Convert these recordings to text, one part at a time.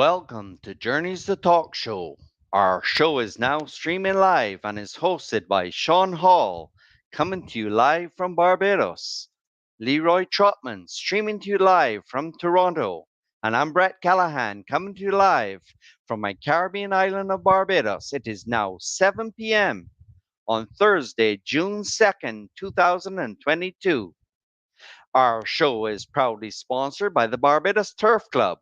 Welcome to Journeys the Talk Show. Our show is now streaming live and is hosted by Sean Hall, coming to you live from Barbados. Leroy Trotman, streaming to you live from Toronto. And I'm Brett Callahan, coming to you live from my Caribbean island of Barbados. It is now 7 p.m. on Thursday, June 2nd, 2022. Our show is proudly sponsored by the Barbados Turf Club,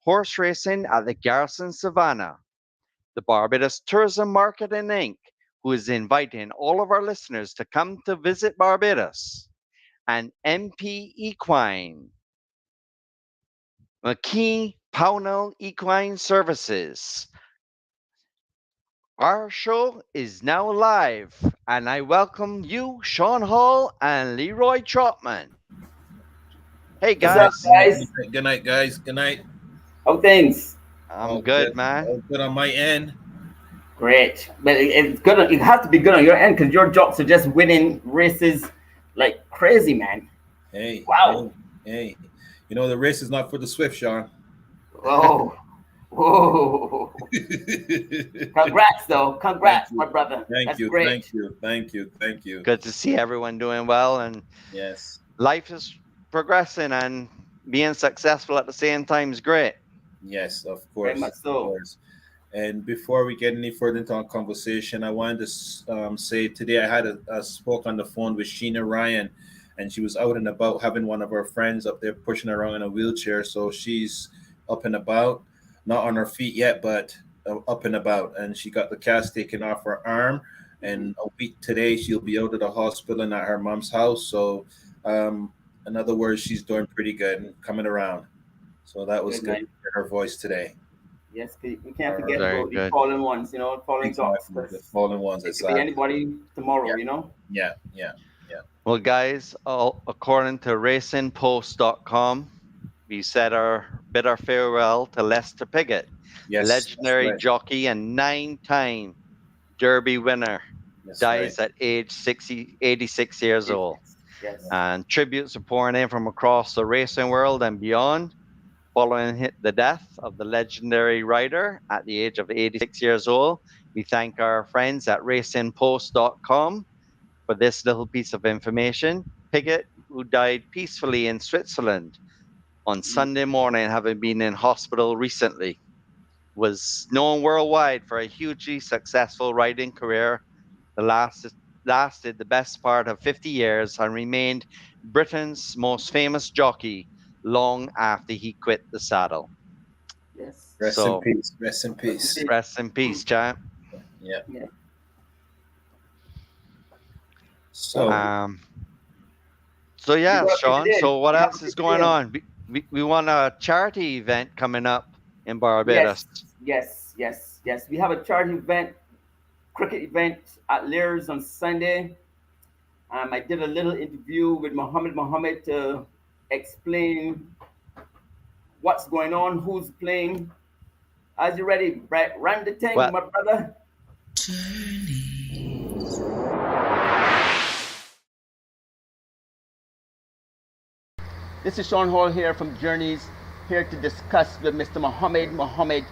horse racing at the Garrison Savannah, the Barbados Tourism Marketing Inc., who is inviting all of our listeners to come to visit Barbados, and MP Equine, McKee Pownell Equine Services. Our show is now live, and I welcome you, Sean Hall and Leroy Trotman. Hey What's up, guys. guys? Good night, guys. Good night. How things? I'm good, man. All good on my end. Great. But it's good. It has to be good on your end because your jocks are just winning races like crazy, man. Hey. Wow. Hey. You know the race is not for the swift, Sean. Whoa. Whoa. Congrats, though. Congrats, my brother. Thank That's you. great. Thank you. Good to see everyone doing well, and Yes. life is progressing, and being successful at the same time is great. Yes, of course. Very much so. Of course. And before we get any further into our conversation, I wanted to say today I had a spoke on the phone with Sheena Ryan, and she was out and about having one of her friends up there pushing her around in a wheelchair. So she's up and about, not on her feet yet, but up and about. And she got the cast taken off her arm. And a week today, she'll be out of the hospital and at her mom's house. So, in other words, she's doing pretty good and coming around. So that was good to hear her voice today. Yes, we can't forget Very about the good. fallen ones, fallen jocks. The fallen ones. It could be anybody tomorrow, Yeah. Well, guys, according to racingpost.com, we bid our farewell to Lester Piggott, Yes. legendary that's right. jockey and 9-time Derby winner, That's dies right. at age 86 years old. Yes. And tributes are pouring in from across the racing world and beyond, following the death of the legendary rider at the age of 86 years old. We thank our friends at racingpost.com for this little piece of information. Piggott, who died peacefully in Switzerland on Sunday morning, having been in hospital recently, was known worldwide for a hugely successful riding career that lasted the best part of 50 years and remained Britain's most famous jockey long after he quit the saddle. Yes. Rest So- in peace. Rest in peace. Rest in peace, champ. Yeah. Yeah. So So yeah, You got Sean. it in. So what You got else is it going in. on? We want a charity event coming up in Barbados. Yes. We have a charity event, cricket event at Lear's on Sunday. I did a little interview with Mohammed to explain what's going on, who's playing. As you ready, Brett? Run the thing, Well- my brother. This is Sean Hall here from Journeys, here to discuss with Mr. Mohammed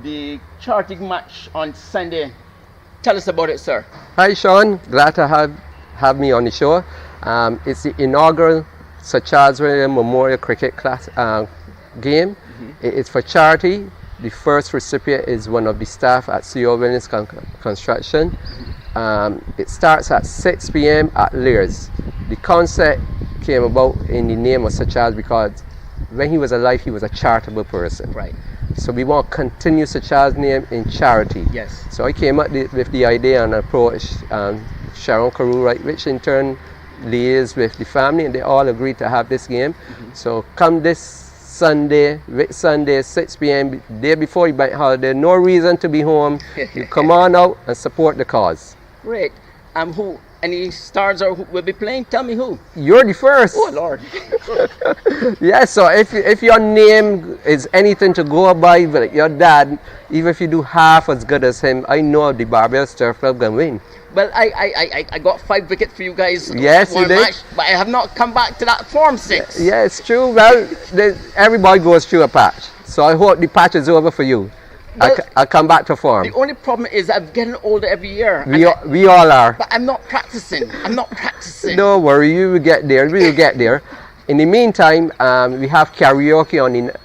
the charity match on Sunday. Tell us about it, sir. Hi Sean, glad to have me on the show. It's the inaugural Sir Charles William Memorial Cricket game. It's for charity. The first recipient is one of the staff at CO Williams Construction. It starts at 6 p.m. at Lear's. The concept came about in the name of Sir Charles because when he was alive, he was a charitable person. Right. So we want to continue Sir Charles' name in charity. Yes. So I came up with the idea and approached Sharon Carew, right, which in turn liaised with the family, and they all agreed to have this game. So come this Sunday, 6 p.m., day before your bank holiday, no reason to be home. You come on out and support the cause. Great. Who? Any stars or who will be playing? Tell me who. You're the first. Oh Lord. Yeah, so if your name is anything to go by, but your dad, even if you do half as good as him, I know the Barbados Turf Club can win. Well, I got 5 wickets for you guys. Yes, you one did. match, but I have not come back to that form 6. Yeah, it's true. Well, everybody goes through a patch. So I hope the patch is over for you. Well, I'll come back to farm. The only problem is I'm getting older every year. We all are. But I'm not practicing. Don't worry, you will get there. We will get there. In the meantime, we have karaoke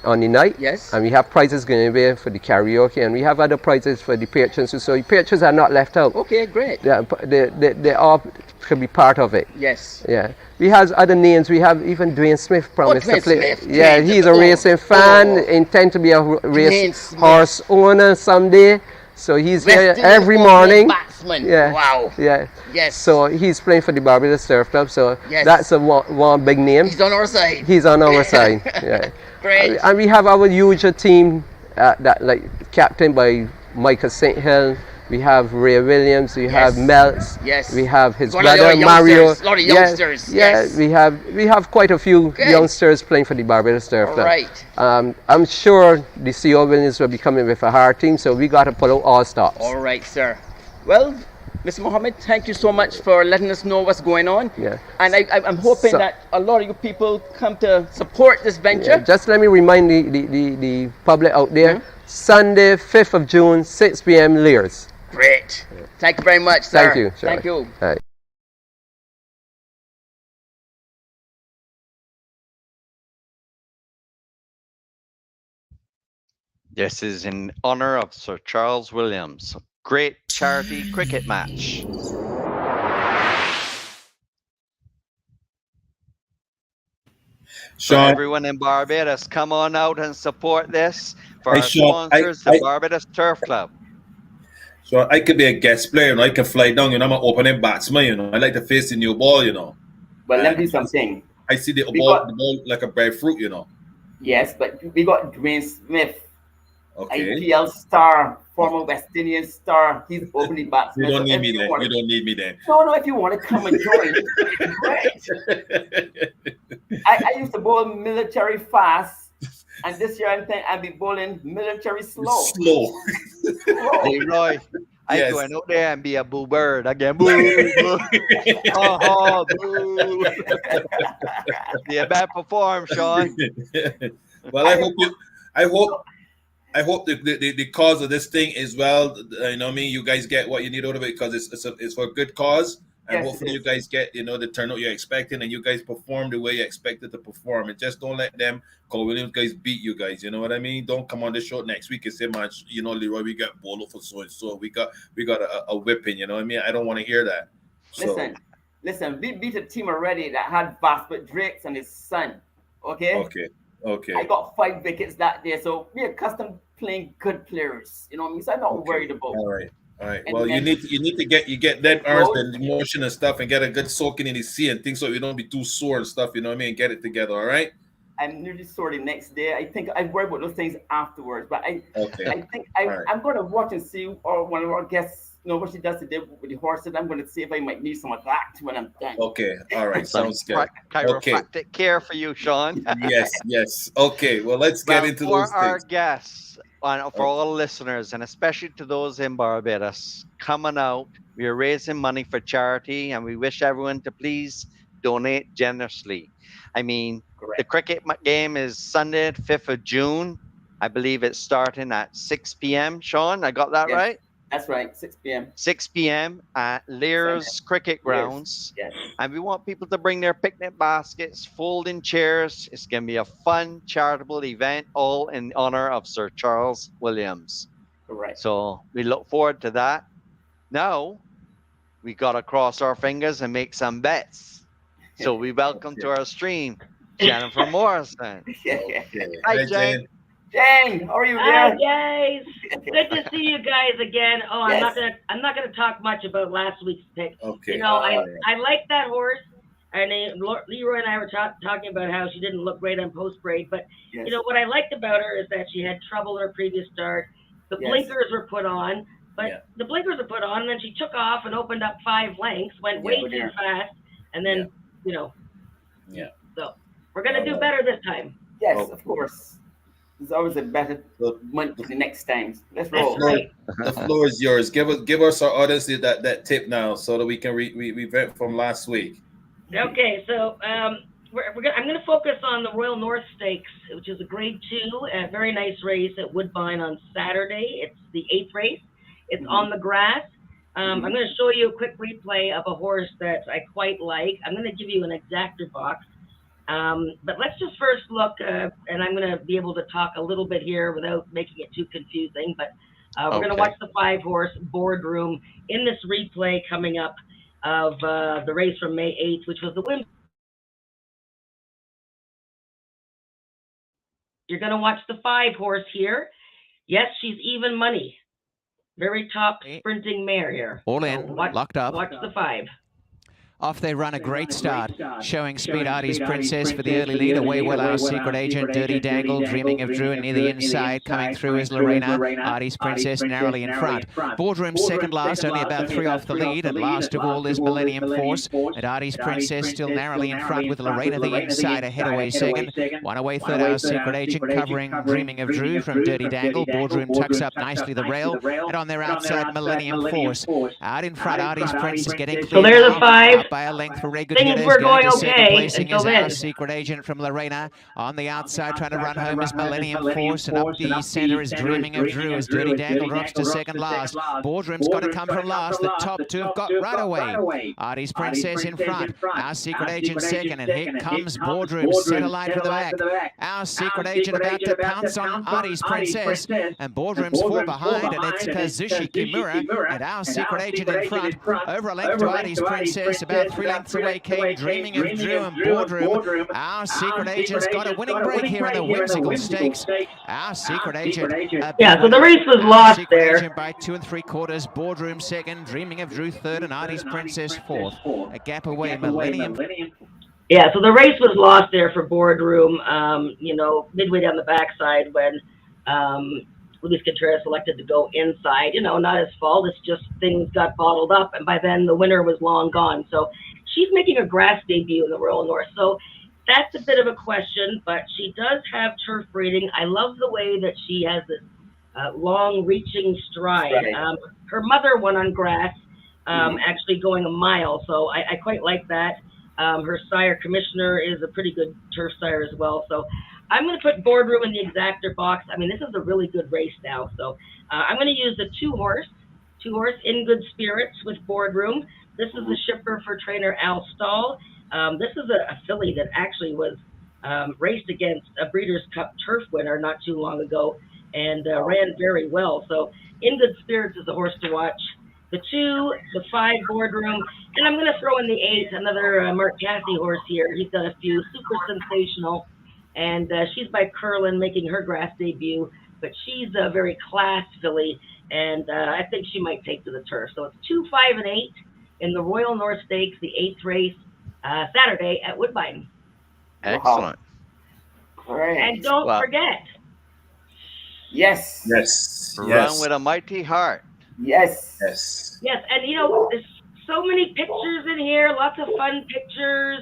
on the night. Yes. And we have prizes going to be for the karaoke, and we have other prizes for the patrons. So the patrons are not left out. Okay, great. Yeah, they all could be part of it. Yes. Yeah. We have other names. We have even Dwayne Smith promised to Dwayne play. Smith. Yeah, he's a racing fan. Intend to be a race horse owner someday. So he's here every morning. Batsman. Yeah. Wow. Yeah. Yes. So he's playing for the Barbados Surf Club. So Yes. that's one big name. He's on our side. He's on our side. Yeah. Great. And we have our usual team that like captained by Michael St. Hill. We have Ray Williams. We have Melts. Yes. We have his Got a lot brother of Mario. youngsters, a lot of youngsters, Yeah. yes. We have quite a few Good. youngsters playing for the Barbados Surf All Club. right. I'm sure the CO Williams will be coming with a hard team, so we got to pull out all stops. All right, sir. Well, Mr. Mohammed, thank you so much for letting us know what's going on. Yeah. And I'm hoping So- that a lot of you people come to support this venture. Yeah, just let me remind the public out there, Sunday, 5th of June, 6 p.m. Lears. Great. Thank you very much, sir. Thank you. Thank you. All right. This is in honor of Sir Charles Williams. Great charity cricket match. So Sean, everyone in Barbados, come on out and support this for Hey, our Sean, sponsors, the Barbados Turf Club. so I could be a guest player, I can fly down, I'm an opening batsman, I like to face the new ball, Well, let me do something. I see the We ball, got- the ball like a breadfruit, Yes, but we got Dwayne Smith, Okay. IPL star, former West Indian star. He's opening batsman. You don't So need if me you then. wanna- You don't need me then. No, if you want to come and join, great. I used to bowl military fast, and this year I'll be bowling military slow. Slow. Leroy, I Yes. going out there and be a boo bird again. Boo, boo. Oh, boo. Be a bad perform, Sean. Well, I hope the cause of this thing is well. You guys get what you need out of it because it's for a good cause, and Yes, hopefully it you is. guys get the turnout you're expecting, and you guys perform the way you expected to perform, and just don't let them Cole Williams guys beat you guys. You know what I mean? Don't come on the show next week and say, man, Leroy, we got bolo for so and so. We got a whipping. You know what I mean? I don't want to hear that. So, Listen, we beat a team already that had Vasper Drakes and his son. Okay? okay. I got 5 wickets that day, so we're accustomed playing good players. You know what I mean? So I'm not worried about. All right. And Well, you then- need to get that urge and emotion and stuff, and get a good soaking in the sea and things so you don't be too sore and stuff. You know what I mean? Get it together. All right. I'm nearly sore the next day. I think I worry about those things afterwards, but I Okay. think Alright. I'm going to watch and see, or one of our guests, what she does today with the horses. I'm going to see if I might need some of that when I'm done. Okay. All right. Sounds good. Chiropractic care for you, Sean. Yes. Okay. Well, let's get into for those our things. guests and for all listeners, and especially to those in Barbados coming out, we are raising money for charity, and we wish everyone to please donate generously. I mean, the cricket game is Sunday, 5th of June. I believe it's starting at 6 p.m. Sean, I got that Yes. right? That's right, 6 p.m. 6 p.m. at Lear's Cricket Grounds. Yes. And we want people to bring their picnic baskets, folding chairs. It's going to be a fun, charitable event, all in honor of Sir Charles Williams. Correct. So we look forward to that. Now, we got to cross our fingers and make some bets. So we welcome to our stream, Jennifer Morrison. Hi, Jane. Jane, how are you Hi there? guys, good to see you guys again. Oh, Yes. I'm not gonna talk much about last week's pick. Okay. You know, I like that horse. And Leroy and I were talking about how she didn't look great on post grade, but Yes. you know what I liked about her is that she had trouble in her previous start. The Yes. blinkers were put on, but Yeah. the blinkers were put on, and then she took off and opened up 5 lengths, went way Yeah. too fast, and then Yeah. So we're gonna do better this time. Yes, Oh. of course. There's always a better month the next time. Let's That's roll. right. The floor is yours. Give us our audience that tip now, so that we can revamp from last week. Okay, so I'm going to focus on the Royal North Stakes, which is a Grade 2, a very nice race at Woodbine on Saturday. It's the 8th race. It's on the grass. I'm going to show you a quick replay of a horse that I quite like. I'm going to give you an exactor box. But let's just first look, and I'm going to be able to talk a little bit here without making it too confusing. But we're going to watch the 5-horse Boardroom in this replay coming up of the race from May 8th, which was the win. You're going to watch the 5-horse here. Yes, she's even money. Very top sprinting mare here. All in, locked up. Watch the 5. Off they run, a great start. Showing speed, Artie's Princess for the early lead. Away well, Our Secret Agent, Dirty Dangle, Dreaming of Drew, and near the inside. Coming through is Lorena. Artie's Princess narrowly in front. Boardroom second last, only about 3 off the lead. And last of all is Millennium Force. And Artie's Princess still narrowly in front with Lorena the inside, ahead away second. One away third, Our Secret Agent, covering Dreaming of Drew from Dirty Dangle. Boardroom tucks up nicely the rail. And on their outside, Millennium Force. Out in front, Artie's Princess getting clear. So there's a 5. By a length for Ray Things were going okay until then. Our Secret Agent from Lorena. On the outside, trying to run home is Millennium Force, and up the centre is Dreaming of Drew as Dirty Dangle drops to second last. Boardroom's got to come from last. The top 2 have got right away. Artie's Princess in front. Our Secret Agent second, and here comes Boardroom. Centre line from the back. Our Secret Agent about to pounce on Artie's Princess, and Boardroom's 4 behind, and it's Kazushi Kimura and Our Secret Agent in front. Over a length to Artie's Princess, about 3 lengths away came Dreaming of Drew and Boardroom. Our Secret Agent's got a winning break here in the Whimsical Stakes. Our Secret Agent. Yeah, so the race was lost there. Agent by 2 3/4. Boardroom second. Dreaming of Drew third, and Artie's Princess fourth. A gap away, Millennium. Yeah, so the race was lost there for Boardroom. Midway down the backside when Luis Contreras elected to go inside. Not his fault. It's just things got bottled up, and by then the winner was long gone. So she's making a grass debut in the Royal North. So that's a bit of a question, but she does have turf breeding. I love the way that she has this long reaching stride. Her mother won on grass, actually going a mile. So I quite like that. Her sire, Commissioner, is a pretty good turf sire as well. So I'm going to put Boardroom in the exactor box. I mean, this is a really good race now. So I'm going to use the 2-horse In Good Spirits with Boardroom. This is the shipper for trainer Al Stahl. This is a filly that actually was raced against a Breeders' Cup turf winner not too long ago and ran very well. So In Good Spirits is a horse to watch. The 2, the 5 Boardroom, and I'm going to throw in the 8, another Mark Cassie horse here. He's got a few, super sensational. And she's by Curlin, making her grass debut, but she's a very class filly, and I think she might take to the turf. So it's 2, 5, and 8 in the Royal North Stakes, the 8th race, Saturday at Woodbine. Excellent. Great. And don't forget. Yes. Run with a mighty heart. Yes. Yes, and there's so many pictures in here, lots of fun pictures.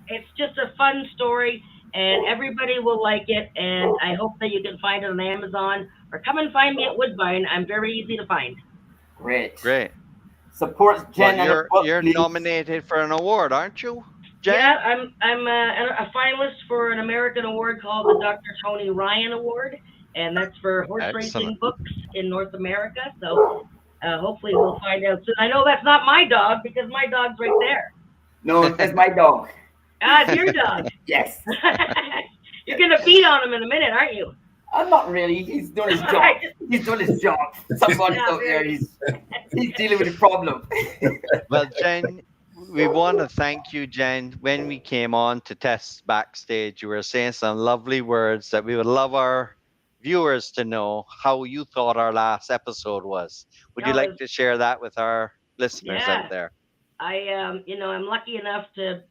It's just a fun story. And everybody will like it, and I hope that you can find it on Amazon, or come and find me at Woodbine. I'm very easy to find. Great. Support Jen. Well, you're nominated for an award, aren't you, Jen? Yeah, I'm a finalist for an American award called the Dr. Tony Ryan Award, and that's for horse racing books in North America. So hopefully we'll find out soon. I know that's not my dog, because my dog's right there. No, that's my dog. It's your dog. Yes. You're going to beat on him in a minute, aren't you? I'm not really. He's doing his job. He's doing his job. Somebody's out there. He's dealing with a problem. Well, Jen, we want to thank you, Jen. When we came on to test backstage, you were saying some lovely words that we would love our viewers to know how you thought our last episode was. Would you like to share that with our listeners out there? I'm lucky enough to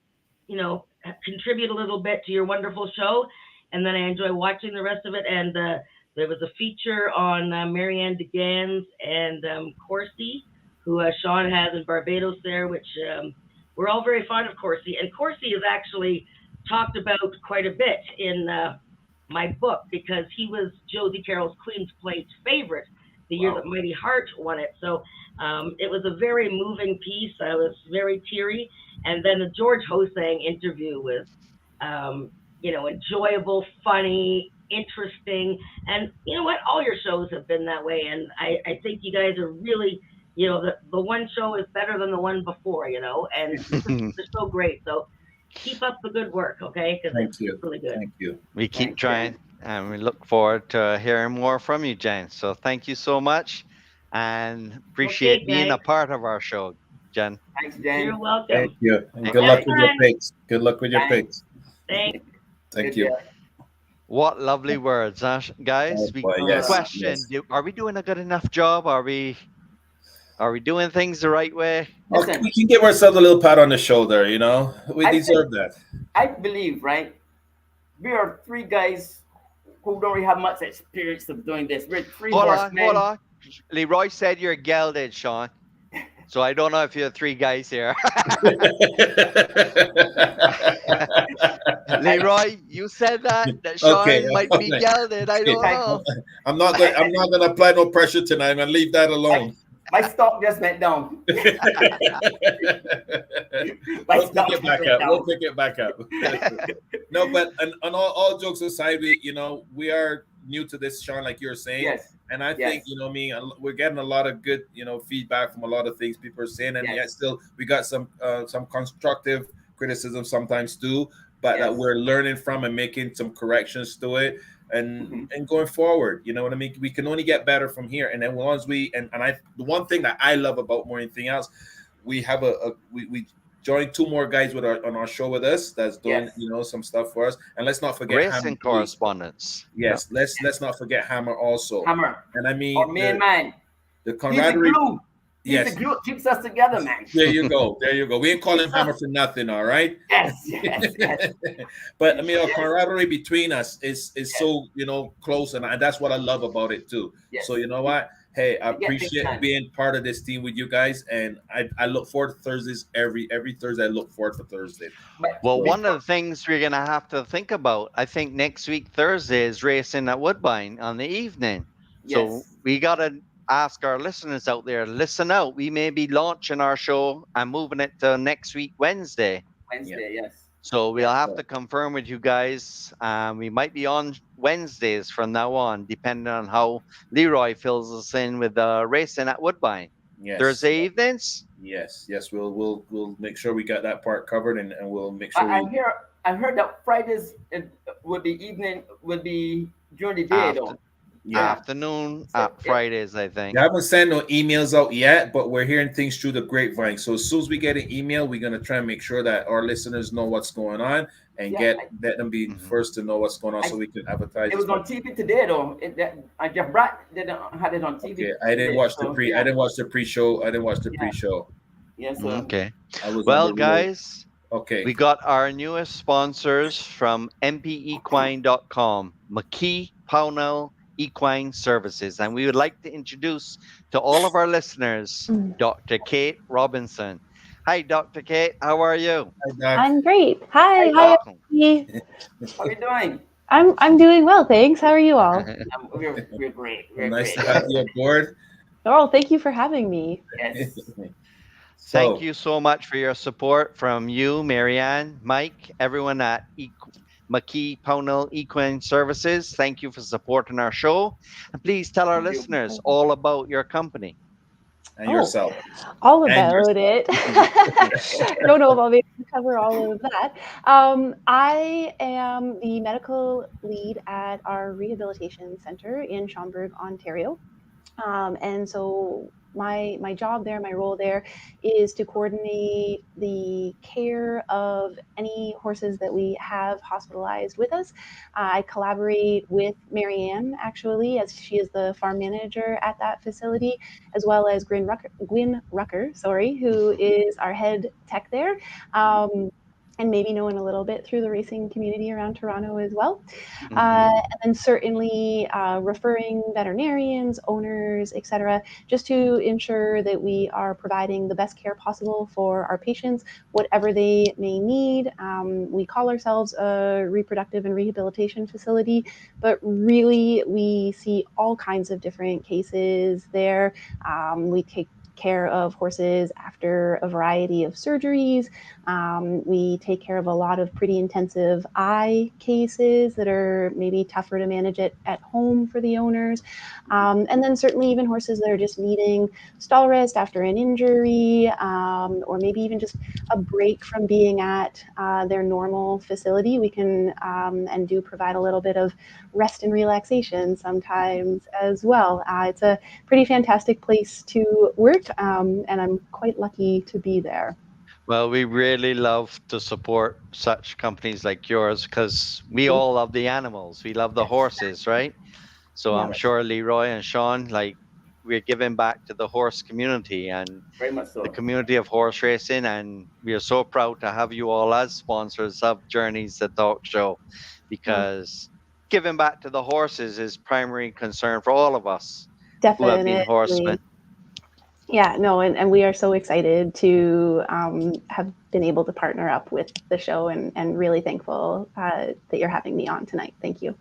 contribute a little bit to your wonderful show, and then I enjoy watching the rest of it. And there was a feature on Marianne DeGans and Corsi, who Sean has in Barbados there, which we're all very fond of Corsi. And Corsi is actually talked about quite a bit in my book, because he was Josie Carroll's Queen's Plate favorite the year that Mighty Heart won it. So it was a very moving piece. I was very teary. And then the George Hosang interview was enjoyable, funny, interesting. And you know what? All your shows have been that way. And I think you guys are really, the one show is better than the one before, and they're so great. So keep up the good work, okay? Because Thank it's you. really good. Thank you. We keep Thanks, Jen. trying, and we look forward to hearing more from you, Jen. So thank you so much, and Okay, appreciate being guys. a part of our show, Jen. Thanks, You're Jen. Thank welcome. you. And Eh, good Have luck eh, with your fun. picks. Good luck with your Thanks. picks. Thanks. Thank Good you. deal. What lovely words, huh, Oh guys? We boy, yes, question: yes. Are we doing a good enough job? Are we doing things the right way? Oh, Listen, we can give ourselves a little pat on the shoulder, you know. We I think deserve that. I believe, right? We are three guys who don't really have much experience of doing this. We're three Hold horsemen. on. Leroy said you're gelded, Sean. So I don't know if you're three guys here. Like, Leroy, you said that Okay, Sean might be okay, gelded. I okay. don't like, know. I'm not going. I'm not going to apply no pressure tonight. I'm going to leave that like, alone. my stock just went down. My We'll pick stock it just back went up. We'll down. pick it back up. No, but on all jokes aside, we are new to this, Sean, like you were saying, Yes, and I think yes, we're getting a lot of good feedback from a lot of things people are saying, and yet yes, still we got some constructive criticism sometimes too, but that yes. we're learning from and making some corrections to it. And Mhm. and going forward, you know what I mean. We can only get better from here. And then once the one thing that I love about more than anything else, we have we joined two more guys on our show with us that's doing Yes. some stuff for us. And let's not forget Hammer Racing too. correspondence. Yep. Yes, let's not forget Hammer also. Hammer, And I our mean main man. the He's the camaraderie. glue. He's the Yes, glue that keeps us together, man. there you go. There you go. We ain't call him Hammer for nothing, all right? Yes, yes, yes, But I mean, our yes, camaraderie between us is yes, so close, and that's what I love about it too. So yes. you know what? Hey, I We get things appreciate done. being part of this team with you guys, and I look forward to Thursdays every Thursday. I look forward to Thursday. But Well, So one of the things we're gonna have to think about, I think next week Thursday is racing at Woodbine on the evening. So yes, we gotta ask our listeners out there, listen out. We may be launching our show and moving it to next week Wednesday. yeah, Wednesday, yes, So we'll yes. have yeah. to confirm with you guys. We might be on Wednesdays from now on, depending on how Leroy fills us in with racing at Woodbine. Yes, Thursday evenings. yes. We'll make sure we got that part covered, and we'll make sure I we hear I heard that Fridays would be evening would be during the day After though. yeah. Yeah. afternoon So, yeah. Fridays, I They think. haven't sent no emails out yet, but we're hearing things through the grapevine. So as soon as we get an email, we're gonna try and make sure that our listeners know what's going on and Yeah. let them be Mhm. first to know what's going on, I so we can advertise It as was much. on TV today though. Jeff Bratt had it on TV Okay, I didn't today. watch the So pre. I yeah, didn't watch the pre-show. I didn't watch the yeah, pre-show. yes, Okay. I was on Well, the road. guys, Okay, we got our newest sponsors from mpequine.com, McKee Pownell Equine Services. And we would like to introduce to all of our listeners Dr. Kate Robinson. Hi, Dr. Kate. How are you? hi Doc. I'm great. Hi, Hi, Doc. Welcome. everybody. How you doing? I'm doing well, thanks. How are you all? We're great. Well, We're nice great. to have you aboard. Oh, thank you for having me. Yes. Thank So you so much for your support from you, Marianne, Mike, everyone at McKee Pownell Equine Services. Thank you for supporting our show. And please tell our Thank you. listeners all about your company. and Oh, yourself all and about yourself. it. Don't know if I'll be able to cover all of that. I am the medical lead at our rehabilitation center in Schomberg, Ontario. And so my job there, my role there is to coordinate the care of any horses that we have hospitalized with us. I collaborate with Marianne actually, as she is the farm manager at that facility, as well as Gwyn Rucker, sorry, who is our head tech there. And maybe known a little bit through the racing community around Toronto as well. And then certainly referring veterinarians, owners, etc., just to ensure that we are providing the best care possible for our patients, whatever they may need. We call ourselves a reproductive and rehabilitation facility, but really we see all kinds of different cases there. We take care of horses after a variety of surgeries. We take care of a lot of pretty intensive eye cases that are maybe tougher to manage at home for the owners. And then certainly even horses that are just needing stall rest after an injury, or maybe even just a break from being at their normal facility. We can and do provide a little bit of rest and relaxation sometimes as well. It's a pretty fantastic place to work, and I'm quite lucky to be there. Well, we really love to support such companies like yours because we Mhm. all love the animals. We love the horses, right? So Yeah. I'm sure Leroy and Sean, like, we're giving back to the horse community and Very much the so. community of horse racing. And we are so proud to have you all as sponsors of Journeys the Talk Show Oh, because giving back to the horses is primary concern for all of us who have been horsemen. definitely. Yeah, no, and we are so excited to have been able to partner up with the show, and really thankful that you're having me on tonight. Thank you.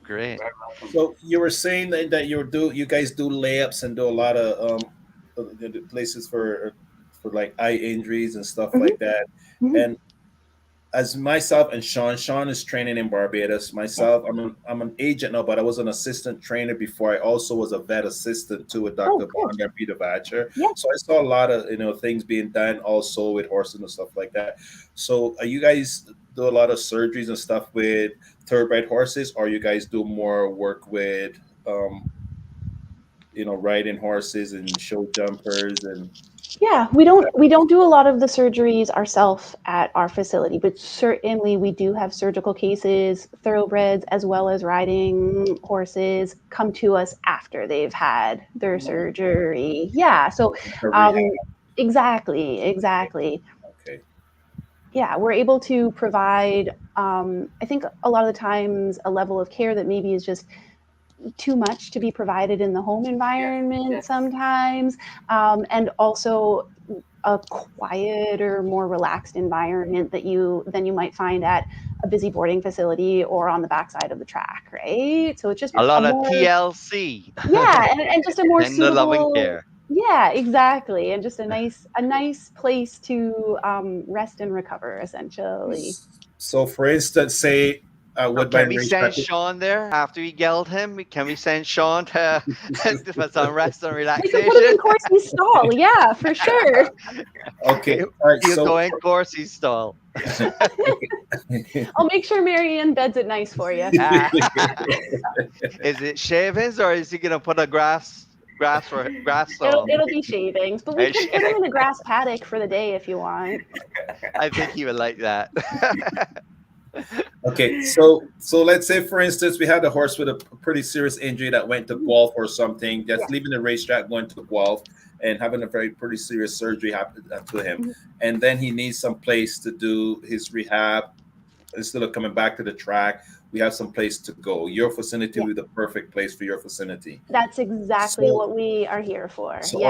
Great. Very welcome. So you were saying that you guys do layups and do a lot of the places for like eye injuries and stuff Mhm, like that. mhm. And as myself and Sean is training in Barbados. Yes. Myself, I'm an agent now, but I was an assistant trainer before. I also was a vet assistant too with Oh, Dr. cool. Bonga Peter Batcher. Yeah. So I saw a lot of things being done also with horses and stuff like that. So are you guys do a lot of surgeries and stuff with thoroughbred horses, or you guys do more work with riding horses and show jumpers and Yeah, we don't do a lot of the surgeries ourselves at our facility, but certainly we do have surgical cases, thoroughbreds, as well as riding horses come to us after they've had their surgery. Yeah, so a rehab? um, exactly. Okay. Yeah, we're able to provide, I think a lot of the times, a level of care that maybe is just too much to be provided in the home Yes, environment yes. sometimes, and also a quieter, more relaxed environment than you might find at a busy boarding facility or on the backside of the track, right? So it's just A a lot of more, TLC. yeah, and just a more Tender loving suitable, care. yeah, exactly, and just a nice place to rest and recover, essentially. So, for instance, say So can Woodbine we Racetrack. send Sean there after we geld him? Can we send Sean to for some rest and We could put him relaxation? in Corsi's stall, yeah, for sure. Okay, all right. He'll So, go in Corsi's stall. I'll make sure Marianne beds it nice for you. Is it shavings or is he gonna put a grass It'll stall? it'll be shavings, but we could put him in a grass paddock for the day if you want. I think he would like that. okay, so let's say, for instance, we had a horse with a pretty serious injury that went to Guelph or something, Yeah. just leaving the racetrack, going to Guelph, and having a pretty serious surgery happen to him, Mhm. and then he needs some place to do his rehab instead of coming back to the track. We have some place to go. Your facility Yeah. will be the perfect place for your facility. That's exactly So- what we are here for. So Yeah.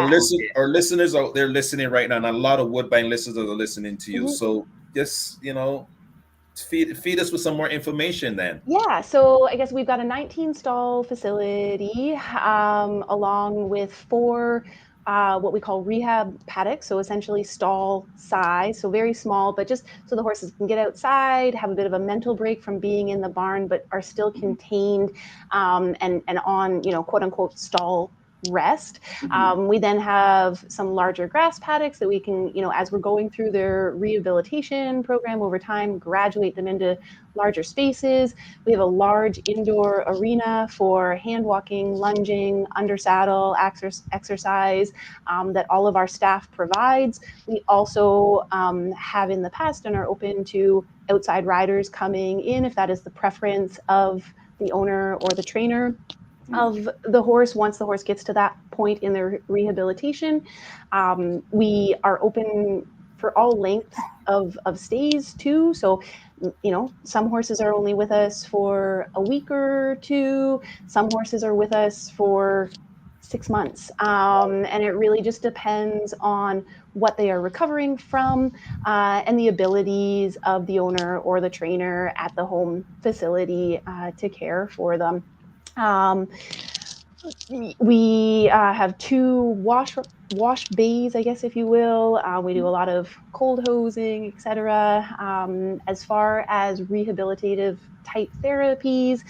our listeners out there listening right now, and a lot of Woodbine listeners are listening to you. Mhm. So just feed us with some more information then. Yeah, so I guess we've got a 19 stall facility, along with 4 what we call rehab paddocks, so essentially stall size, so very small, but just so the horses can get outside, have a bit of a mental break from being in the barn, but are still contained, and on, quote unquote stall rest. We then have some larger grass paddocks that we can, as we're going through their rehabilitation program over time, graduate them into larger spaces. We have a large indoor arena for hand walking, lunging, under saddle exercise that all of our staff provides. We also have in the past and are open to outside riders coming in if that is the preference of the owner or the trainer of the horse. Once the horse gets to that point in their rehabilitation, we are open for all lengths of stays too. So, some horses are only with us for a week or two. Some horses are with us for 6 months. And it really just depends on what they are recovering from, and the abilities of the owner or the trainer at the home facility to care for them. We have 2 wash bays, I guess, if you will. We do a lot of cold hosing, etc. As far as rehabilitative type therapies,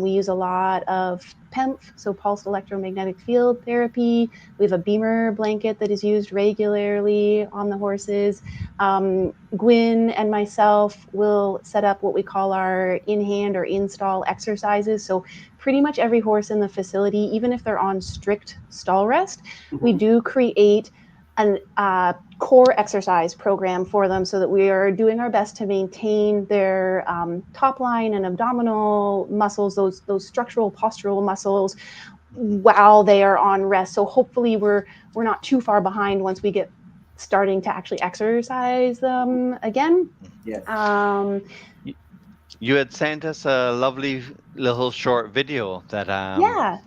we use a lot of PEMF, so pulsed electromagnetic field therapy. We have a beamer blanket that is used regularly on the horses. Gwyn and myself will set up what we call our in-hand or install exercises. So pretty much every horse in the facility, even if they're on strict stall rest, we do create an core exercise program for them so that we are doing our best to maintain their top line and abdominal muscles, those structural postural muscles, while they are on rest. So hopefully we're not too far behind once we get starting to actually exercise them again. Yes. You had sent us a lovely little short video that Yeah.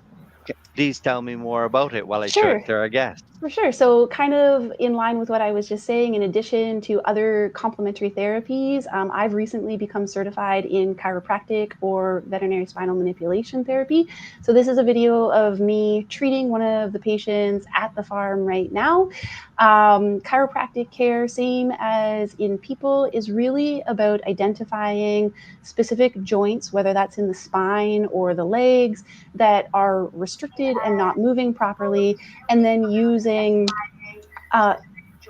Please tell me more about it while I show Sure. it to our guest. For sure. So kind of in line with what I was just saying, in addition to other complementary therapies, I've recently become certified in chiropractic or veterinary spinal manipulation therapy. So this is a video of me treating one of the patients at the farm right now. Chiropractic care, same as in people, is really about identifying specific joints, whether that's in the spine or the legs, that are restricted and not moving properly, and then using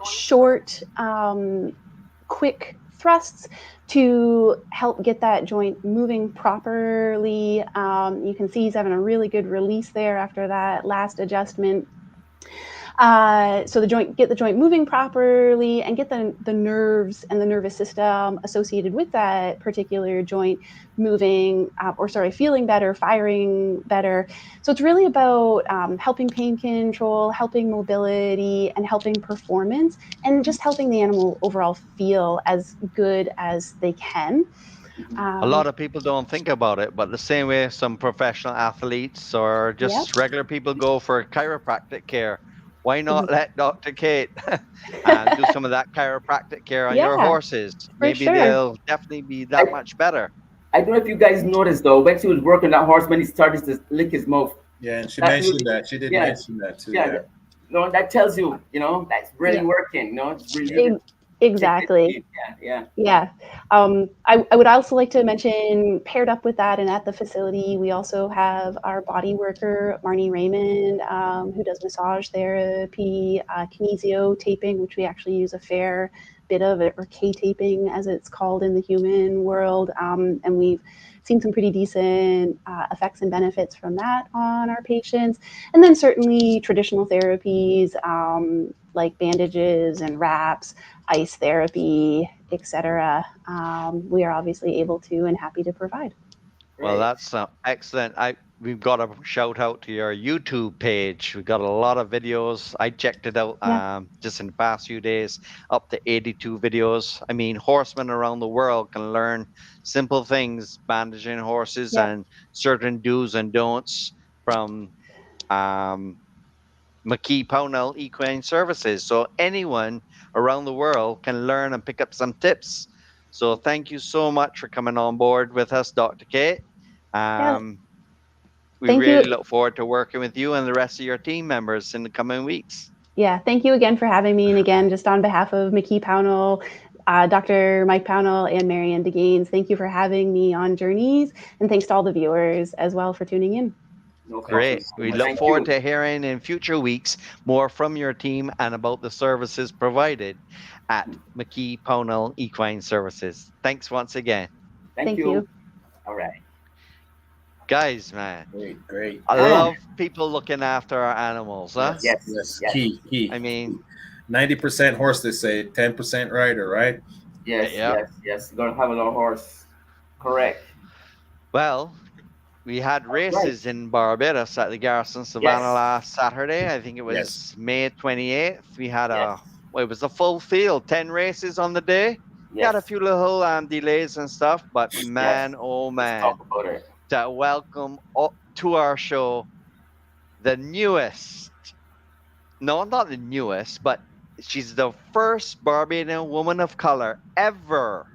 short, quick thrusts to help get that joint moving properly. You can see he's having a really good release there after that last adjustment. So get the joint moving properly and get the nerves and the nervous system associated with that particular joint moving, feeling better, firing better. So it's really about helping pain control, helping mobility, and helping performance, and just helping the animal overall feel as good as they can. A lot of people don't think about it, but the same way some professional athletes or just regular people go for chiropractic care, why not let Dr. Kate do some of that chiropractic care on your horses? Maybe they'll definitely be that much better. I don't know if you guys noticed though, when she was working that horse, when he started to lick his mouth. Yeah, and she mentioned that. She did mention that too. Yeah. No, that tells you, that's really working. It's really exactly. Yeah. I would also like to mention, paired up with that and at the facility, we also have our body worker, Marnie Raymond, who does massage therapy, kinesio taping, which we actually use a fair bit of it, or K-taping as it's called in the human world. And we've seen some pretty decent effects and benefits from that on our patients. And then certainly traditional therapies like bandages and wraps, ice therapy, etc. We are obviously able to and happy to provide. Well, that's excellent. We've got a shout out to your YouTube page. We've got a lot of videos. I checked it out just in the past few days, up to 82 videos. I mean, horsemen around the world can learn simple things, bandaging horses and certain do's and don'ts from McKee Pownell Equine Services. So anyone around the world can learn and pick up some tips. So thank you so much for coming on board with us, Dr. Kate. We really look forward to working with you and the rest of your team members in the coming weeks. Yeah, thank you again for having me. And again, just on behalf of McKee Pownell, Dr. Mike Pownell, and Marianne DeGaines, thank you for having me on Journeys. And thanks to all the viewers as well for tuning in. Great. We look forward to hearing in future weeks more from your team and about the services provided at McKee Pownell Equine Services. Thanks once again. Thank you. All right. Guys, man. Great. I love people looking after our animals, huh? Yes. Key. I mean, 90% horse, they say, 10% rider, right? Yes. You're going to have a little horse. Correct. Well, we had races in Barbados at the Garrison Savannah last Saturday. I think it was May 28th. We had it was a full field, 10 races on the day. We had a few little delays and stuff, but man, oh man. Let's talk about it. To welcome to our show the newest, no, not the newest, but she's the first Barbadian woman of color ever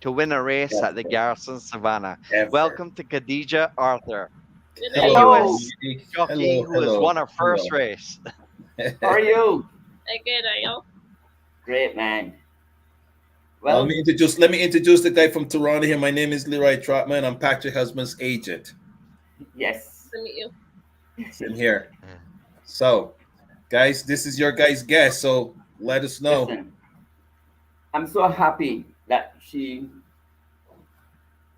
to win a race at the Garrison Savannah. Welcome to Khadija Arthur, the newest jockey who has won her first race. How are you? I good, are y'all? Great, man. Let Well, me introduce the guy from Toronto here. My name is Leroy Trotman. I'm Patrick Husband's agent. yes. To meet you. Same here. So, guys, this is your guys' guest. So let us know. Listen, I'm so happy that she.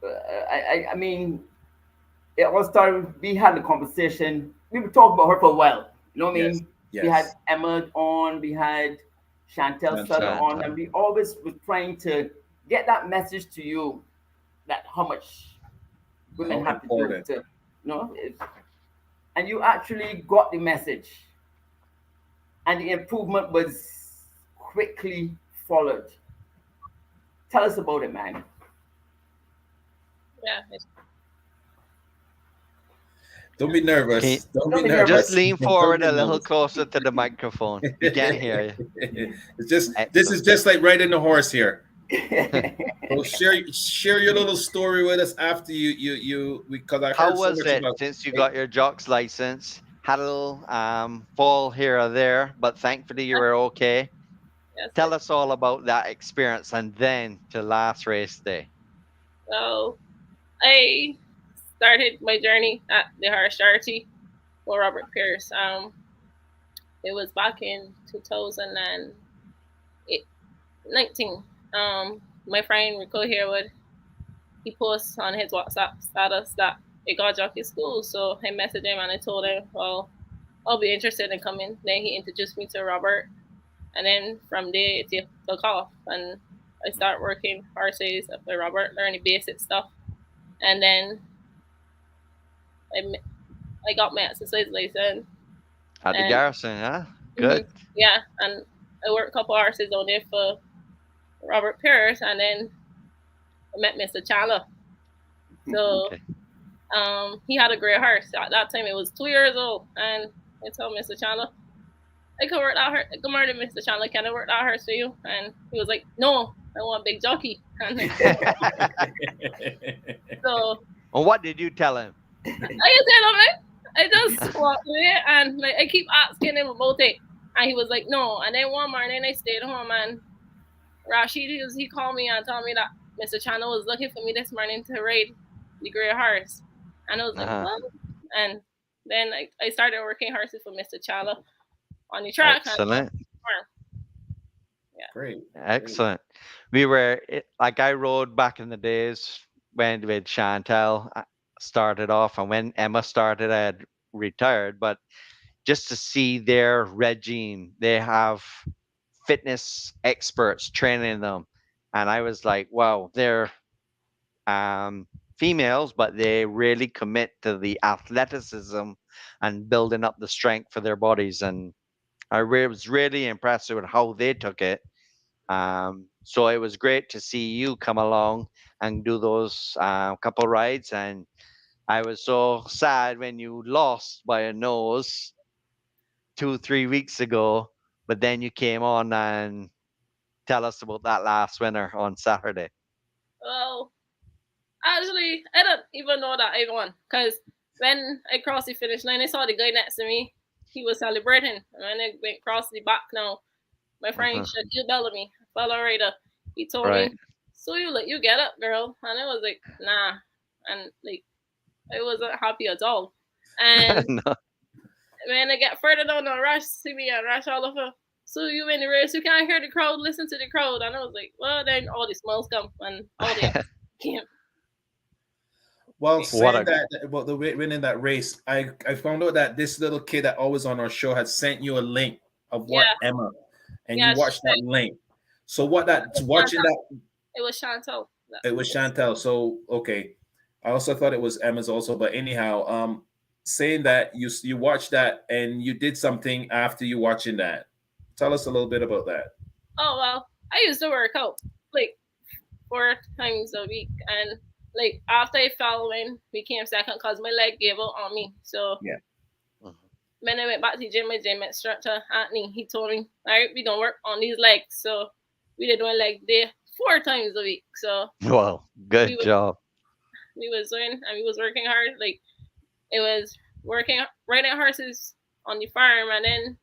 I mean, it all started. We had a conversation. We were talking about her for a while. You know what I Yes, mean? We had yes. Emma on. We had Chantel Sutter Chantal. on, Chantal. and we always was trying to get that message to you that how much women How have to do important. to, and you actually got the message, and the improvement was quickly followed. Tell us about it, man. Yeah. Don't be Can nervous. Don't be Don't be just nervous. nervous. lean Don't forward be a little nervous. closer to the microphone. We can't hear you. It's just this is Excellent. just like riding a horse here. So share your little story with us after you because I How heard so was much it about since you it. got your jock's license? Had a little fall here or there, but thankfully you were okay. Yes, Tell yes. us all about that experience and then to last race day. So I started my journey at the Harsh Charity for Robert Pierce. It was back in 2019. My friend Rico Harewood, he posts on his WhatsApp status that it got jockey school. So I messaged him and I told him, well, I'll be interested in coming. Then he introduced me to Robert, and then from there it took off, and I started working horses with Robert, learning basic stuff, and then I, I got my exercise license, At the and garrison, huh? mhm, Good. yeah, and I worked a couple horses on there for Robert Pierce, and then I met Mr. Chandler. So Okay. he had a great horse. At that time, it was 2 years old, and I told Mr. Chandler, I could work that horse. Good morning, Mr. Chandler. Can I work that horse for you? And he was like, No, I want a big jockey. And so And what did you tell him? I said, all right. I just walked away and like I keep asking him about it, and he was like, No. And then one morning I stayed home, and Rashid he called me and told me that Mr. Chandler was looking for me this morning to ride the grey horse, and I was like, Uh-huh. What? And then I started working horses for Mr. Chandler on the track and on Excellent. the farm. Yeah. Great. Excellent. Like I rode back in the days when with Chantel started off, and when Emma started, I had retired. But just to see their regime, they have fitness experts training them, and I was like, wow, they're um, females, but they really commit to the athleticism and building up the strength for their bodies, and was really impressed with how they took it. So it was great to see you come along and do those couple rides. And I was so sad when you lost by a nose 2, 3 weeks ago, but then you came on and tell us about that last winner on Saturday. Well, actually, I don't even know that I won because when I crossed the finish line, I saw the guy next to me. He was celebrating, and when I went across the back now, my friend Uh-huh. Shaquille Bellamy, fellow rider, he told Right. me, "So you get up, girl," and I was like, "Nah," and like I wasn't happy at all. And No. when I get further down the rush, see me and rush all over. So you in the race, you can't hear the crowd, listen to the crowd. And I was like, well, then all the smiles come and all the came. Well, What saying a that about the winning that race, I found out that this little kid that always on our show had sent you a link of what Yeah, Emma, and you yeah, watched that link. So what that watching Chantal. that It was Chantal. it was Chantel. So okay, I also thought it was Emma's also, but anyhow, saying that you watched that and you did something after you watching that. Tell us a little bit about that. Oh, well, I used to work out like 4 times a week. And like after I fell in, became second because my leg gave out on me. So Yeah. when I went back to the gym, my gym instructor, Anthony, he told me, all right, we don't work on these legs. So we did one leg day 4 times a week. So well, we good was job. we was doing and we was working hard. Like it was working riding horses on the farm, and then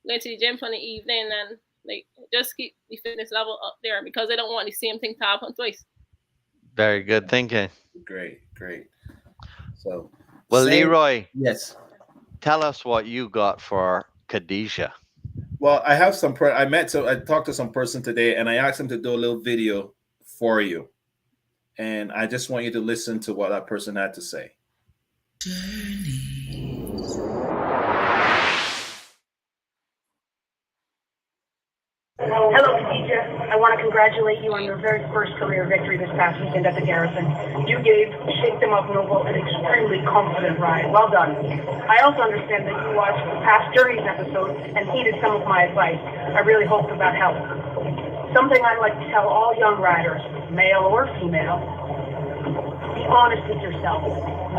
going to the gym for the evening and like just keep the fitness level up there because I don't want the same thing to happen twice. Very good thinking. Great, great. So, Well, same- Leroy, yes. tell us what you got for Khadijah. Well, I have some. I talked to some person today, and I asked him to do a little video for you, and I just want you to listen to what that person had to say. Hello, Khadijah. I want to congratulate you on your very first career victory this past weekend at the Garrison. You gave Shake Them Up Noble an extremely confident ride. Well done. I also understand that you watched the past Journeys episode and heeded some of my advice. I really hope that helped. Something I'd like to tell all young riders, male or female, be honest with yourself.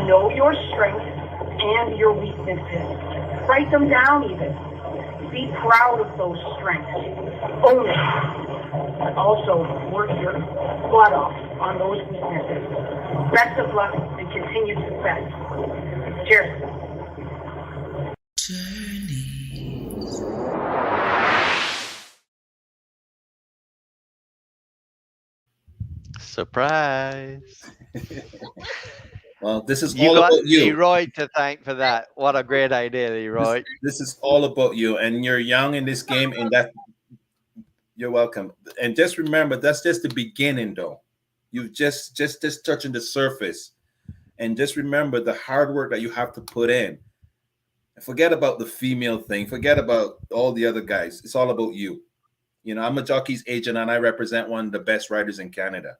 Know your strengths and your weaknesses. Write them down even. Be proud of those strengths. Own it. But also work your butt off on those weaknesses. Best of luck and continued success. Cheers. Surprise. Well, this is You all got about you. Leroy to thank for that. What a great idea, Leroy. This is all about you, and you're young in this game, and that you're welcome. And just remember, that's just the beginning, though. You've just touching the surface, and just remember the hard work that you have to put in. Forget about the female thing. Forget about all the other guys. It's all about you. You know, I'm a jockey's agent, and I represent one of the best riders in Canada.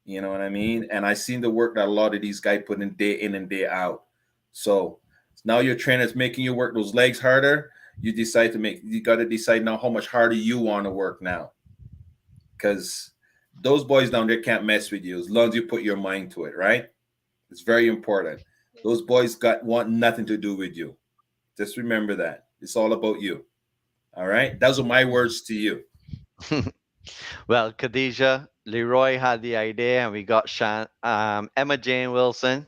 You know what I mean? And I seen the work that a lot of these guys put in and day out. So now your trainer's making you work those legs harder. You got to decide now how much harder you want to work now. Because those boys down there can't mess with you as long as you put your mind to it, right? It's very important. Those boys want nothing to do with you. Just remember that. It's all about you. All right? Those are my words to you. Well, Khadijah, Leroy had the idea, and we got Emma Jane Wilson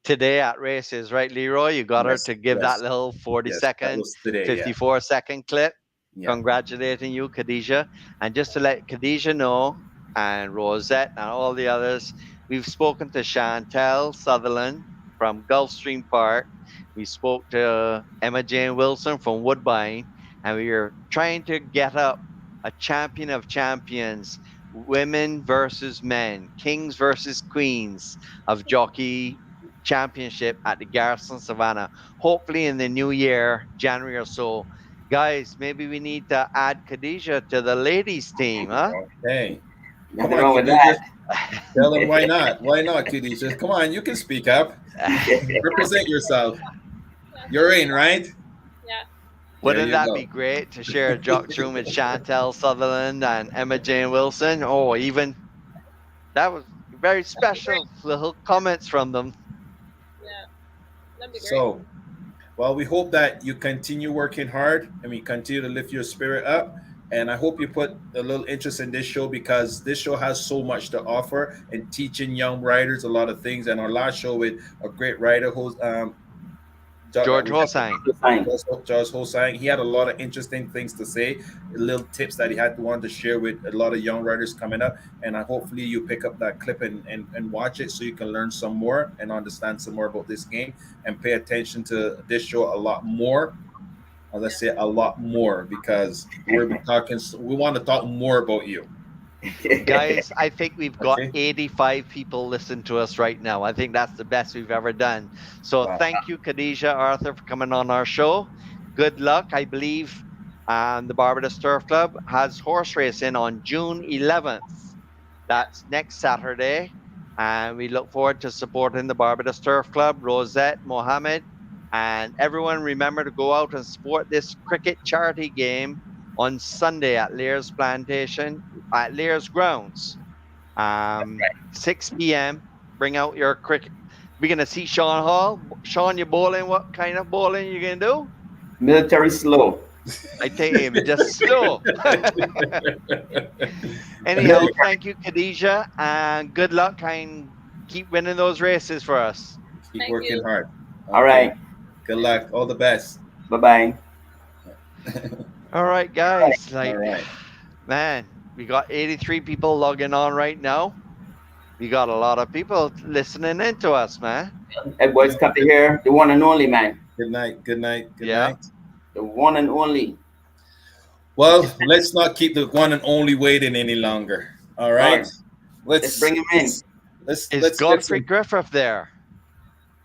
today at races, right, Leroy? You got her to give that little 40-second, 54-second clip. Yeah. Congratulating you, Khadijah. And just to let Khadijah know, and Rosette and all the others, we've spoken to Chantel Sutherland from Gulfstream Park. We spoke to Emma Jane Wilson from Woodbine, and we are trying to get up a champion of champions, women versus men, kings versus queens of jockey championship at the Garrison Savannah. Hopefully in the new year, January or so. Guys, maybe we need to add Khadijah to the ladies team, huh? Okay. Nothing wrong with that. Tell them why not. Why not, Khadijah? Come on, you can speak up. Represent yourself. You're in, right? Yeah. Wouldn't that be great to share a jock room with Chantel Sutherland and Emma Jane Wilson? Oh, even that was very special little comments from them. Yeah, that'd be great. So, well, we hope that you continue working hard and we continue to lift your spirit up. And I hope you put a little interest in this show because this show has so much to offer and teaching young riders a lot of things. And our last show with a great rider who's George Hosang. George Hosang. He had a lot of interesting things to say, little tips that he had to want to share with a lot of young riders coming up. And hopefully you pick up that clip and watch it so you can learn some more and understand some more about this game and pay attention to this show a lot more. As I say, a lot more because we want to talk more about you. Guys, I think we've got 85 people listening to us right now. I think that's the best we've ever done. So thank you, Khadijah, Arthur, for coming on our show. Good luck. I believe the Barbados Turf Club has horse racing on June 11th. That's next Saturday. And we look forward to supporting the Barbados Turf Club, Rosette, Mohammed, and everyone remember to go out and support this cricket charity game on Sunday at Lear's Plantation, at Lear's Grounds. 6 p.m. Bring out your cricket. We're going to see Sean Hall. Sean, you bowling? What kind of bowling you going to do? Military slow. I tell you, just slow. Anyhow, thank you, Khadijah, and good luck and keep winning those races for us. Keep working hard. Okay. All right. Good luck. All the best. Bye-bye. All right, guys. All Like, right. man, we got 83 people logging on right now. We got a lot of people listening in to us, man. Everybody's come to hear the one and only man, Good night. Good night. Good Yeah. night. the one and only. Well, let's not keep the one and only waiting any longer. All right. Done. Let's bring him in. Let's Is let's get Godfrey some. Griffith there?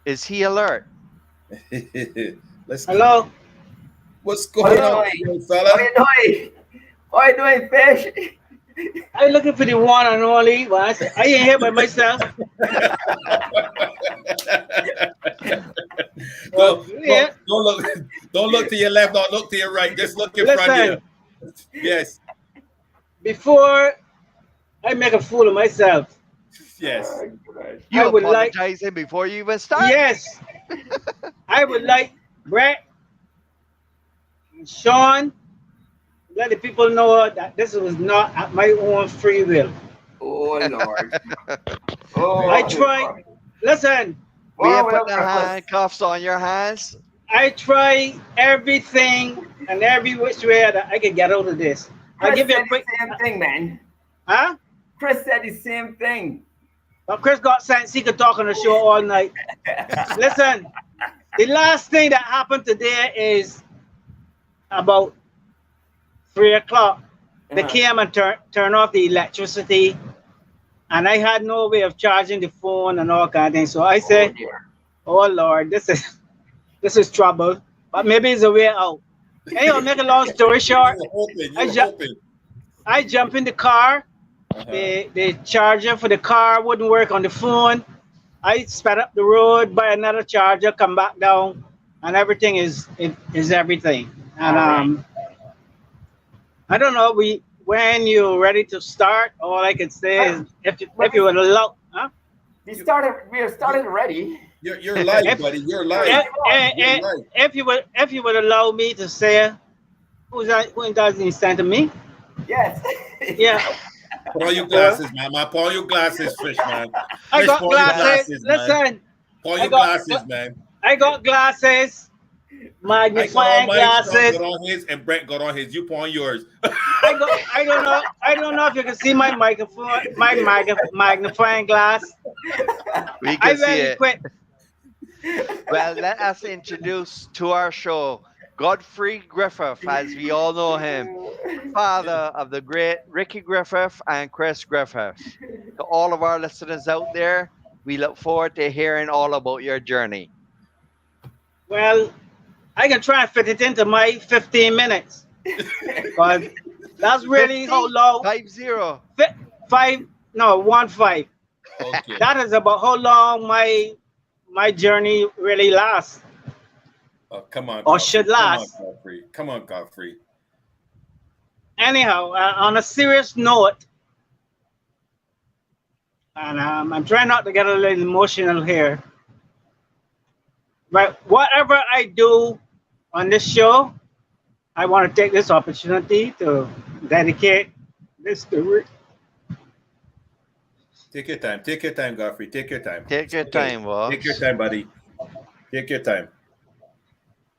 Is he alert? Let's. Hello? What's going Hello. on, young How fella? you doing? How you doing, fish? I'm looking for the one and only. But I ain't here by myself. Yeah. Don't look to your left. Don't look to your right. Just look in front of you. Yes. Before I make a fool of myself, Yes. You I would like- apologizing before you even start? yes, I would like Brett, and Sean, let the people know that this was not at my own free will. Oh Lord. Oh, I tried. Listen, We have well, put the handcuffs on your hands. I try everything and every which way that I can get out of this. I'll Chris give you said a quick. the same thing, man. Huh? Chris said the same thing. Well, Chris got sense. He could talk on the show all night. Listen, the last thing that happened today is about 3 o'clock. They Uh-huh. came and turned off the electricity, and I had no way of charging the phone and all kind of things. So I said, dear. "Oh Lord, this is trouble." But maybe it's a way out. Anyway, make a long story short, You're hoping. I You're ju- hoping. I jump in the car. Uh-huh. The charger for the car wouldn't work on the phone. I sped up the road, buy another charger, come back down, and everything is everything. And I don't know. When you're ready to start, all I can say is if you would allow, huh? We are started already. You're live, If- buddy. You're live. Eh, You're live. if you would allow me to say, who doesn't stand to me? Yes. Yeah, Put on your glasses, man. Put on your glasses, fish, man. I Fish, got put on your glasses. man. Listen, Put on I your got- glasses, man. I got glasses, I magnifying got glasses. on his, and Brent got on his. You put on yours. I don't know if you can see my microphone, my magnifying glass. We I can see really it. quit. Well, let us introduce to our show Godfrey Griffith, as we all know him, father of the great Ricky Griffith and Chris Griffith. To all of our listeners out there, we look forward to hearing all about your journey. Well, I can try and fit it into my 15 minutes. But that's really 50? how long. 50. 15. Okay. That is about how long my journey really lasts. Oh, come on. Or Godfrey. should last. Come on, Godfrey. Anyhow, on a serious note, and I'm trying not to get a little emotional here, but whatever I do on this show, I want to take this opportunity to dedicate this to Rick. Take your time. Take your time, Godfrey. Take your time. Take your It's okay. time, boss. Take your time, buddy. Take your time.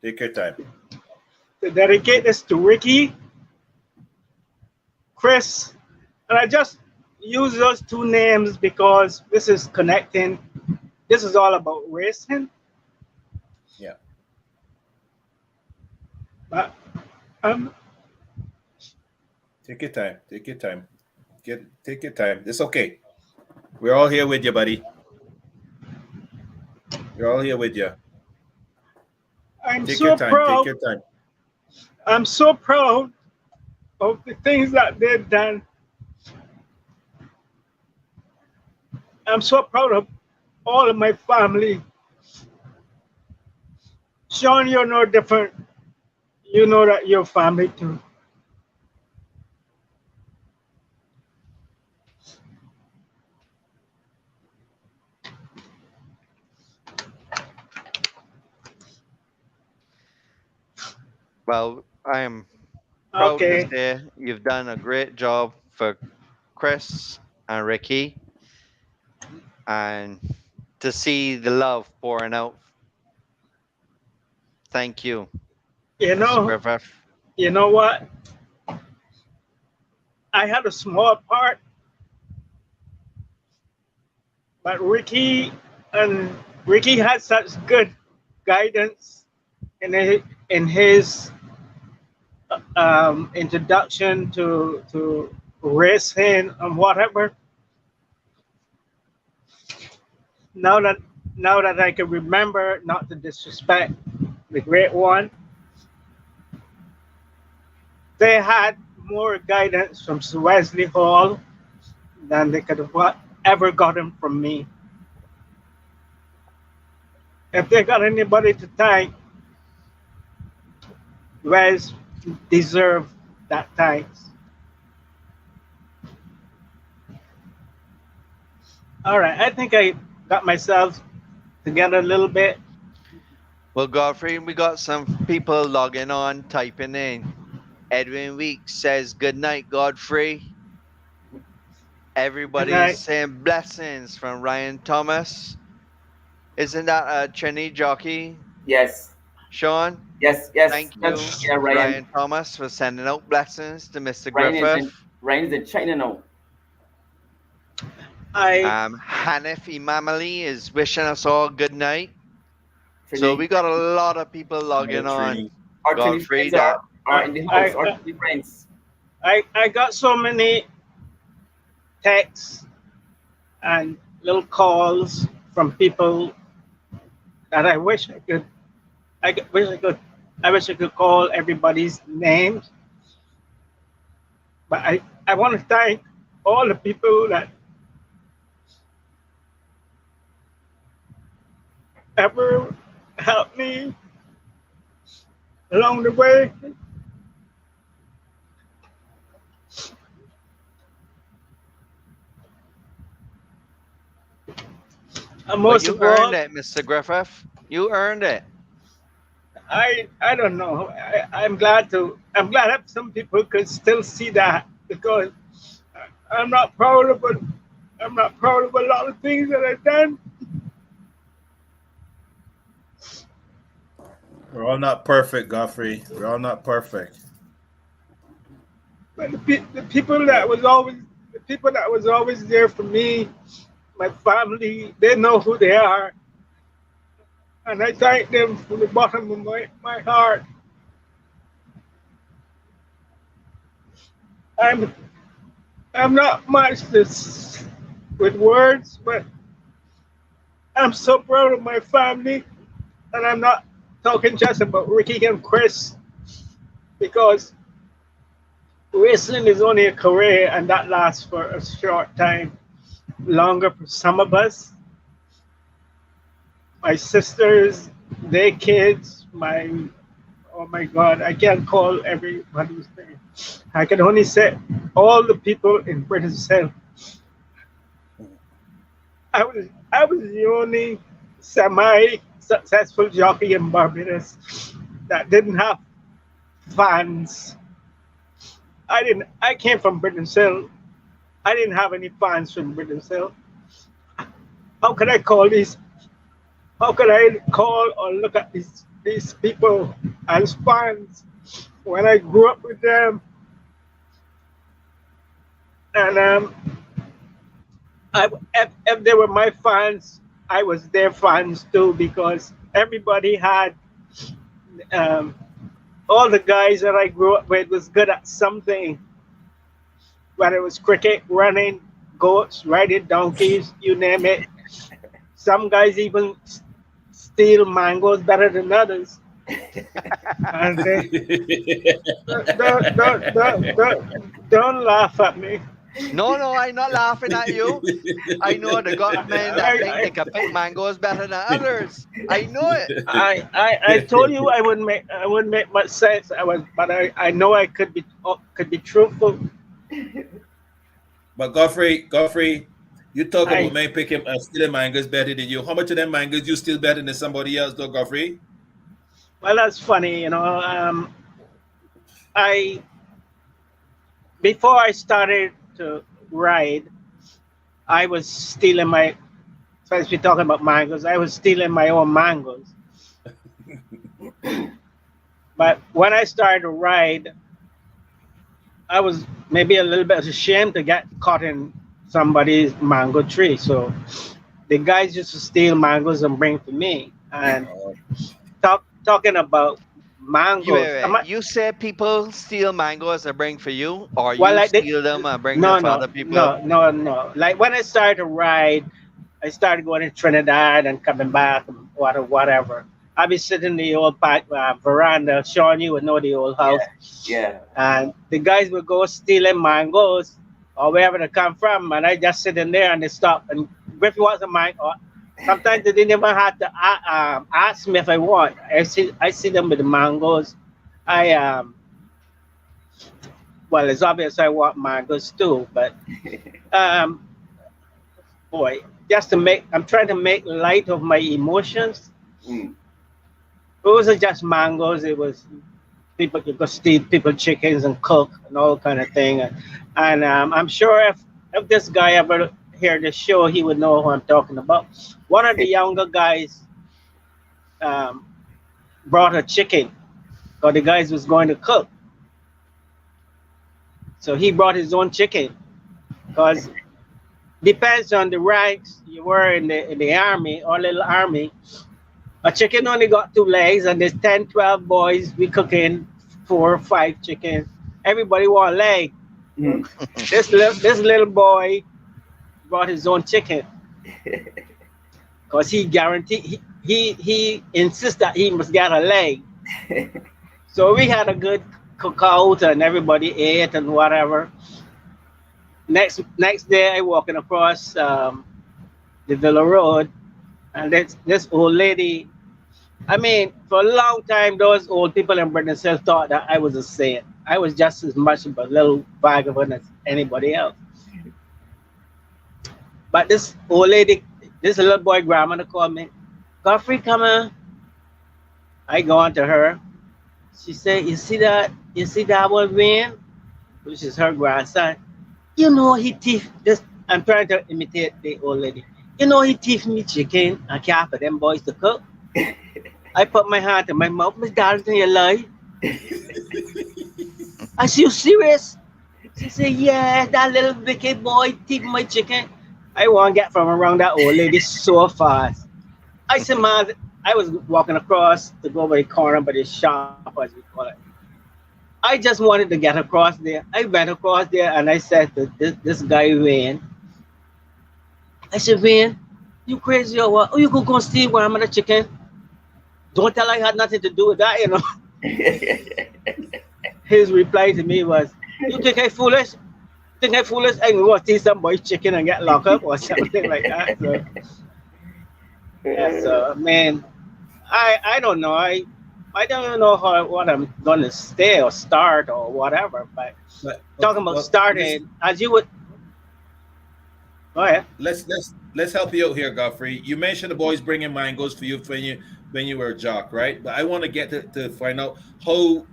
Take your time. To dedicate this to Ricky, Chris, and I just use those two names because this is connecting. This is all about racing. Yeah. But Take your time. Take your time. Take your time. It's okay. We're all here with you, buddy. We're all here with you. I'm Take so your time. proud. Take your time. I'm so proud of the things that they've done. I'm so proud of all of my family. Sean, you're no different. You know that you're family too. Well, I am proud Okay. to say you've done a great job for Chris and Ricky, and to see the love pouring out. Thank you, You Mr. know, Griffith. you know what? I had a small part, but Ricky had such good guidance in his introduction to racing and whatever. Now that now that I can remember not to disrespect the great one, they had more guidance from Sir Wesley Hall than they could have ever gotten from me. If they got anybody to thank, Wes deserve that thanks. All right, I think I got myself together a little bit. Well, Godfrey, we got some people logging on, typing in. Edwin Weeks says, "Good night, Godfrey." Everybody's night. saying blessings from Ryan Thomas. Isn't that a Trini jockey, Yes. Sean? Yes. Yes. Thank you, That's, yeah, Ryan. Ryan Thomas, for sending out blessings to Mr. Ryan Griffith. Ryan's in China now. Hanif Imamali is wishing us all good night. Trini. So we got a lot of people logging on. Our Trini Godfrey, friends that are in the house. Our Trini friends. I got so many texts and little calls from people that I wish I could. I wish I could call everybody's names. But I want to thank all the people that ever helped me along the way. And Well, most you of all, earned it, Mr. Griffith. You earned it. I don't know. I'm glad that some people could still see that, because I'm not proud of it. I'm not proud of a lot of things that I've done. We're all not perfect, Godfrey. We're all not perfect. But the people that was always there for me, my family, they know who they are. And I thank them from the bottom of my heart. I'm not much this with words, but I'm so proud of my family. And I'm not talking just about Ricky and Chris, because wrestling is only a career and that lasts for a short time, longer for some of us. My sisters, their kids, oh my God, I can't call everybody's name. I can only say all the people in British Hill. I was the only semi-successful jockey in Barbados that didn't have fans. I came from British Hill. I didn't have any fans from British Hill. How could I call or look at these people as fans when I grew up with them? And if they were my fans, I was their fans too, because everybody had, all the guys that I grew up with was good at something, whether it was cricket, running, goats, riding donkeys, you name it. Some guys even steal mangoes better than others. And don't laugh at me. No, I'm not laughing at you. I know the got men that think they can pick mangoes better than others. I know it. I told you I wouldn't make much sense. But I know I could be truthful. But Godfrey, you talk about me picking stealing mangoes better than you. How much of them mangoes you steal better than somebody else, though, Godfrey? Well, that's funny, you know. Before I started to ride, I was stealing since we're talking about mangoes, I was stealing my own mangoes. But when I started to ride, I was maybe a little bit ashamed to get caught in somebody's mango tree. So the guys used to steal mangoes and bring to me. And talking about mangoes, You said people steal mangoes and bring for you, or well, you like steal them and bring them no, for no, other people? no. Like when I started to ride, I started going to Trinidad and coming back, and whatever. I'd be sitting in the old veranda. Sean, you would know the old house. Yeah. And the guys would go stealing mangoes or wherever they come from, and I just sit in there and they stop. And Griffith wants a mango. Sometimes they didn't even have to ask me if I want. I see them with the mangoes. Well, it's obvious I want mangoes too, but boy, I'm trying to make light of my emotions. Mm. It wasn't just mangoes. It was people, you could steal people chickens and cook and all kind of thing. And I'm sure if this guy ever hear the show, he would know who I'm talking about. One of the younger guys brought a chicken because the guys was going to cook. So he brought his own chicken because depends on the ranks you were in the army or little army. A chicken only got 2 legs, and there's 10, 12 boys. We cooking 4 or 5 chickens. Everybody want a leg. Mm. This little boy brought his own chicken because he guaranteed he insists that he must get a leg. So we had a good cookout, and everybody ate and whatever. Next day, I walking across the Villa Road, and this old lady. I mean, for a long time, those old people in Britain still thought that I was a saint. I was just as much of a little vagabond as anybody else. But this old lady, this little boy grandmother called me, Geoffrey, come on. I go on to her. She said, you see that one man, which is her grandson. You know he thief this. I'm trying to imitate the old lady. You know he thief me chicken and can't for them boys to cook. I put my hand in my mouth. Miss Darlington, you lie. I said, you serious? She said, yeah, that little wicked boy thief my chicken. I want to get from around that old lady so fast. I said, man, I was walking across to go by the corner by the shop, as we call it. I just wanted to get across there. I went across there and I said to this guy, Wayne, I said, Wayne, you crazy or what? Oh, you could go steal grandmother chicken? Don't tell I had nothing to do with that, you know. His reply to me was, you think I foolish? I can go steal some boy's chicken and get locked up or something like that. So, yeah, so man, I don't know. I don't even know what I'm gonna stay or start or whatever. But talking about starting, as you would. Go ahead. Let's help you out here, Geoffrey. You mentioned the boys bringing mangoes for you when you were a jock, right? But I want to get to find out how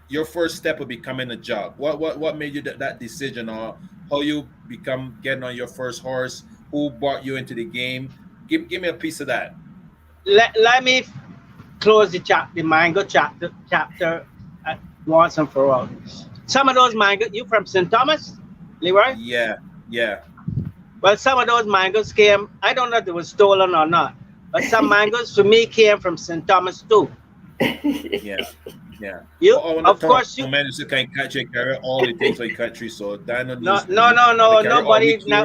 your first step of becoming a jock. What made you that decision, or how you become getting on your first horse? Who brought you into the game? Give me a piece of that. Let me close the mango chapter once and for all. Some of those mangoes, you from St. Thomas, Leroy? Yeah. Well, some of those mangoes came, I don't know if they were stolen or not, but some mangoes for me came from St. Thomas too. Yeah. You, of course, you managed to catch and carry all the things like country. So no, nobody. Now,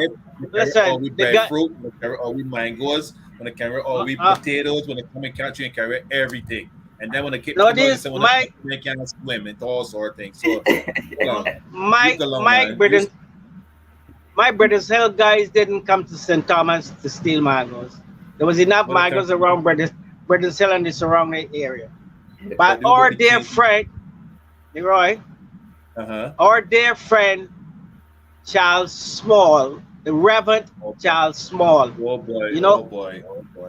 listen, we breadfruit, we carry all we mangoes, when they carry all we potatoes, when they come and catch and carry everything. And then when they keep they can't swim and all sort of things. So my British Hill guys didn't come to St. Thomas to steal mangoes. There was enough mangoes around British Hill and the surrounding area. But our dear friend, Leroy, our dear friend Charles Small, the Reverend Charles Small. Oh boy! You know,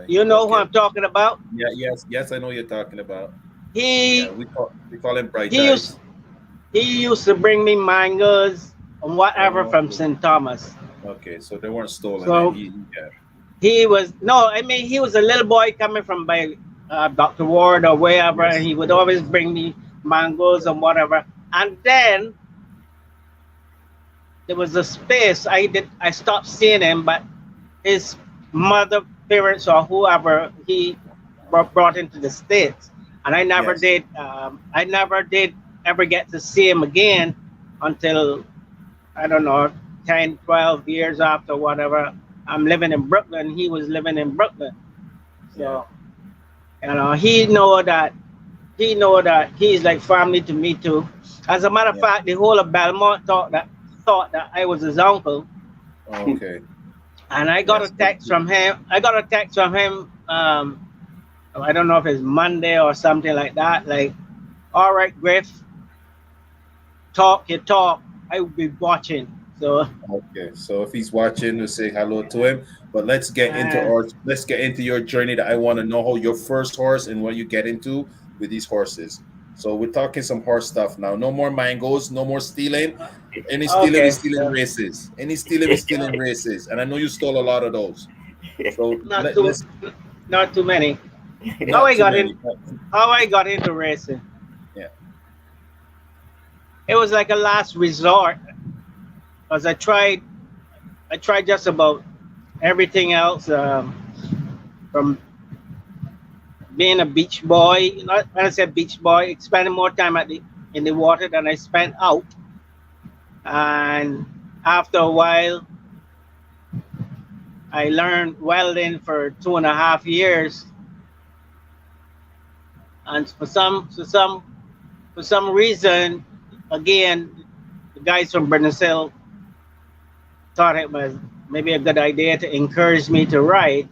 You know who I'm talking about? Yes, I know you're talking about. We call him Bright Eyes. He used to bring me mangoes and whatever from St. Thomas. Okay, so they weren't stolen. So he was he was a little boy coming from by Dr. Ward or wherever, and he would always bring me mangoes and whatever. And then there was a space. I stopped seeing him, but his mother, parents, or whoever he brought into the States, and I never Yes. did. I never did ever get to see him again until I don't know, 10, 12 years after whatever. I'm living in Brooklyn. He was living in Brooklyn, so he know that he's like family to me too. As a matter of fact, the whole of Belmont thought that I was his uncle. Okay. And I got Yes. a text from him. I don't know if it's Monday or something like that. Like, all right, Griff, talk your talk. I will be watching. So Okay. So if he's watching, we'll say hello to him. But let's get into your journey. That I want to know how your first horse and what you get into with these horses. So we're talking some horse stuff now. No more mangoes. No more stealing. Any stealing Okay. is stealing races. Any stealing is stealing races. And I know you stole a lot of those. So not let's too many. not too many. How I got into racing. Yeah. It was like a last resort, because I tried just about everything else, from being a beach boy. Not when I said beach boy, spending more time in the water than I spent out. And after a while, I learned welding for 2.5 years. And for some reason, again, the guys from Berners-Hill thought it was maybe a good idea to encourage me to ride.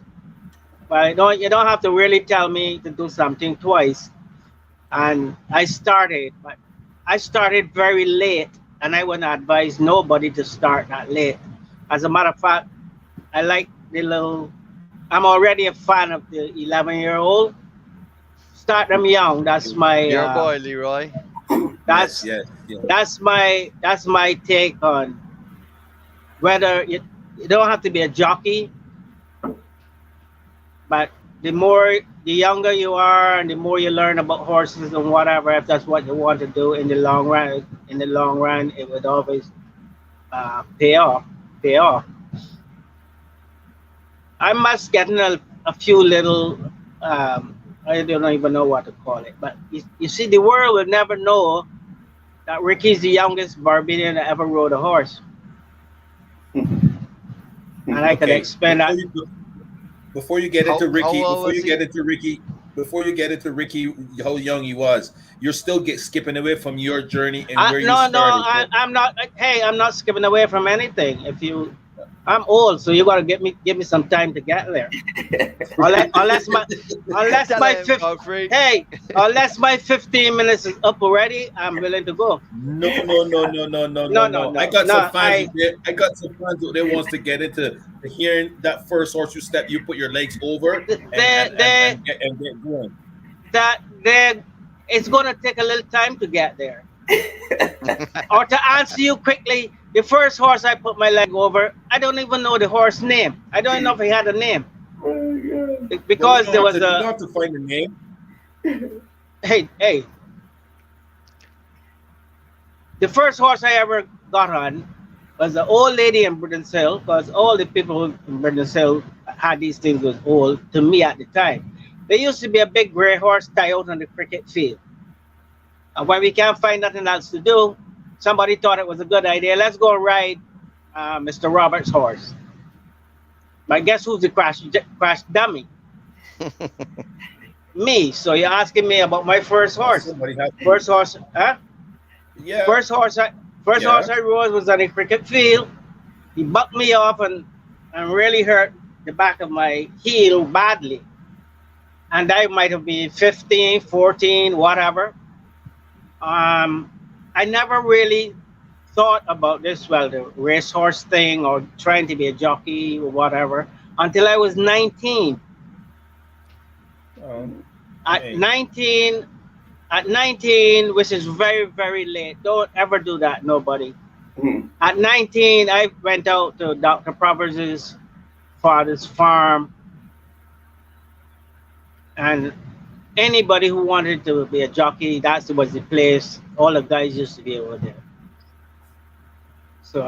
But you don't have to really tell me to do something twice. And I started very late, and I wouldn't advise nobody to start that late. As a matter of fact, I like I'm already a fan of the 11-year-old. Start them young. That's my Your boy, Leroy. That's yes. that's my take on whether you don't have to be a jockey, but the younger you are and the more you learn about horses and whatever, if that's what you want to do in the long run, it would always pay off. I must get in a few little I don't even know what to call it, but you see, the world will never know that Ricky's the youngest Barbadian that ever rode a horse. And I can explain that. Before you get into Ricky, how how young he was, you're still skipping away from your journey and where you started. I'm not. Hey, I'm not skipping away from anything. I'm old, so you gotta give me some time to get there. unless my 15 minutes is up already, I'm willing to go. No. I got some fans out there wants to get into hearing that first horse you put your legs over and get going. It's gonna take a little time to get there. Or to answer you quickly, the first horse I put my leg over, I don't even know the horse name. I don't know if he had a name. Because there was you don't have to find a name. Hey. The first horse I ever got on was an old lady in Berners-Hill, because all the people in Berners-Hill had these things was old to me at the time. There used to be a big gray horse tied out on the cricket field. And when we can't find nothing else to do, somebody thought it was a good idea. Let's go ride Mr. Roberts' horse. But guess who's the crash dummy? Me. So you're asking me about my first horse. First horse, huh? Yeah. First horse I rode was on a cricket field. He bucked me off and really hurt the back of my heel badly. And I might have been 15, 14, whatever. I never really thought about this, the racehorse thing or trying to be a jockey or whatever, until I was 19. At 19, which is very, very late. Don't ever do that, nobody. At 19, I went out to Dr. Provers's father's farm, and anybody who wanted to be a jockey, that was the place. All the guys used to be over there. So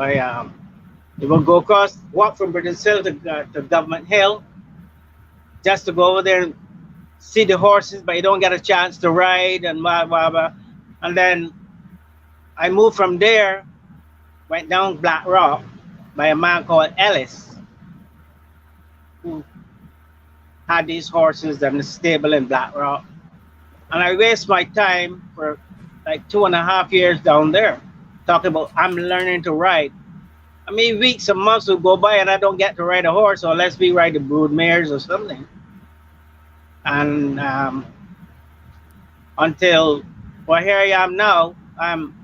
we would go across, walk from British Hill to Government Hill, just to go over there and see the horses, but you don't get a chance to ride and blah blah blah. And then I moved from there, went down Black Rock by a man called Ellis, who had these horses in the stable in Black Rock. And I waste my time for like 2.5 years down there, talking about I'm learning to ride. I mean, weeks and months will go by and I don't get to ride a horse, unless we ride the brood mares or something. And until, well, here I am now. I'm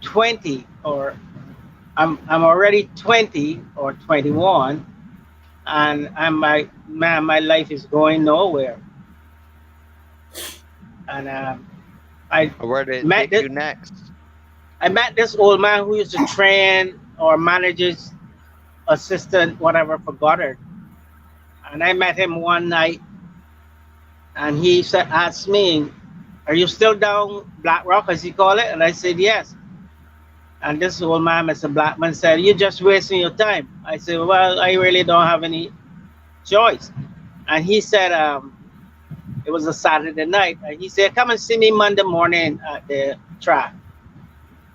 20, or I'm already 20 or 21, and my life is going nowhere. And Where did it met take you next? I met this old man who used to train or manages assistant, whatever, for Goddard. And I met him one night, and he asked me, "Are you still down Black Rock, as he call it?" And I said, "Yes." And this old man, Mr. Blackman, said, "You're just wasting your time." I said, "Well, I really don't have any choice." And he said, it was a Saturday night, and he said, "Come and see me Monday morning at the track."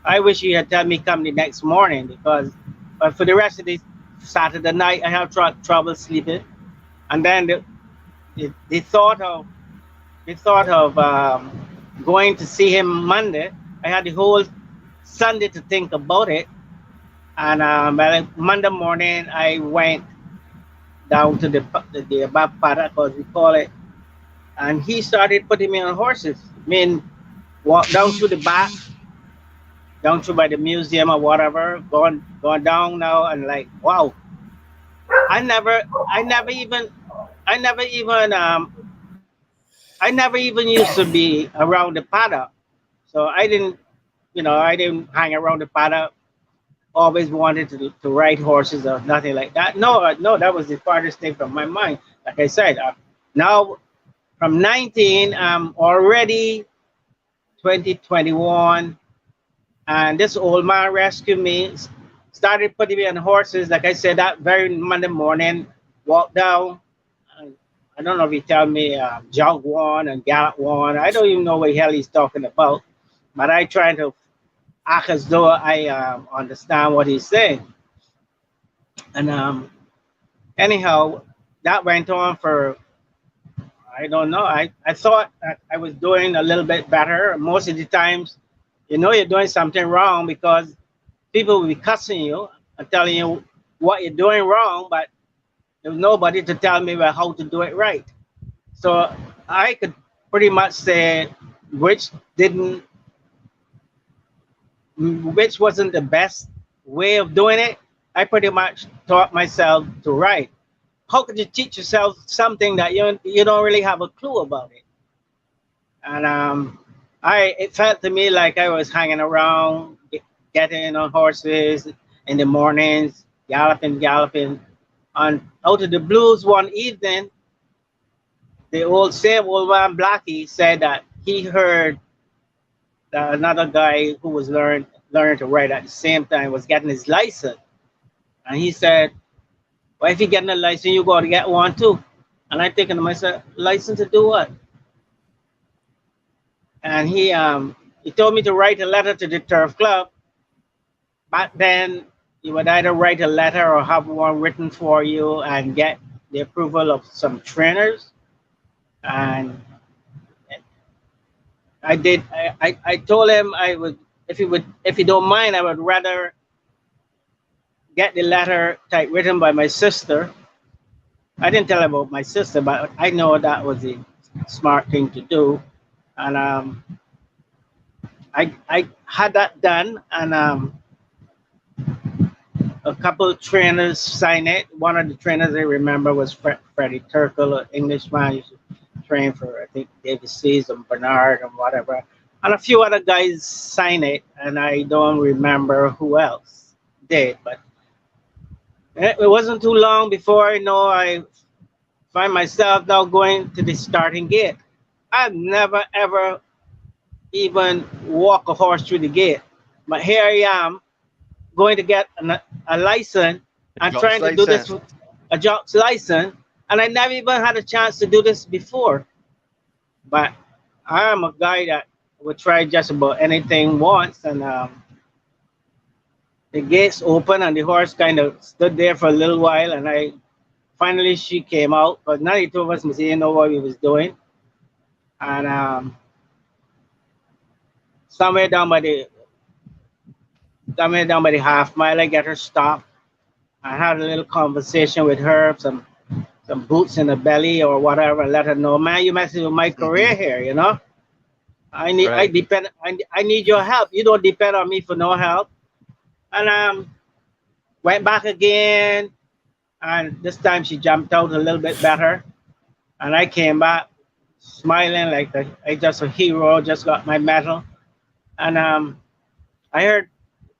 I wish he had told me come the next morning, because but for the rest of the Saturday night, I have trouble sleeping. And then they thought of going to see him Monday. I had the whole Sunday to think about it. And Monday morning, I went down to the back paddock, as we call it, and he started putting me on horses. I mean, walk down to the back, down to by the museum or whatever, going down now, and like, wow. I never even used to be around the paddock, so I didn't hang around the paddock. Always wanted to ride horses or nothing like that. No, that was the farthest thing from my mind. Like I said, now from 19, I'm already 2021, and this old man rescued me, started putting me on horses. Like I said, that very Monday morning, walked down. I don't know if he tell me jog one and gallop one. I don't even know what the hell he's talking about, but I try to act as though I understand what he's saying. And anyhow, that went on for, I don't know. I thought that I was doing a little bit better. Most of the times, you're doing something wrong, because people will be cussing you and telling you what you're doing wrong, but there was nobody to tell me how to do it right. So I could pretty much say which wasn't the best way of doing it. I pretty much taught myself to write. How could you teach yourself something that you don't really have a clue about it? And it felt to me like I was hanging around, getting on horses in the mornings, galloping. And out of the blues one evening, the same old man Blackie said that he heard that another guy who was learning to ride at the same time was getting his license. And he said, "Well, if you're getting a license, you got to get one too." And I thinking to myself, license to do what? And he told me to write a letter to the turf club. Back then, you would either write a letter or have one written for you and get the approval of some trainers. And I did. I told him I would, if he don't mind, I would rather get the letter typewritten by my sister. I didn't tell him about my sister, but I know that was the smart thing to do. And I had that done, and a couple of trainers signed it. One of the trainers I remember was Freddie Turkle, an Englishman. He used to train for, I think, David Seas and Bernard and whatever. And a few other guys signed it, and I don't remember who else did. But it wasn't too long before I know I find myself now going to the starting gate. I've never ever even walk a horse through the gate, but here I am going to get a license A and jock's trying to do this license. with a job's license, and I never even had a chance to do this before. But I am a guy that would try just about anything once, and the gates open and the horse kind of stood there for a little while, and I finally she came out, but none of the two of us was didn't know what we was doing, and somewhere down by the half mile, I get her stopped. I had a little conversation with her, some boots in the belly or whatever, and let her know, man, you messing with my career here, you know. Right. I need your help. You don't depend on me for no help. And went back again, and this time she jumped out a little bit better, and I came back smiling like I just a hero, just got my medal. And I heard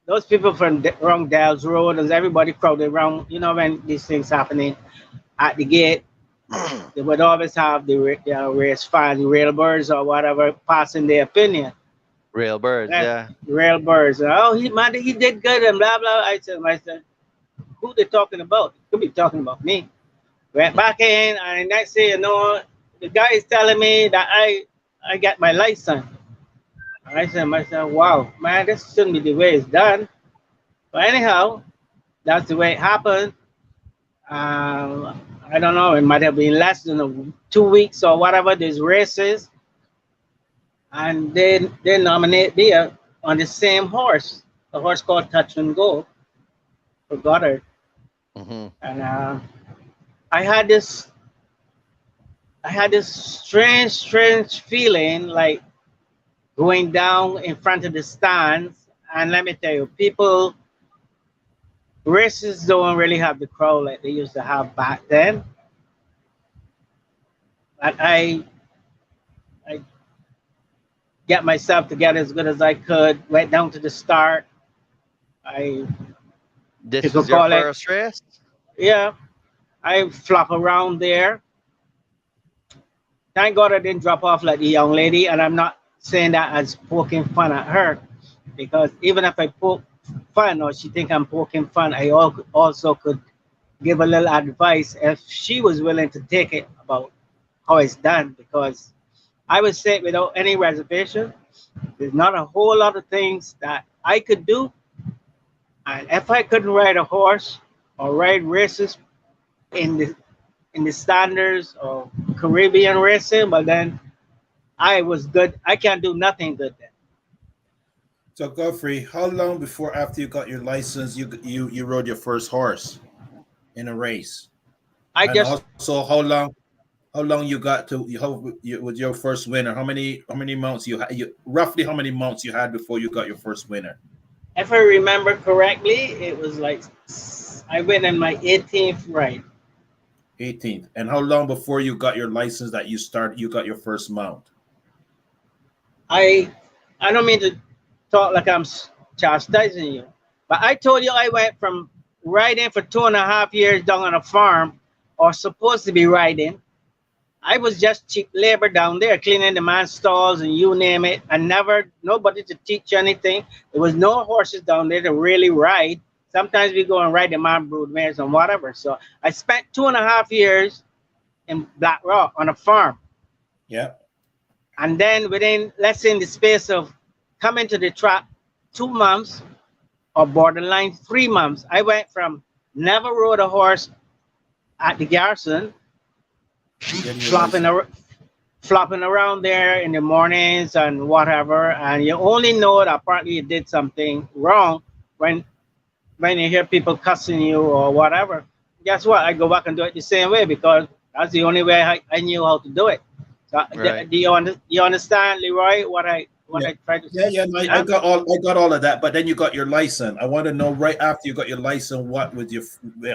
those people from around Dales Road, and everybody crowded around. You know when these things happening at the gate, they would always have the race fans, railbirds or whatever, passing their opinion. Real birds, Yeah, yeah. railbirds. Oh, he did good and blah blah. I said, who they talking about? Could be talking about me. Went back in, and next thing you know, the guy is telling me that I got my license. I said to myself, wow, man, this shouldn't be the way it's done. But anyhow, that's the way it happened. I don't know, it might have been less than 2 weeks or whatever, these races. And they nominate me on the same horse, a horse called Touch and Go for Goddard. Hmm. And I had this I had this strange feeling like going down in front of the stands. And let me tell you, people races don't really have the crowd like they used to have back then. But I get myself together as good as I could. Went down to the start. I This you could was your call it, first race? yeah. I flop around there. Thank God I didn't drop off like the young lady, and I'm not saying that as poking fun at her, because even if I poke fun or she think I'm poking fun, I also could give a little advice if she was willing to take it about how it's done. Because I would say without any reservation, there's not a whole lot of things that I could do, and if I couldn't ride a horse or ride races in the standards of Caribbean racing, but then I was good. I can't do nothing good then. So Godfrey, how long before after you got your license you rode your first horse in a race? I And just, also how long you got to with your first winner? How many mounts you roughly how many mounts you had before you got your first winner? if I remember correctly, it was like I went in my 18th ride. 18th. And how long before you got your license that you got your first mount? I I don't mean to talk like I'm chastising you, but I told you I went from riding for 2.5 years down on a farm, or supposed to be riding. I was just cheap labor down there, cleaning the man's stalls and you name it. And never nobody to teach you anything. There was no horses down there to really ride. Sometimes we go and ride the man brood mares and whatever. So I spent 2.5 years in Black Rock on a farm. Yeah. And then within, let's say in the space of coming to the track 2 months or borderline 3 months, I went from never rode a horse at the Garrison, Getting your flopping, license. flopping around there in the mornings and whatever. And you only know that partly you did something wrong when you hear people cussing you or whatever. Guess what? I go back and do it the same way because that's the only way I knew how to do it. So, Right. do you understand, Leroy, what I tried to Yeah, say? yeah, no, Huh? I got all of that. But then you got your license. I want to know right after you got your license, what with your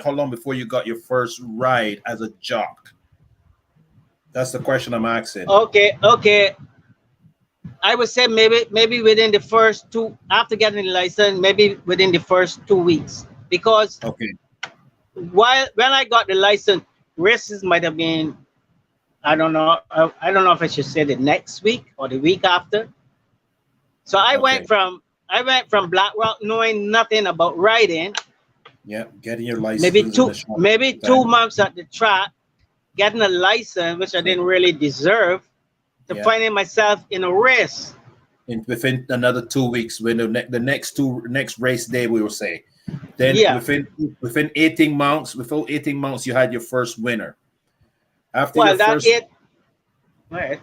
how long before you got your first ride as a jock? That's the question I'm asking. Okay. I would say maybe within the first two, after getting the license, maybe within the first 2 weeks. Because Okay. when I got the license races might have been, I don't know. I don't know if I should say the next week or the week after. So Okay. I went from Black Rock knowing nothing about riding, Yeah, getting your license in a short maybe time. 2 months at the track, getting a license which I didn't really deserve, to Yeah. finding myself in a race. Within another 2 weeks, when the next race day, we will say. Then Yeah. within 18 months, you had your first winner. After Well, your that first it. Right.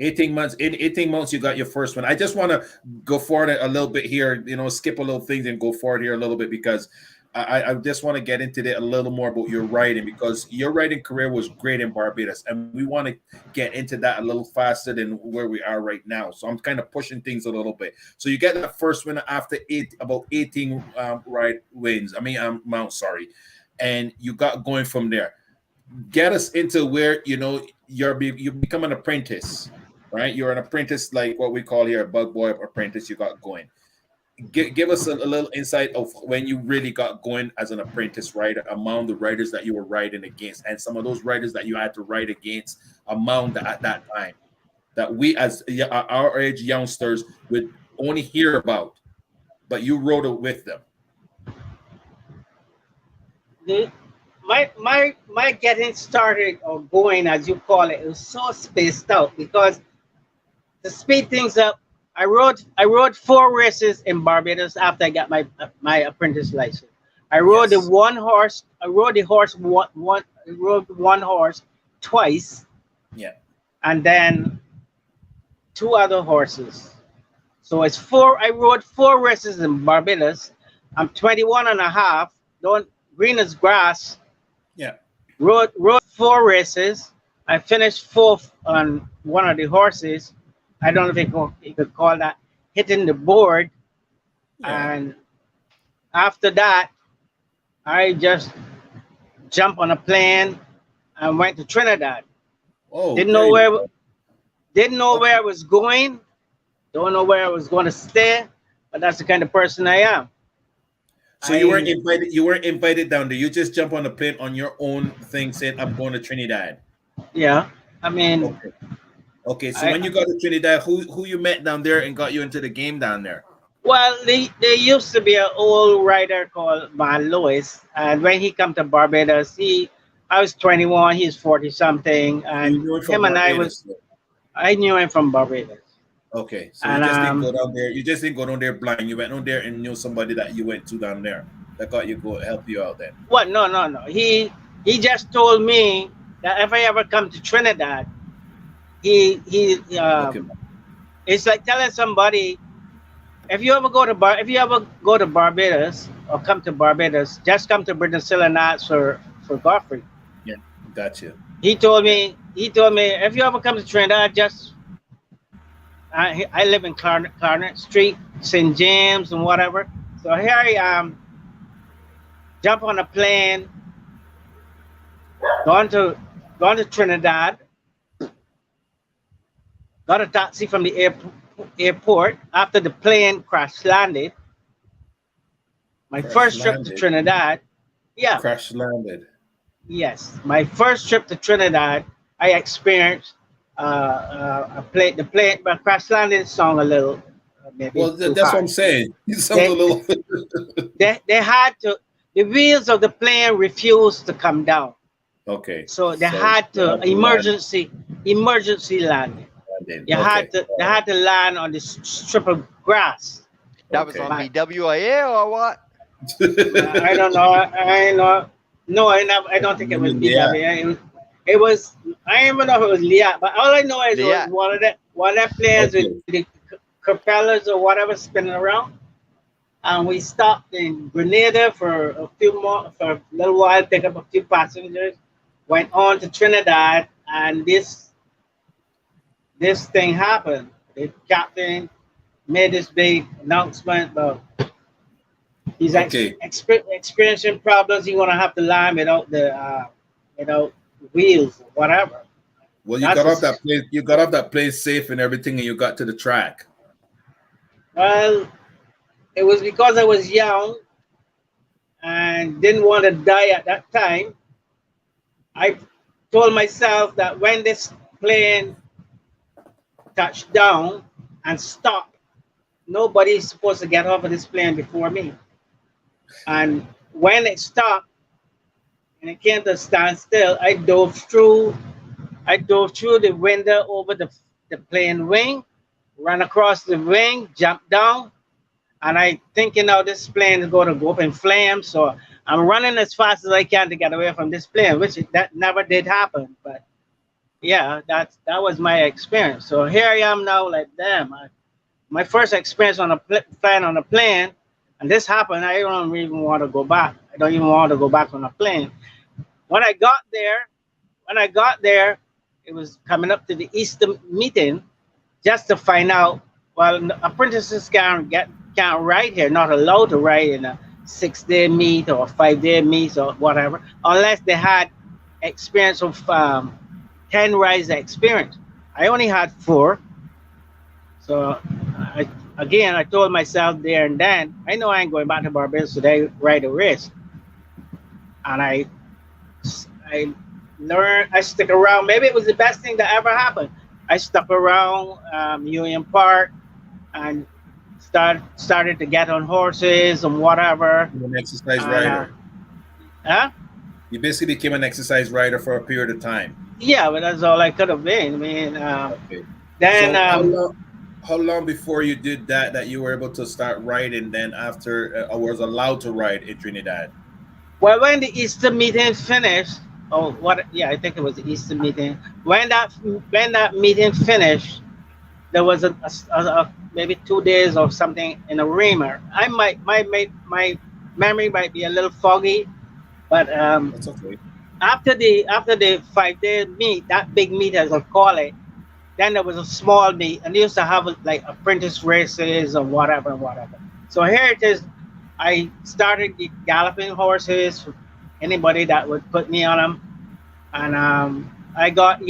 18 months, in 18 months, you got your first one. I just want to go forward a little bit here, skip a little things and go forward here a little bit, because I just want to get into a little more about your writing, because your writing career was great in Barbados, and we want to get into that a little faster than where we are right now. So I'm kind of pushing things a little bit. So you get that first winner after about 18 mounts, sorry, and you got going from there. Get us into where you become an apprentice, right? You're an apprentice, like what we call here a bug boy apprentice. You got going. Give us a little insight of when you really got going as an apprentice rider, among the riders that you were riding against, and some of those riders that you had to ride against among at that time, that we as our age youngsters would only hear about, but you rode it with them. My getting started or going, as you call it, was so spaced out, because to speed things up, I rode 4 races in Barbados after I got my apprentice license. I rode Yes. the one horse. I rode the horse I rode one horse twice, Yeah. and then 2 other horses. So it's 4. I rode 4 races in Barbados. I'm 21 and a half. Don't green as grass. Yeah. Rode 4 races. I finished 4th on one of the horses. I don't know if you could call that hitting the board. Yeah. And after that, I just jumped on a plane and went to Trinidad. Oh, Didn't there know you where go. where I was going. Don't know where I was going to stay, but that's the kind of person I am. So you weren't invited. You weren't invited down there. You just jump on the plane on your own thing, saying, "I'm going to Trinidad." Yeah, I mean, Okay. Okay. So when you got to Trinidad, who you met down there and got you into the game down there? well, there used to be an old writer called Van Lewis, and when he come to Barbados, I was 21, he's 40 something, and You knew him from him and Barbados. I knew him from Barbados. Okay, so And you just didn't go down there. You just didn't go down there blind. You went down there and knew somebody that you went to down there that got you go help you out then. What? No. He just told me that if I ever come to Trinidad, he Okay. it's like telling somebody, if you ever go to Barbados or come to Barbados, just come to Britain and ask for Geoffrey. Yeah, gotcha. He told me if you ever come to Trinidad, just I live in Clarnet Street, St. James, and whatever. So here I am, jump on a plane, gone to Trinidad, got a taxi from the airport after the plane crash landed. My first trip to Trinidad. Yeah. Crash landed. Yes, my first trip to Trinidad, I experienced the plane, but crash landed song a little. Maybe Well, that's what I'm saying. You sound a little. They had to. The wheels of the plane refused to come down. Okay. So they had to emergency landing. They had to land on this strip of grass. That was on the WIA or what? I don't know. I know. No, I don't think it was BWA. It was. I don't even know if it was Liat, but all I know is it was one of that planes with the propellers or whatever spinning around. And we stopped in Grenada for a little while, pick up a few passengers, went on to Trinidad, and this thing happened. The captain made this big announcement about he's experiencing problems. He's gonna have to land without the wheels or whatever. Well, you got off that plane. You got off that plane safe and everything, and you got to the track. Well, it was because I was young and didn't want to die at that time. I told myself that when this plane touched down and stopped, nobody's supposed to get off of this plane before me. And when it stopped and it came to a standstill, I dove through the window over the plane wing, ran across the wing, jumped down, and I thinking now this plane is going to go up in flames. So I'm running as fast as I can to get away from this plane, which that never did happen. But yeah, that was my experience. So here I am now, like damn, my first experience on flying on a plane, and this happened. I don't even want to go back. I don't even want to go back on a plane. When I got there, it was coming up to the Easter meeting, just to find out. Well, apprentices can't ride here, not allowed to ride in a 6-day meet or a 5-day meet or whatever, unless they had experience of 10 rides experience. I only had 4. So I told myself there and then, I know I ain't going back to Barbados today, ride a race. And I learned, I stuck around. Maybe it was the best thing that ever happened. I stuck around Union Park and started to get on horses and whatever. You're an exercise rider. You basically became an exercise rider for a period of time. Yeah, but that's all I could have been. I mean, okay. Then so how long before you did that you were able to start riding? Then after was allowed to ride in Trinidad? Well, when the Easter meeting finished, I think it was the Easter meeting. When that meeting finished, there was a maybe 2 days or something in a reamer. My memory might be a little foggy, but that's okay. After the 5-day meet, that big meet as I call it, then there was a small meet, and they used to have like apprentice races or whatever. So here it is. I started galloping horses for anybody that would put me on them, and I got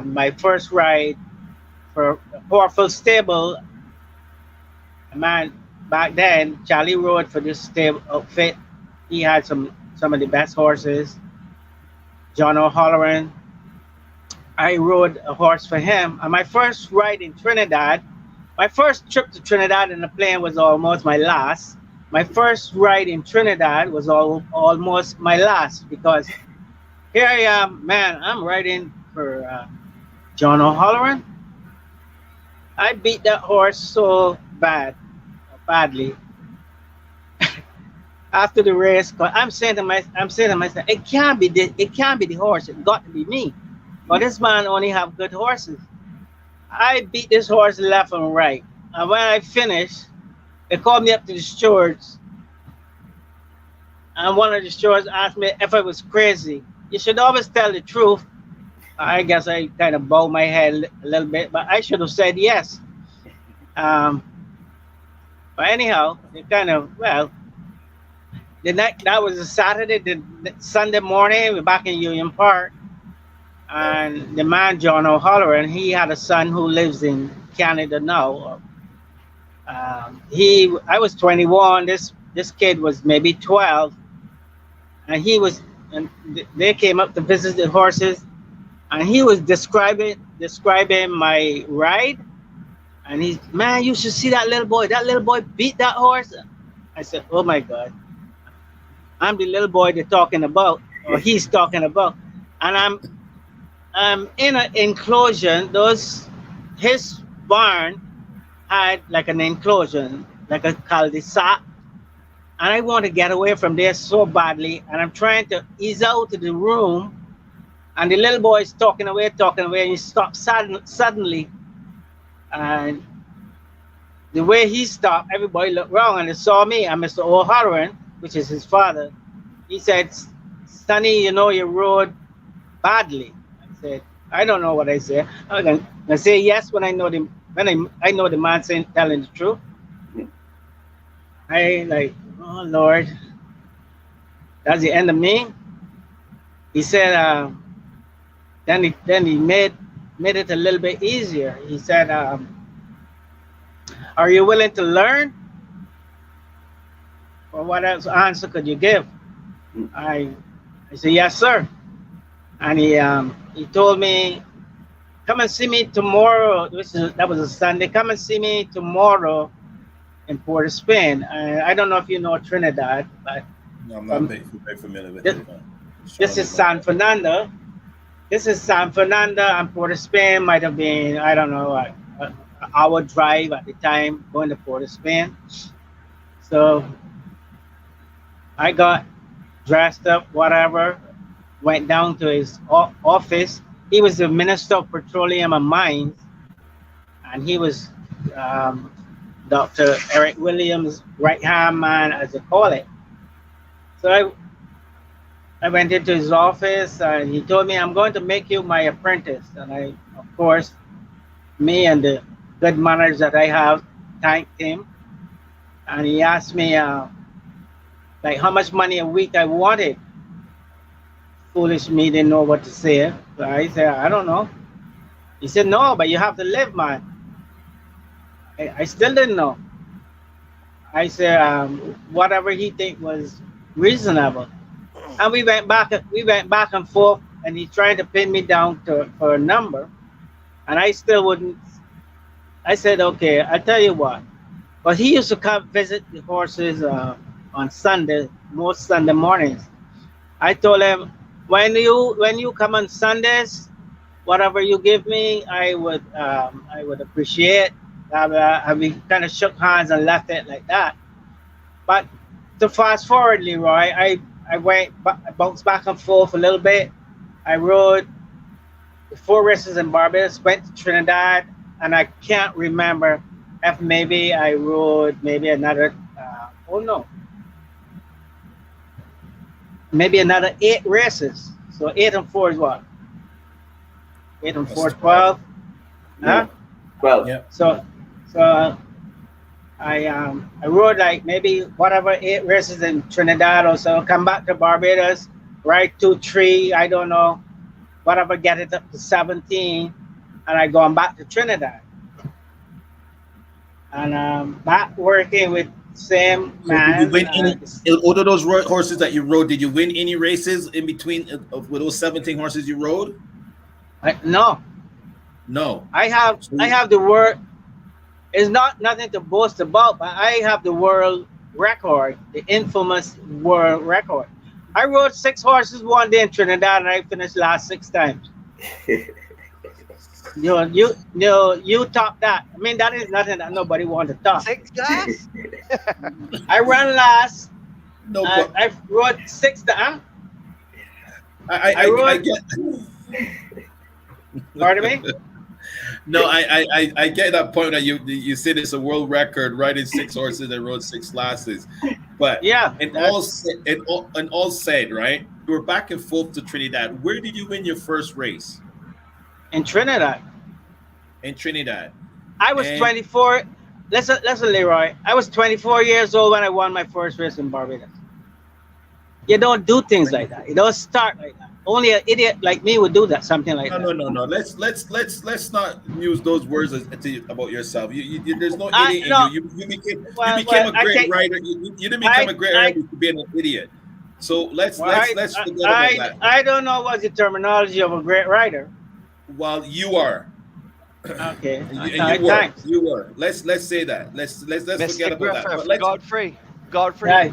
my first ride for a powerful stable. Man, back then Charlie rode for this stable outfit. He had some of the best horses. John O'Halloran. I rode a horse for him. And my first ride in Trinidad, my first trip to Trinidad in the plane was almost my last. My first ride in Trinidad was almost my last, because here I am, man, I'm riding for John O'Halloran. I beat that horse so badly. After the race, I'm saying to myself, it can't be the horse. It got to be me. But this man only have good horses. I beat this horse left and right. And when I finished, they called me up to the stewards. And one of the stewards asked me if I was crazy. You should always tell the truth. I guess I kind of bowed my head a little bit, but I should have said yes. But anyhow, it kind of, that was a Saturday. The Sunday morning, we're back in Union Park. And the man, John O'Halloran, he had a son who lives in Canada now. I was 21. This kid was maybe 12, and they came up to visit the horses, and he was describing my ride. And he's, man, you should see that little boy. That little boy beat that horse. I said, oh my God, I'm the little boy they're talking about, or he's talking about, and I'm in an enclosure. His barn had like an enclosure, like a cul-de-sac, and I want to get away from there so badly, and I'm trying to ease out of the room, and the little boy is talking away, and he stopped suddenly, and the way he stopped, everybody looked wrong, and they saw me and Mr. O'Halloran, which is his father. He said, Sonny, you know you rode badly. I said, I don't know what I said. I'm gonna say yes when I know the man telling the truth. I like, oh Lord, that's the end of me. He said, then he made it a little bit easier. He said, are you willing to learn? Or what else answer could you give? I said, yes, sir. and he told me, "Come and see me tomorrow." That was a Sunday. "Come and see me tomorrow in Port of Spain." I don't know if you know Trinidad, but No, I'm not very familiar with this, it. this is San Fernando. This is San Fernando, and Port of Spain might have been, I don't know, an hour drive at the time going to Port of Spain. So I got dressed up, whatever, went down to his office. He was the Minister of Petroleum and Mines, and he was Dr. Eric Williams' right-hand man, as they call it. So I went into his office, and he told me, "I'm going to make you my apprentice." And I, of course, me and the good manners that I have, thanked him. And he asked me, like, how much money a week I wanted. Foolish me didn't know what to say. So I said, "I don't know." He said, "No, but you have to live, man." I still didn't know. I said, whatever he think was reasonable. And we went back and forth, and he tried to pin me down for a number, and I still wouldn't. I said, "Okay, I'll tell you what." But he used to come visit the horses on Sunday, most Sunday mornings. I told him, when you come on Sundays, whatever you give me, I would appreciate. And we kind of shook hands and left it like that. But to fast forward, Leroy, I bounced back and forth a little bit. I rode the 4 races in Barbados, went to Trinidad, and I can't remember if maybe I rode another, maybe another 8 races. So 8 and 4 is what? 8 and 4 is 12. Huh? 12. Yeah. So I rode like maybe whatever 8 races in Trinidad or so, come back to Barbados, ride 2, 3, I don't know, whatever, get it up to 17, and I going back to Trinidad. And back working with same man. Did you win any, out of those horses that you rode, did you win any races in between with those 17 horses you rode? No. No. I have the world. It's nothing to boast about, but I have the world record, the infamous world record. I rode 6 horses one day in Trinidad, and I finished last 6 times. You top that. I mean, that is nothing that nobody wants to top. 6 last? I ran last. No, I rode 6 times. I get. Pardon me? No, I get that point that you said it's a world record, riding 6 horses and rode 6 lasses. But yeah, and all said, right? You were back and forth to Trinidad. Where did you win your first race? In Trinidad. In Trinidad. I was 24. Listen, Leroy. I was 24 years old when I won my first race in Barbados. You don't do things like that. You don't start like that. Only an idiot like me would do that. Something like that. No. Let's not use those words about yourself. There's no idiot in you. You became a great writer. You didn't become a great writer to being an idiot. So let's forget about that. I don't know what's the terminology of a great writer. Well, you are. Okay. You were. Let's say that. Let's forget about that. But Godfrey, right.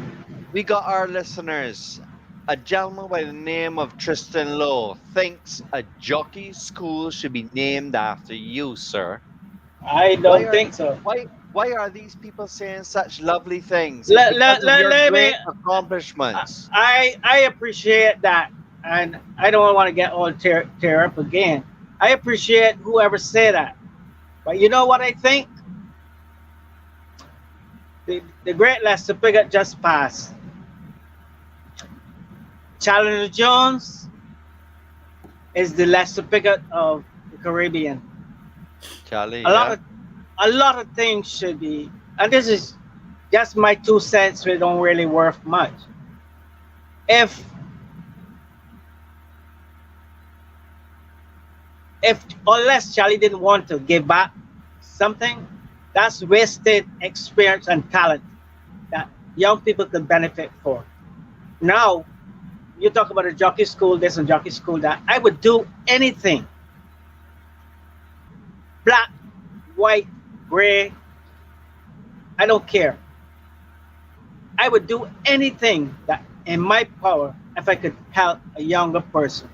We got our listeners. A gentleman by the name of Tristan Lowe thinks a jockey school should be named after you, sir. I don't think so. Why are these people saying such lovely things? Let great me accomplishments. I appreciate that, and I don't want to get all tear up again. I appreciate whoever said that, but you know what I think? The great Lester Piggott just passed. Challenger Jones is the Lester Piggott of the Caribbean. Charlie, a lot of things should be, and this is just my 2 cents, which don't really worth much. If unless Charlie didn't want to give back something, that's wasted experience and talent that young people could benefit for. Now, you talk about a jockey school, this and jockey school that. I would do anything. Black, white, gray, I don't care. I would do anything that in my power if I could help a younger person.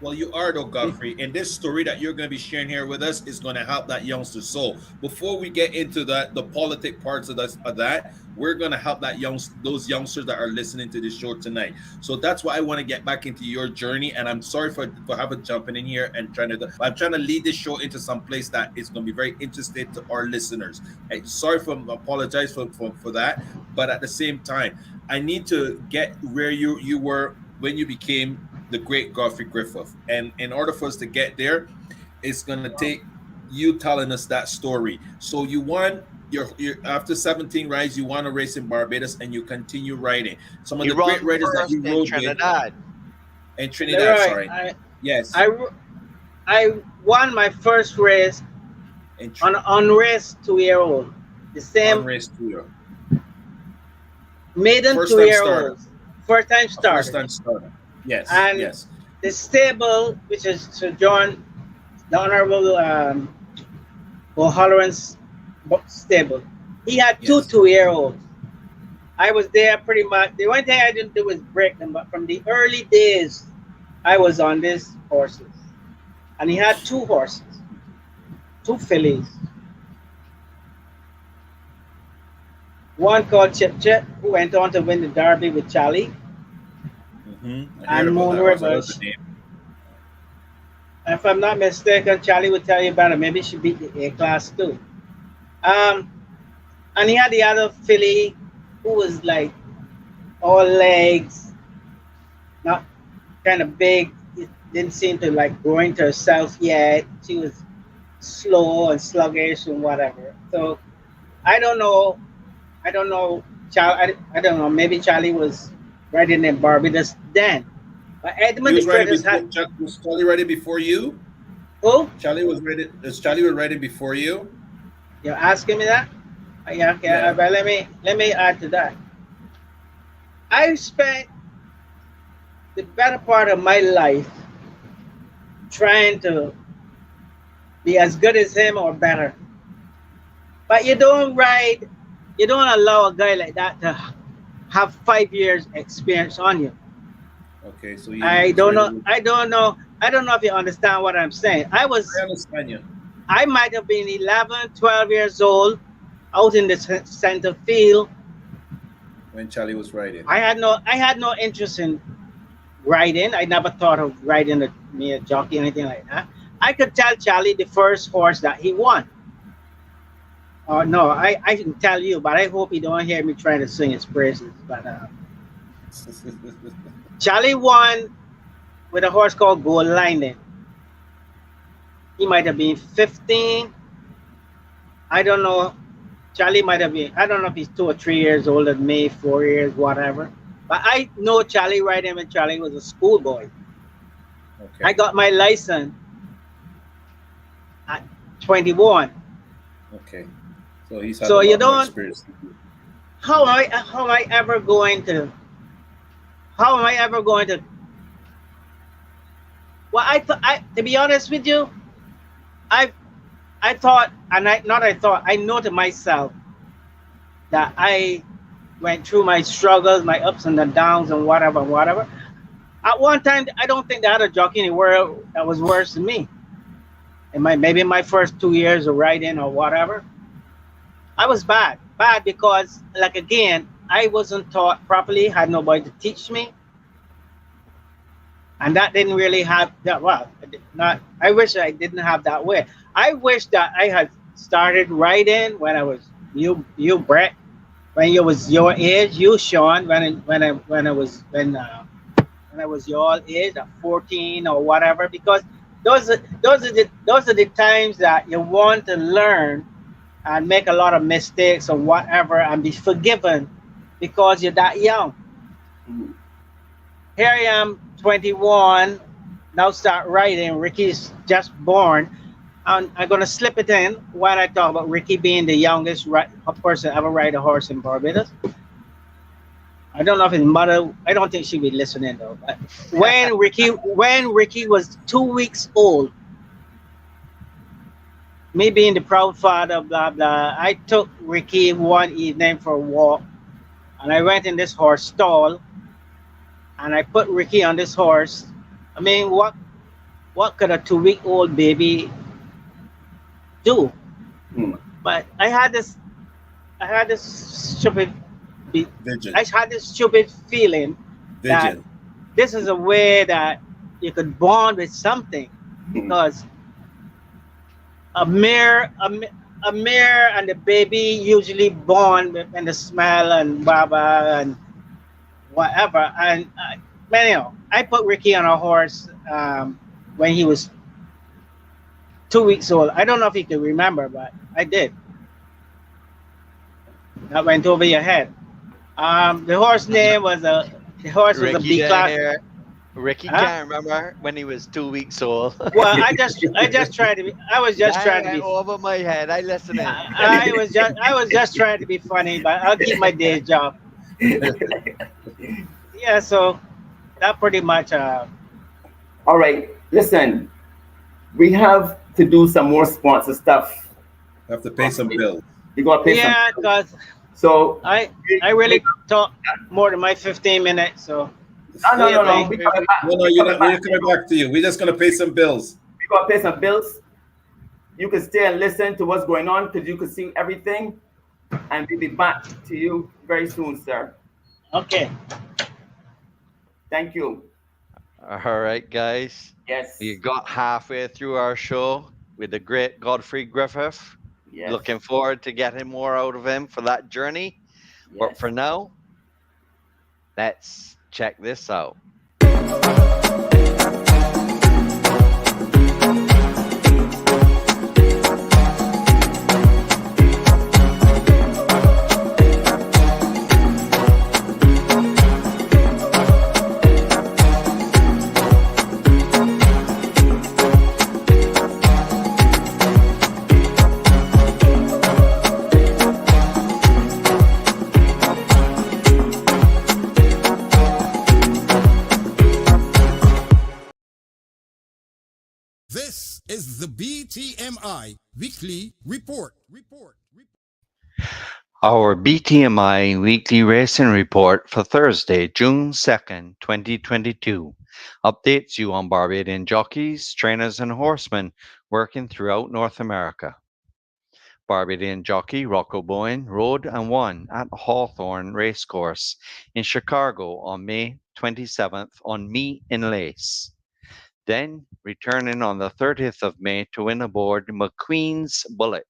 Well, you are though, Godfrey, and this story that you're going to be sharing here with us is going to help that youngster. So, before we get into the politic parts of that, we're going to help those youngsters that are listening to this show tonight. So that's why I want to get back into your journey. And I'm sorry for having jumping in here and I'm trying to lead this show into some place that is going to be very interesting to our listeners. Sorry for apologize for that, but at the same time, I need to get where you were when you became the great Geoffrey Griffith. And in order for us to get there, it's going to take you telling us that story. So you won your after 17 rides, you won a race in Barbados and you continue riding. Some of the great riders that you rode Trinidad. In Trinidad, Leroy, sorry. Yes. I won my first race on unraced 2-year-old. The same unraced 2-year-old. Maiden 2-year-old. First time starter. Yes. And yes. The stable, which is Sir John, the Honorable O'Halloran's stable, he had two 2-year-olds. I was there pretty much. The only thing I didn't do was break them, but from the early days, I was on these horses. And he had 2 horses, 2 fillies. One called Chip Chip, who went on to win the Derby with Charlie. And Moon Rivers. If I'm not mistaken, Charlie would tell you about it. Maybe she beat the A class too. And he had the other filly who was like all legs, not kind of big. It didn't seem to like grow into herself yet. She was slow and sluggish and whatever. So I don't know. I don't know. Maybe Charlie was riding in Barbados then. But Edmund was Charlie riding before you? Who? Charlie was riding before you? You're asking me that? Yeah, okay. Yeah. But let me add to that. I spent the better part of my life trying to be as good as him or better. But you don't allow a guy like that to have 5 years experience on you. Okay, so I don't know if you understand what I'm saying. I understand you. I might have been 11, 12 years old out in the center field when Charlie was riding. I had no interest in riding. I never thought of riding a jockey or anything like that. I could tell Charlie the first horse that he won. Oh no, I can tell you, but I hope you don't hear me trying to sing his praises. But Charlie won with a horse called Gold Lining. He might have been 15. I don't know. Charlie might have been, I don't know if he's 2 or 3 years older than me, 4 years, whatever. But I know Charlie riding when Charlie was a schoolboy. Okay. I got my license at 21. Okay. So he's had a lot more experience. How am I ever going to well, to be honest with you, I know to myself that I went through my struggles, my ups and the downs and whatever. At one time, I don't think there had a jockey in the world that was worse than me. Maybe my first 2 years of riding or whatever, I was bad because, like, again, I wasn't taught properly, had nobody to teach me. And that didn't really have that. Well, I wish I didn't have that way. I wish that I had started riding when I was you Brett, when you was your age, you Sean, when I was your age at 14 or whatever, because those are the times that you want to learn and make a lot of mistakes or whatever and be forgiven because you're that young. Mm-hmm. Here I am, 21, now start riding. Ricky's just born. And I'm going to slip it in when I talk about Ricky being the youngest person ever ride a horse in Barbados. I don't know if his mother. I don't think she'd be listening though. But when Ricky was 2 weeks old, me being the proud father, blah blah, I took Ricky one evening for a walk, and I went in this horse stall, and I put Ricky on this horse. I mean, what could a 2 week old baby do? Hmm. But I had this stupid, Vision. I had this stupid feeling that Vision. this is a way that you could bond with something, Hmm. because a mare and the baby usually bond in the smell and baba and whatever. And anyhow, I put Ricky on a horse when he was 2 weeks old. I don't know if he could remember, but I did. That went over your head. The horse name was a the horse was a Ricky B down class. here. Ricky Huh? can't remember when he was 2 weeks old. Well, I just tried to be. I was just That trying to went be. over my head. I listen in. I was just trying to be funny, but I'll keep my day job. Yeah, so that pretty much. All right, listen, we have to do some more sponsor stuff. Have to pay some bills. You gotta pay some. Yeah, cause So I really talk more than my 15 minutes. So no, do your no, no. thing. We coming back. No, no, We you're coming not. We're back. coming back to you. We're just gonna pay some bills. We gotta pay some bills. You can stay and listen to what's going on because you can see everything, and we'll be back to you very soon, sir. Okay. Thank you. All right, guys. Yes. We got halfway through our show with the great Godfrey Griffith. Yes. Looking forward to getting more out of him for that journey. But Yes. for now, let's check this out. This is the BTMI Weekly Report. Our BTMI weekly racing report for Thursday, June 2nd, 2022, updates you on Barbadian jockeys, trainers, and horsemen working throughout North America. Barbadian jockey Rocco Bowen rode and won at Hawthorne Racecourse in Chicago on May 27th on Me in Lace. Then returning on the 30th of May to win aboard McQueen's Bullet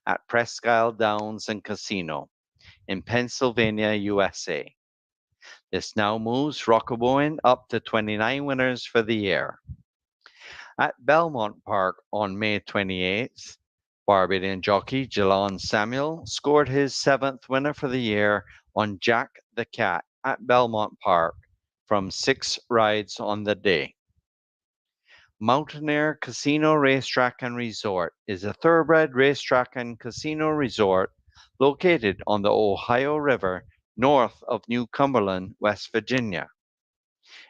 at Presque Isle Downs and Casino in Pennsylvania, USA. This now moves Rocco Bowen up to 29 winners for the year. At Belmont Park on May 28th, Barbadian jockey Jalon Samuel scored his seventh winner for the year on Jack the Cat at Belmont Park from 6 rides on the day. Mountaineer Casino Racetrack and Resort is a thoroughbred racetrack and casino resort located on the Ohio River north of New Cumberland, West Virginia.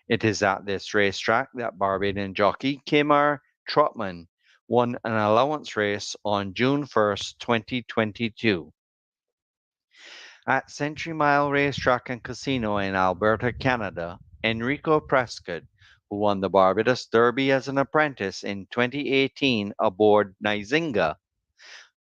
It is at this racetrack that Barbadian jockey Leroy Trotman won an allowance race on June 1st, 2022. At Century Mile Racetrack and Casino in Alberta, Canada, Enrico Prescott, who won the Barbados Derby as an apprentice in 2018 aboard Nzinga,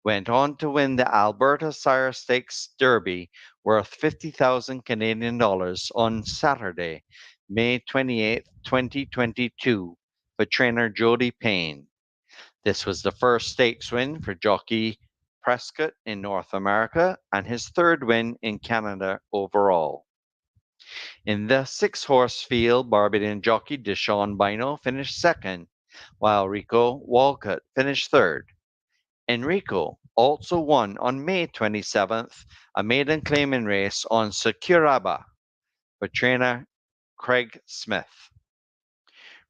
went on to win the Alberta Sire Stakes Derby worth 50,000 Canadian dollars on Saturday, May 28, 2022, for trainer Jody Payne. This was the first stakes win for jockey Prescott in North America and his third win in Canada overall. In the 6-horse field, Barbadian jockey Deshaun Bino finished second, while Rico Walcott finished third. Enrico also won on May 27th a maiden claiming race on Sakuraba for trainer Craig Smith.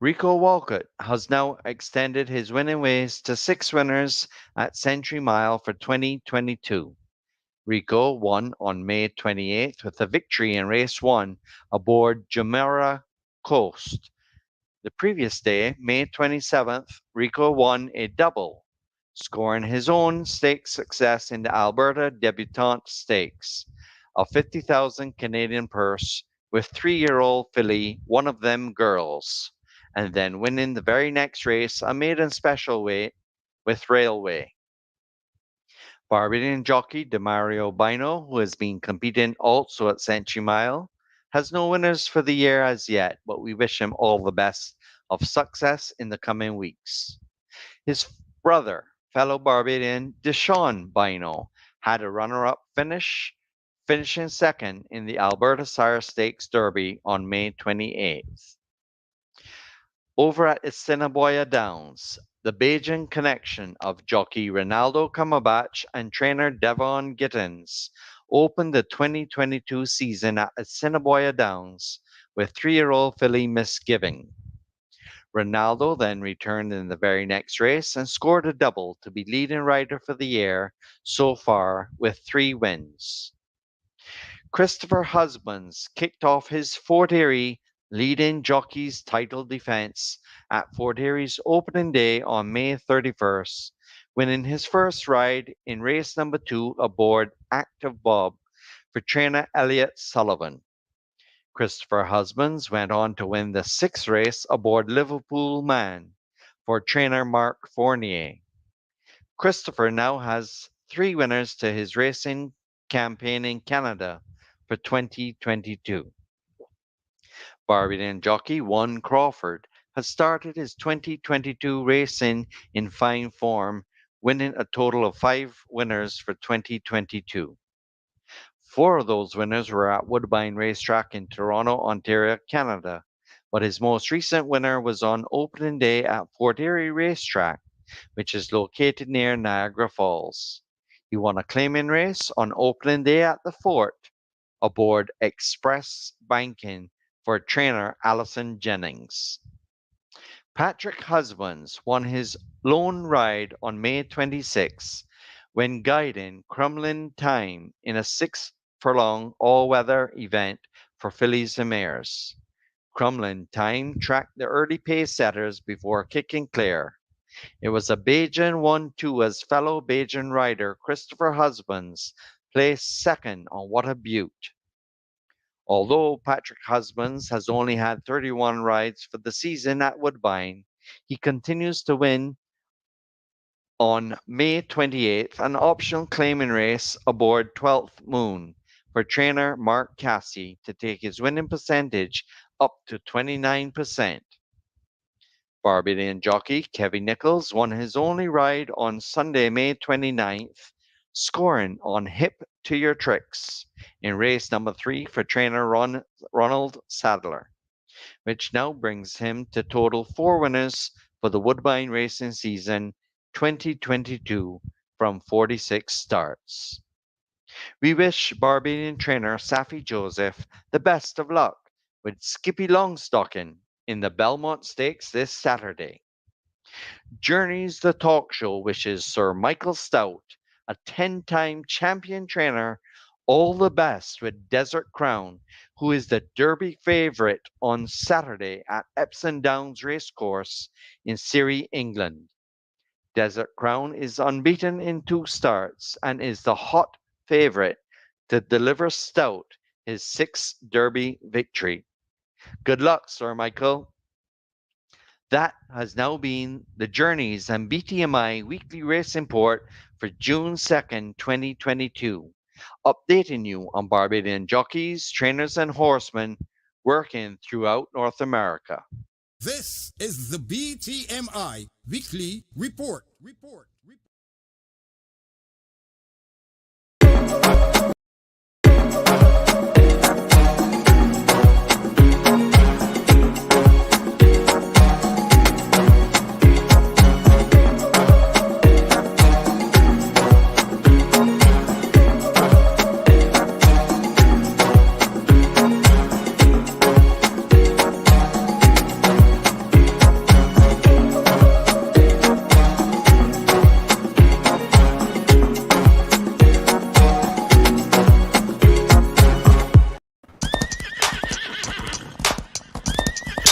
Rico Walcott has now extended his winning ways to 6 winners at Century Mile for 2022. Rico won on May 28th with a victory in race 1 aboard Jumeirah Coast. The previous day, May 27th, Rico won a double, scoring his own stakes success in the Alberta Debutante Stakes, a 50,000 Canadian purse with 3-year-old filly, one of them girls, and then winning the very next race, a maiden special weight with Railway. Barbadian jockey Demario Bino, who has been competing also at Century Mile, has no winners for the year as yet, but we wish him all the best of success in the coming weeks. His brother, fellow Barbadian Deshaun Bino, had a runner-up finish, finishing second in the Alberta Sire Stakes Derby on May 28th. Over at Assiniboia Downs, the Bajan connection of jockey Ronaldo Camabach and trainer Devon Gittins opened the 2022 season at Assiniboia Downs with 3-year-old filly Misgiving. Ronaldo then returned in the very next race and scored a double to be leading rider for the year so far with 3 wins. Christopher Husbands kicked off his Fort Erie leading jockey's title defense at Fort Erie's opening day on May 31st, winning his first ride in race number 2 aboard Active Bob for trainer Elliot Sullivan. Christopher Husbands went on to win the 6th race aboard Liverpool Man for trainer Mark Fournier. Christopher now has 3 winners to his racing campaign in Canada for 2022. Barbadian jockey One Crawford has started his 2022 racing in fine form, winning a total of 5 winners for 2022. 4 of those winners were at Woodbine Racetrack in Toronto, Ontario, Canada, but his most recent winner was on opening day at Fort Erie Racetrack, which is located near Niagara Falls. He won a claiming race on opening day at the fort aboard Express Banking for trainer Allison Jennings. Patrick Husbands won his lone ride on May 26 when guiding Crumlin Time in a 6-furlong all-weather event for fillies and mares. Crumlin Time tracked the early pace setters before kicking clear. It was a Bajan 1-2 as fellow Bajan rider Christopher Husbands placed second on What a Beaut. Although Patrick Husbands has only had 31 rides for the season at Woodbine, he continues to win on May 28th an optional claiming race aboard 12th Moon for trainer Mark Cassie to take his winning percentage up to 29%. Barbadian jockey Kevin Nichols won his only ride on Sunday, May 29th, scoring on Hip to Your Tricks in race number 3 for trainer Ronald Sadler, which now brings him to total 4 winners for the Woodbine racing season 2022 from 46 starts. We wish Barbadian trainer Safi Joseph the best of luck with Skippy Longstocking in the Belmont Stakes this Saturday. Journeys the Talk Show wishes Sir Michael Stout, a 10-time champion trainer, all the best with Desert Crown, who is the Derby favourite on Saturday at Epsom Downs Racecourse in Surrey, England. Desert Crown is unbeaten in 2 starts and is the hot favourite to deliver Stout his 6th Derby victory. Good luck, Sir Michael. That has now been the Journeys and BTMI Weekly Race Report for June 2nd, 2022, updating you on Barbadian jockeys, trainers, and horsemen working throughout North America. This is the BTMI Weekly Report.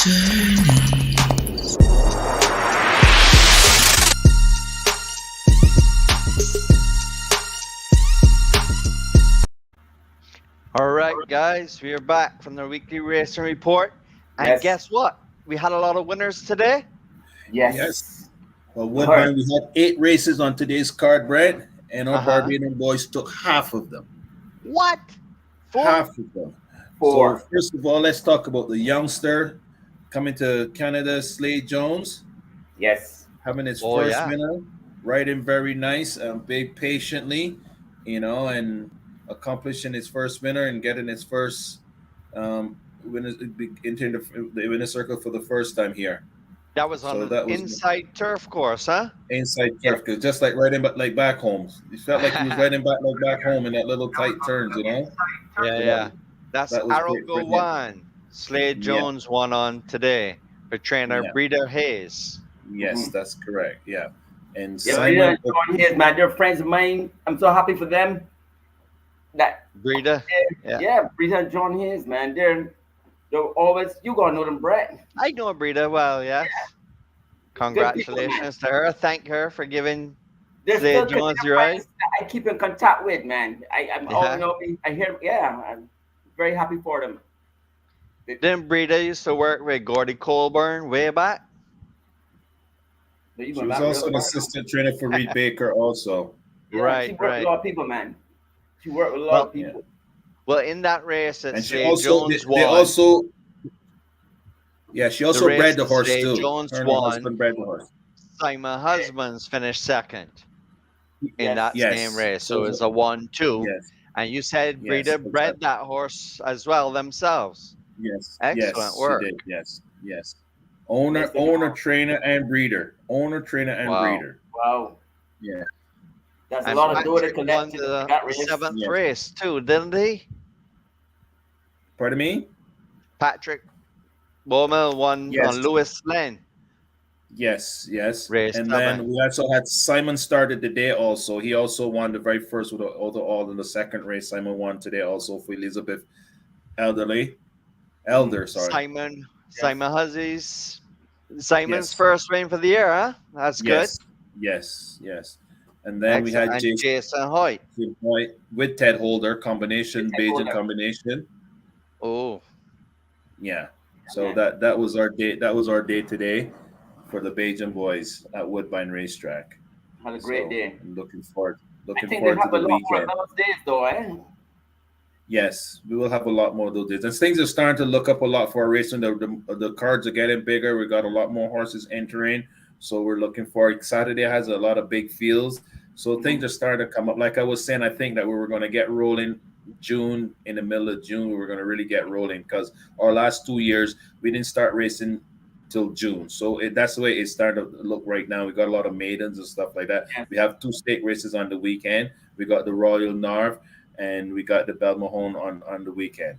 All right, guys, we are back from the weekly racing report. And Yes. guess what? We had a lot of winners today. Yes. Yes. Well, Alright. Woodbine, we had 8 races on today's card, Brett, and our Uh-huh. Barbadian boys took half of them. What? 4? Half of them. 4. So first of all, let's talk about the youngster coming to Canada, Slade Jones, Yes. having his Oh, first yeah. winner, riding very nice, big patiently, and accomplishing his first winner and getting his first into the winner circle for the first time here. That was So on that an was inside turf course, huh? inside turf, just like riding like back home. It felt like he was riding back home in that little tight turns, Yeah, So yeah. That's that was Arrow great for Go him. One. Slade Yeah. Jones won on today for trainer Yeah. Breeder Hayes. Yes, that's correct. Yeah, and Yeah, Simon. John Hayes, man, they're friends of mine. I'm so happy for them. That Breeder? Yeah. yeah, Breeder and John Hayes, man, they're always, you gonna know them, Brett. I know Breeder well, yes. Congratulations to her. Thank her for giving They're Slade still Jones connected the right. friends that I keep in contact with, man. I'm Yeah. all I hear. Yeah, I'm very happy for them. Didn't Breeder used to work with Gordy Colburn way back? You She going was back also real an far. assistant trainer for Reed Baker, also. Yeah, she Right, worked with right. a lot of people, man. She worked with a lot Well, of people. Well, in that race that And she Slade also, Jones they won, also, yeah, she the also race bred the that horse Slade too. Jones Her and her won, husband bred the horse. Simon Husbands finished second in Yes. that Yes. same race. So So- it's a 1-2. Yes, And you said Yes, Breeder bred exactly. that horse as well themselves. yes, Excellent yes, work. she did. Yes. Owner, Yes, they are. trainer, and breeder. Owner, trainer, and Wow. breeder. Wow, Yeah. that's a And lot of dough to Patrick won collect in the that race. 7th Yes. race too, didn't he? Pardon me? Patrick Bowman won Yes. on Lewis Lane. Yes. Race And 7. then we also had Simon started the day also. He also won the very first with all in the second race. Simon won today also for Elizabeth Elder, sorry. Simon Hussey's Simon's Yes. first win for the year, huh? That's Yes. And then we had Excellent. And Jason Hoyt. Jason White with Ted Holder combination, Ted Bajan Holder. combination. Oh, Yeah. So Yeah. that was our day. That was our day today for the Bajan boys at Woodbine Racetrack. Had a great So, day. I'm looking forward I think they to have a the lot more weekend. of those days, though, eh? Yes, we will have a lot more of those days. And things are starting to look up a lot for our racing. The cards are getting bigger. We got a lot more horses entering. So we're looking for Saturday has a lot of big fields. So things are starting to come up. Like I was saying, I think that we were going to get rolling June, in the middle of June. We were going to really get rolling because our last 2 years, we didn't start racing till June. So that's the way it's starting to look right now. We got a lot of maidens and stuff like that. Yeah. We have 2 stake races on the weekend. We got the Royal Narv and we got the Belmahon on the weekend.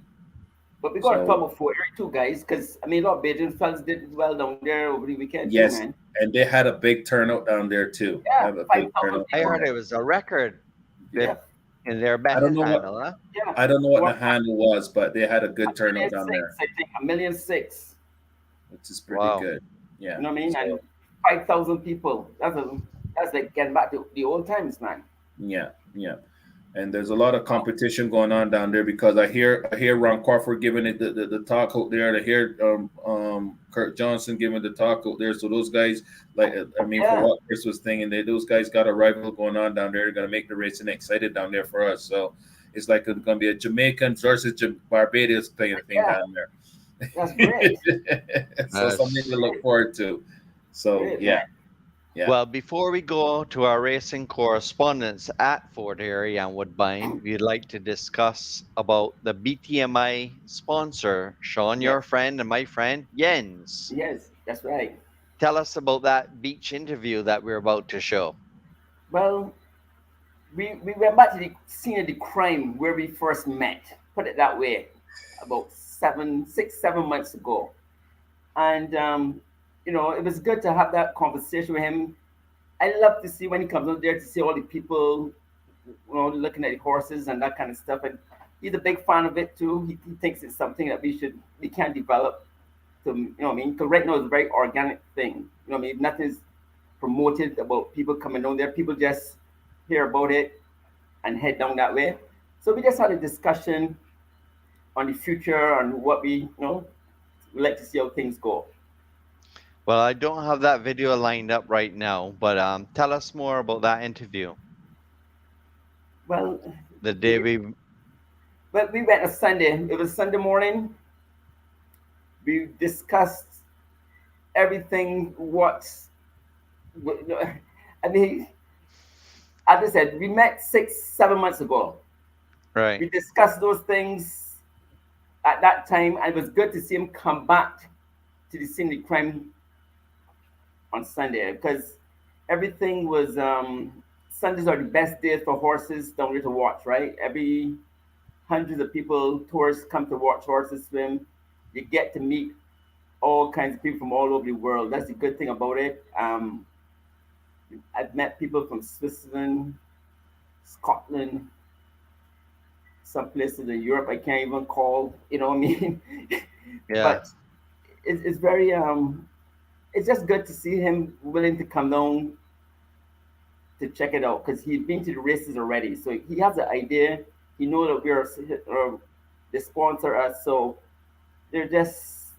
But we got to So- talk about Fort Erie too, guys, because I mean, a lot of Bajan fellas did well down there over the weekend. Yes, too, man. and they had a big turnout down there too. Yeah, Have a 5,000 big turnout I down heard there. it was a record Yeah, in their I don't betting know what- handle, huh? yeah. I don't know what Well, the handle was, but they had a good turnout down 1,600,000, there, I think 1,600,000. which is pretty Wow. good. Yeah. You know what I mean? So, And 5,000 people. That's like getting back to the old times, man. yeah. And there's a lot of competition going on down there because I hear Ron Crawford giving it the talk out there. I hear Kurt Johnson giving the talk out there. So those guys, for what Chris was thinking, those guys got a rival going on down there. They're gonna make the racing excited down there for us. So it's like it's gonna be a Jamaican versus Barbados playing thing Yeah. down there. That's great. So something to look forward to. So Great, yeah. man. Yeah. Well, before we go to our racing correspondence at Fort Erie and Woodbine, we'd like to discuss about the BTMI sponsor, Sean, your friend, and my friend, Jens. Yes, that's right. Tell us about that beach interview that we're about to show. Well, we went back to the scene of the crime where we first met, put it that way, about 6-7 months ago. And it was good to have that conversation with him. I love to see when he comes out there to see all the people, looking at the horses and that kind of stuff. And he's a big fan of it too. He thinks it's something that we can develop. you know what I mean? Because right now it's a very organic thing. You know what I mean? Nothing's promoted about people coming down there. People just hear about it and head down that way. So we just had a discussion on the future and what we like to see how things go. Well, I don't have that video lined up right now, but tell us more about that interview. Well, The day we we went on Sunday. It was Sunday morning. We discussed everything. I mean, as I said, we met 6-7 months ago. right. We discussed those things at that time, and it was good to see him come back to the scene of the crime on Sunday because everything was. Sundays are the best days for horses down there to watch, right? Every hundreds of people, tourists come to watch horses swim. You get to meet all kinds of people from all over the world. That's the good thing about it. I've met people from Switzerland, Scotland, some places in Europe I can't even call. You know what I mean? Yeah. But it's very it's just good to see him willing to come down to check it out because he'd been to the races already, so he has an idea. He knows that they sponsor us, so they're just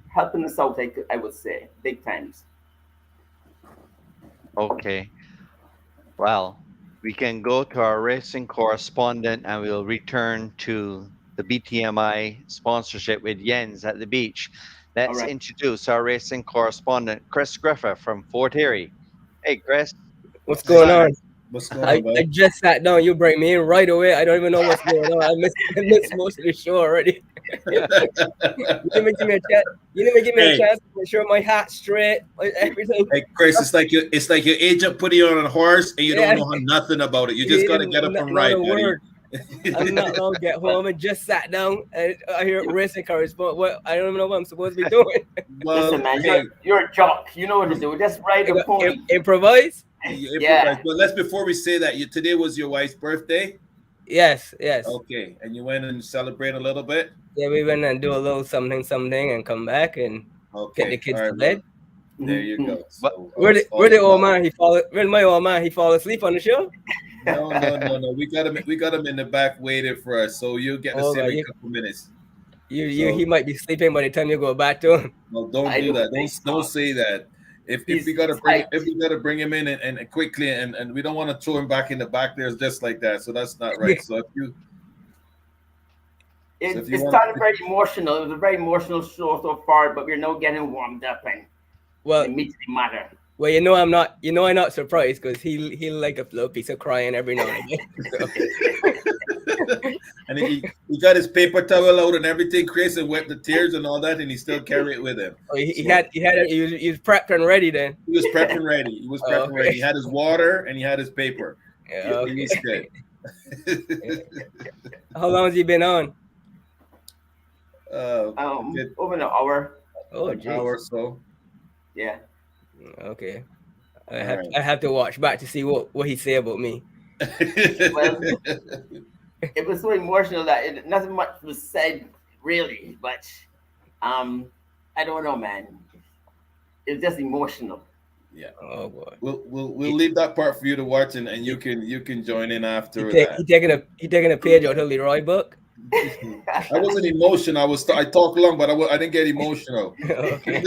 helping us out. I would say big times. Okay. Well, we can go to our racing correspondent and we'll return to the BTMI sponsorship with Jens at the beach. Let's right. introduce our racing correspondent, Chris Griffith from Fort Erie. Hey, Chris. What's going on? What's going on, bud? I just sat down. You bring me in right away. I don't even know what's going on. I missed most of the show already. You didn't even give me a chance. You didn't even give me a chance to make sure my hat's straight. Everything. Hey, Chris, it's like your agent put you on a horse and you don't know nothing about it. You just gotta get up and ride, buddy. I'm not going to get home and just sat down and I hear racing correspondent. What I don't even know what I'm supposed to be doing. Well, listen, man, you're a jock. You know what to do. Just ride the pony. Improvise. Yeah. But let's before we say that, today was your wife's birthday. Yes. Okay, and you went and celebrate a little bit. Yeah, we went and do a little something, and come back and get the kids to bed. There you go. So, where the old man? Where's my old man? He fall asleep on the show? No. We got him in the back waiting for us. So you'll get to see him in a couple minutes. He might be sleeping by the time you go back to him. No, don't do that. Don't say that. If we gotta bring him in and quickly and we don't want to throw him back in the back there just like that. So that's not right. So it's kind of very emotional. It was a very emotional show so far, but we're now getting warmed up and it meets the matter. Well, I'm not surprised because he like a little piece of crying every now and again. So. And he got his paper towel out and everything, Chris, and wet the tears and all that, and he still carried it with him. Oh, he was prepped and ready then. He was prepped and ready. Ready. He had his water and he had his paper. Yeah, okay. He was good. How long has he been on? Over an hour. Oh, an hour or so. Yeah. Okay. I have to watch back to see what he say about me. Well, it was so emotional that nothing much was said really, but I don't know, man. It was just emotional. Yeah. Oh boy. We'll leave that part for you to watch and you can join in after that. He taking a page out of Leroy book. I wasn't emotional. I talked long, but I didn't get emotional. Okay.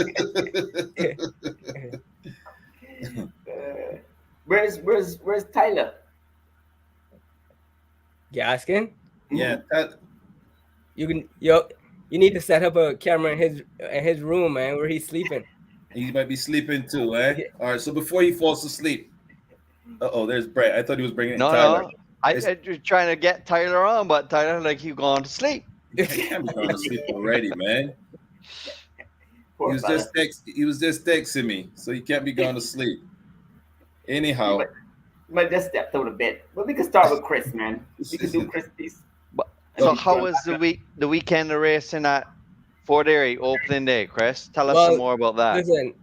Where's Tyler? You asking? Yeah. You need to set up a camera in his room, man, where he's sleeping. He might be sleeping too, eh? All right. So before he falls asleep, there's Brett. I thought he was bringing Tyler. No. I was trying to get Tyler on, but Tyler he gone to sleep. He can't be gone to sleep already, man. He was just texting me, so he can't be gone to sleep. Anyhow. You might just step out a bit. But we can start with Chris, man. We can do Chris piece. So how was the weekend of racing at Fort Erie opening day, Chris? Tell us some more about that. Listen,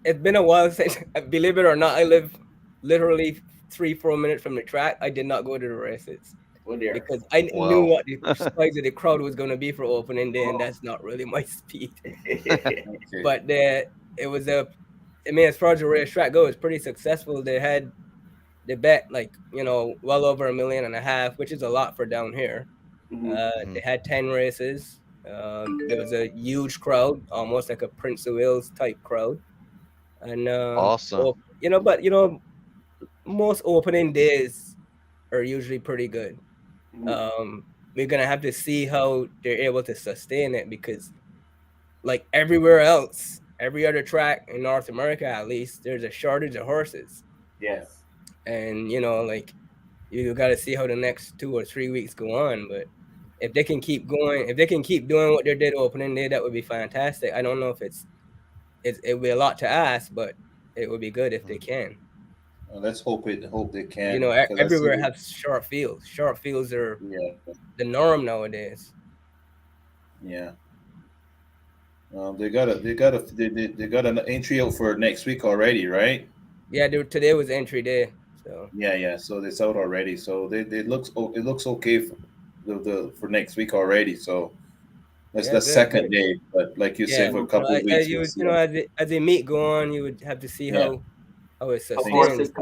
it's been a while since, believe it or not, I live literally 3-4 minutes from the track. I did not go to the races. Oh dear. because I knew Wow. what the size of the crowd was going to be for opening day, and that's not really my speed. Okay. But it was as far as the racetrack goes, pretty successful. They bet like, well over $1.5 million, which is a lot for down here. They had 10 races. There was a huge crowd, almost like a Prince of Wales type crowd. And Awesome. but most opening days are usually pretty good. We're gonna have to see how they're able to sustain it, because like everywhere else, every other track in North America at least, there's a shortage of horses. Yes. And like you got to see how the next 2 or 3 weeks go on. But if they can keep going, if they can keep doing what they did opening day, that would be fantastic. I don't know if it would be a lot to ask, but it would be good if they can. Well, let's hope they can. 'cause Everywhere have short fields. Short fields are the norm nowadays. Yeah. They got an entry out for next week already, right? Yeah, today was entry day. So yeah. So it's out already. So it looks okay for next week already. So that's the second day. But like you said, for a couple of weeks. As the meet go on, you would have to see how it's sustained.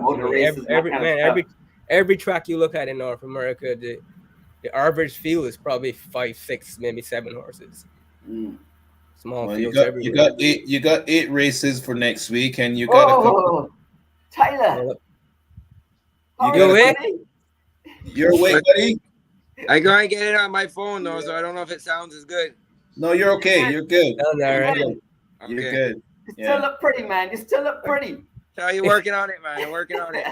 Every track you look at in North America, the average field is probably 5, 6, maybe 7 horses. Small fields everywhere. You got 8 races for next week, and you got a couple. Tyler, you're awake, buddy. I go and get it on my phone though, so I don't know if it sounds as good. No, you're okay. You're good. Right. You're good. You still look pretty, man. You still look pretty. So you're working on it, man. You're working on it.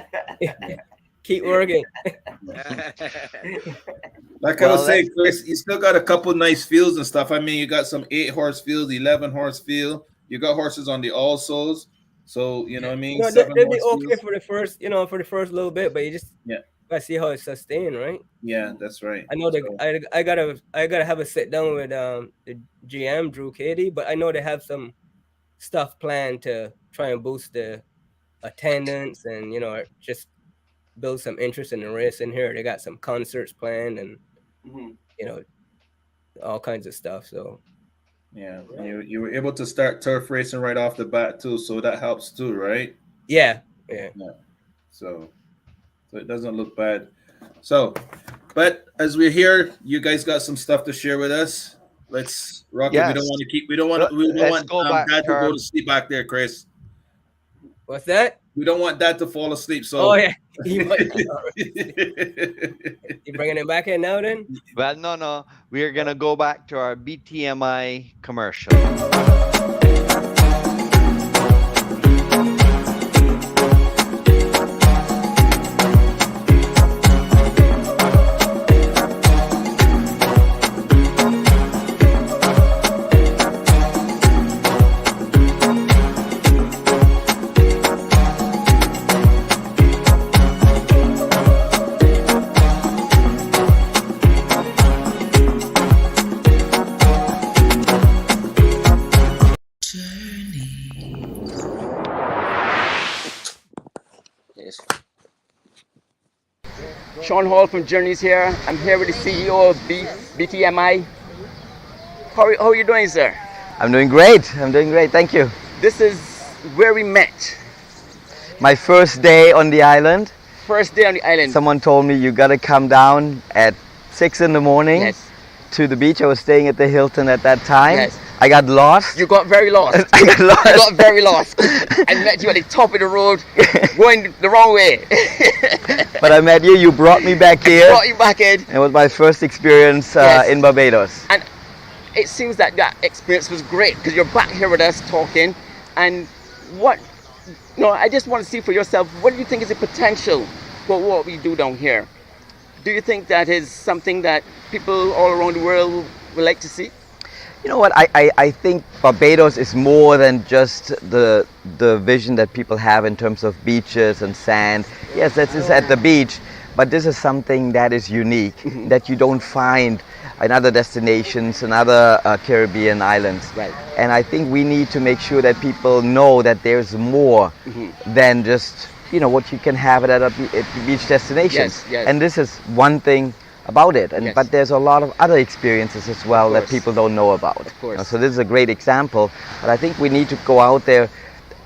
Keep working. Like I was saying, Chris, you still got a couple nice fields and stuff. I mean, you got some 8-horse fields, 11-horse field. You got horses on the alsos. So, you know what I mean? They'll be okay for the first, little bit, but you just gotta see how it's sustained, right? Yeah, that's right. I know I gotta have a sit down with the GM Drew Cady, but I know they have some stuff planned to try and boost the attendance and just build some interest in the race in here. They got some concerts planned and all kinds of stuff. So yeah, you were able to start turf racing right off the bat too, so that helps too, right? Yeah. So it doesn't look bad. So, but as we're here, you guys got some stuff to share with us. Let's rock it. We don't want Dad to go to sleep back there, Chris. What's that? We don't want Dad to fall asleep. So oh yeah, you bringing him back in now then? Well, no. We are gonna go back to our BTMI commercial. Sean Hall from Journeys here. I'm here with the CEO of BTMI. How are you doing, sir? I'm doing great. Thank you. This is where we met. My first day on the island. First day on the island. Someone told me you gotta come down at 6 in the morning to the beach. I was staying at the Hilton at that time. Yes. I got lost. You got very lost. I got lost. You got very lost. I met you at the top of the road, going the wrong way. But I met you. You brought me back here. Brought you back in. It was my first experience in Barbados. And it seems that experience was great because you're back here with us talking. And I just want to see for yourself, what do you think is the potential for what we do down here? Do you think that is something that people all around the world would like to see? You know what, I think Barbados is more than just the vision that people have in terms of beaches and sand. Yes, that is at the beach, but this is something that is unique, that you don't find in other destinations and other Caribbean islands. Right. And I think we need to make sure that people know that there's more than just what you can have at a beach destination. Yes. And this is one thing about it, and Yes. but there's a lot of other experiences as well that people don't know about. Of course. So this is a great example, but I think we need to go out there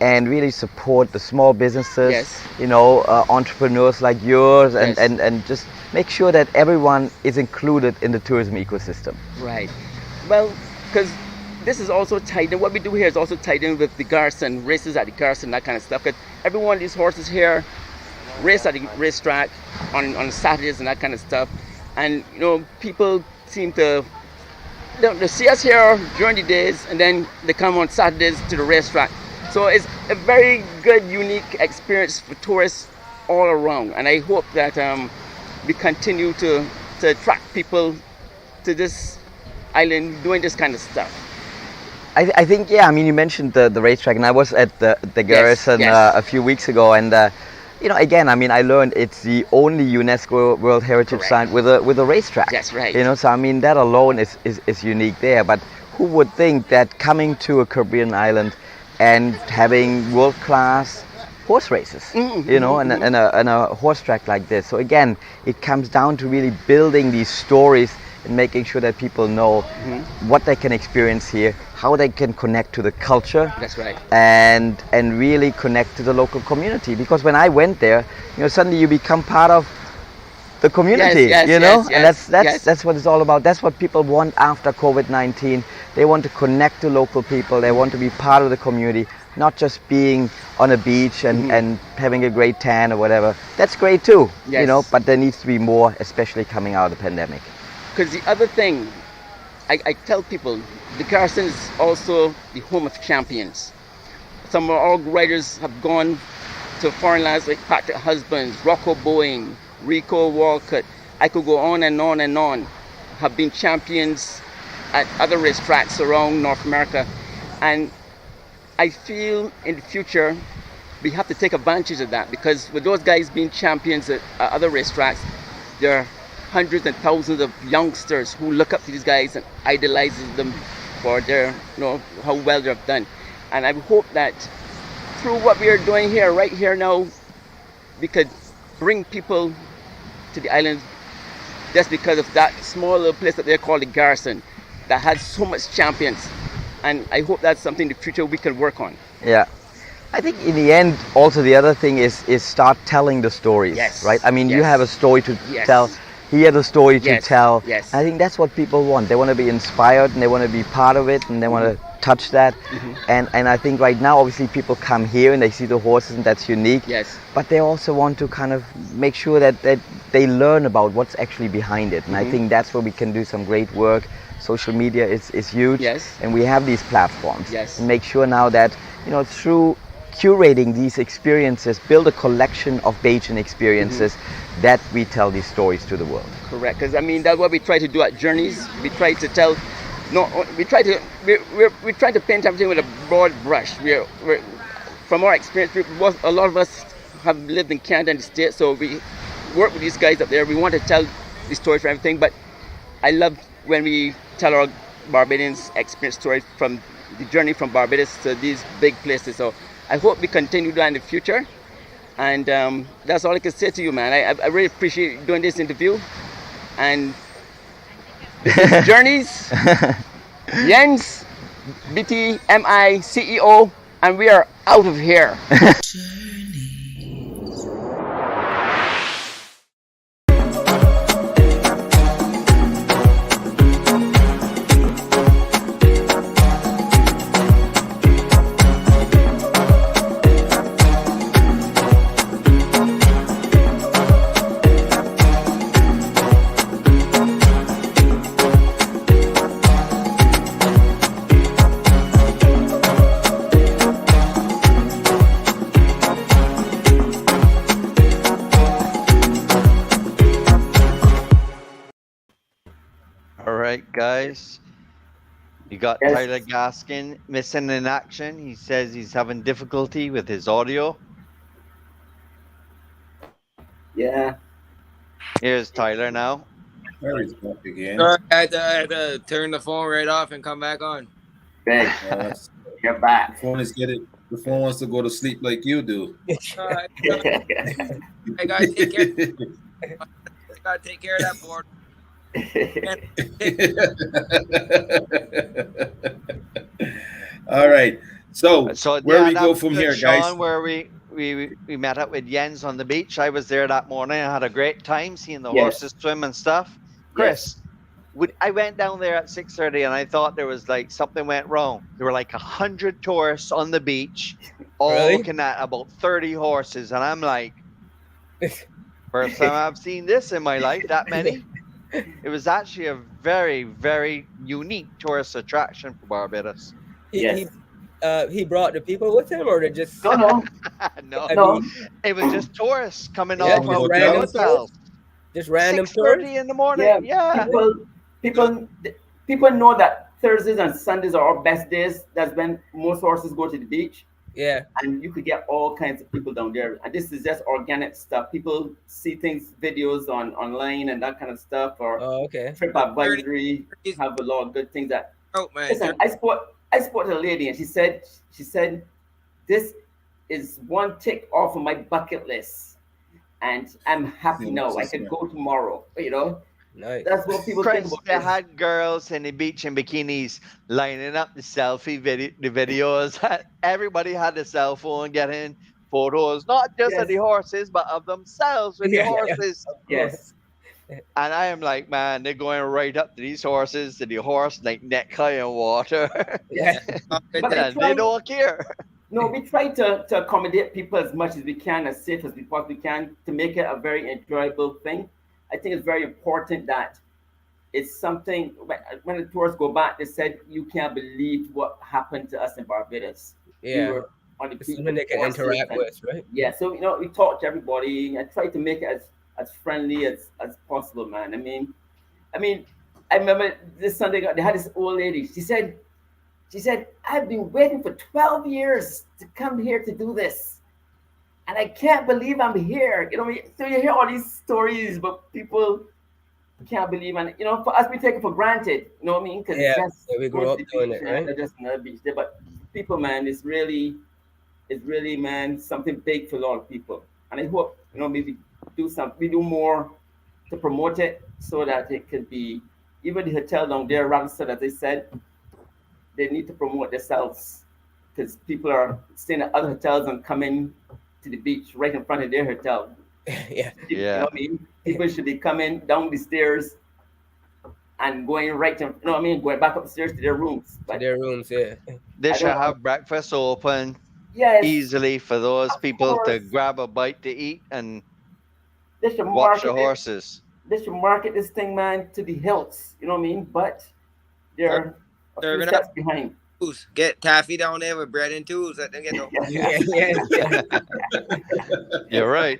and really support the small businesses, Yes. entrepreneurs like yours, and, Yes. and just make sure that everyone is included in the tourism ecosystem. Right. Well, because this is also tied in, what we do here is also tied in with the Garrison, races at the Garrison, that kind of stuff. Because every one of these horses here race at the racetrack on Saturdays and that kind of stuff. And, people seem to, they see us here during the days, and then they come on Saturdays to the racetrack. So it's a very good, unique experience for tourists all around. And I hope that we continue to attract people to this island doing this kind of stuff. I think, yeah, I mean, you mentioned the racetrack, and I was at the Garrison yes. A few weeks ago, and again, I mean, I learned it's the only UNESCO World Heritage Site with a racetrack. That's right. So I mean, that alone is unique there. But who would think that coming to a Caribbean island and having world-class horse races, and a horse track like this? So again, it comes down to really building these stories and making sure that people know what they can experience here, how they can connect to the culture. That's right. And really connect to the local community. Because when I went there, suddenly you become part of the community, Yes, and that's what it's all about. That's what people want after COVID-19. They want to connect to local people. They want to be part of the community, not just being on a beach and having a great tan or whatever. That's great too, but there needs to be more, especially coming out of the pandemic. Because the other thing, I tell people, the Garrison is also the home of champions. Some of our riders have gone to foreign lands like Patrick Husbands, Rocco Boeing, Rico Walcott. I could go on and on and on. Have been champions at other racetracks around North America. And I feel in the future we have to take advantage of that, because with those guys being champions at other racetracks, there are hundreds and thousands of youngsters who look up to these guys and idolizes them for their, how well they've done. And I hope that through what we are doing here, right here now, we could bring people to the island just because of that small little place that they call the Garrison that has so much champions. And I hope that's something in the future we can work on. Yeah. I think in the end, also the other thing is start telling the stories, right? I mean, you have a story to tell. He had a story to tell. Yes. I think that's what people want. They want to be inspired, and they want to be part of it, and they want to touch that. And I think right now, obviously, people come here and they see the horses, and that's unique. Yes. But they also want to kind of make sure that they learn about what's actually behind it. And I think that's where we can do some great work. Social media is huge. Yes. And we have these platforms. Yes. And make sure now that, through curating these experiences, build a collection of Bajan experiences that we tell these stories to the world. Correct, because I mean that's what we try to do at Journeys. We try to tell, we try to paint everything with a broad brush. We're from our experience, a lot of us have lived in Canada and the States, so we work with these guys up there. We want to tell the story for everything, but I love when we tell our Barbadians experience stories from the journey from Barbados to these big places. So I hope we continue that in the future. And that's all I can say to you, man. I really appreciate doing this interview. And this is Journeys, Jens, BTMI CEO, and we are out of here. All right, guys. You got Tyler Gaskin missing in action. He says he's having difficulty with his audio. Yeah. Here's Tyler now. There he's back again. I had to turn the phone right off and come back on. Big. You're back. The phone wants to go to sleep like you do. I gotta take care of that board. All right. So where yeah, we that go was from good, here, guys? Sean, where we met up with Jens on the beach. I was there that morning. I had a great time seeing the Yes. horses swim and stuff. Yes. Chris, I went down there at 6:30 and I thought there was like something went wrong. There were like 100 tourists on the beach, all Really? looking at about 30 horses, and I'm like, first time I've seen this in my life. That many. It was actually a very, very unique tourist attraction for Barbados. He brought the people with him, or they just no. No, it was just tourists coming Yeah, off just of the random hotels. Just random 6:30 in the morning. Yeah. People know that Thursdays and Sundays are our best days. That's when most horses go to the beach. Yeah. And you could get all kinds of people down there. And this is just organic stuff. People see things, videos online and that kind of stuff, or Trip Advisory have a lot of good things that. Oh man! Listen, I spoke to a lady and she said, this is one tick off of my bucket list, and I'm happy now. I could go tomorrow. You know. Nice. That's what people think about. They had girls in the beach in bikinis lining up the selfie the videos. Everybody had a cell phone getting photos, not just of the horses, but of themselves with the horses. Yes. And I am like, man, they're going right up to these horses, to the horse like neck high in water. Yeah. And they don't care. No, we try to accommodate people as much as we can, as safe as we possibly can, to make it a very enjoyable thing. I think it's very important that it's something, when the tourists go back, they said, you can't believe what happened to us in Barbados. Yeah. We were on the beach. Something they can interact with, right? Yeah, so, we talk to everybody. I try to make it as friendly as possible, man. I mean, I remember this Sunday, they had this old lady. She said, I've been waiting for 12 years to come here to do this. And I can't believe I'm here. So you hear all these stories, but people can't believe. And, for us, we take it for granted. You know what I mean? Because we grew up doing it, right? Just another beach there. But people, man, it's really, man, something big for a lot of people. And I hope, maybe we do more to promote it so that it could be, even the hotel down there, Radisson, as they said, they need to promote themselves, because people are staying at other hotels and coming to the beach right in front of their hotel. Yeah. You know what I mean? People should be coming down the stairs and going right to, going back upstairs to their rooms. To their rooms, yeah. They should have breakfast open easily for those people to grab a bite to eat and watch the horses. They should market this thing, man, to the hilts. You know what I mean? But they're a few steps behind. Get taffy down there with bread and tools. Let them get no. You're right.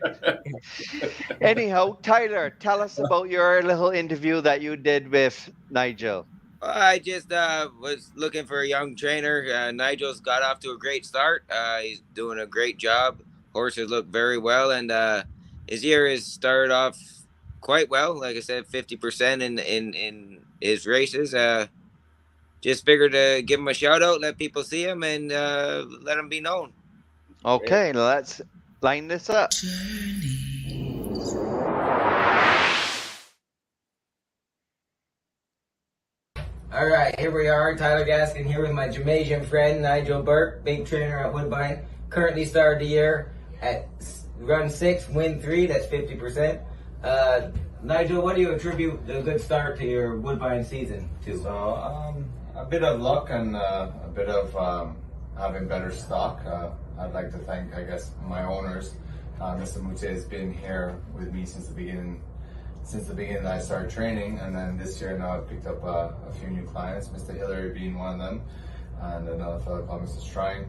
Anyhow, Tyler, tell us about your little interview that you did with Nigel. I just was looking for a young trainer. Nigel's got off to a great start. He's doing a great job. Horses look very well, and his year has started off quite well. Like I said, 50% in his races. Just figured to give him a shout out, let people see him, and let him be known. Okay, let's line this up. All right, here we are, Tyler Gaskin here with my Jamaican friend, Nigel Burke, big trainer at Woodbine. Currently started the year at run 6, win 3, that's 50%. Nigel, what do you attribute the good start to your Woodbine season to? So, a bit of luck and a bit of having better stock. I'd like to thank, I guess, my owners. Mr. Mute has been here with me since the beginning that I started training, and then this year now I've picked up a few new clients, Mr. Hillary being one of them, and another fellow called Mr. Strang.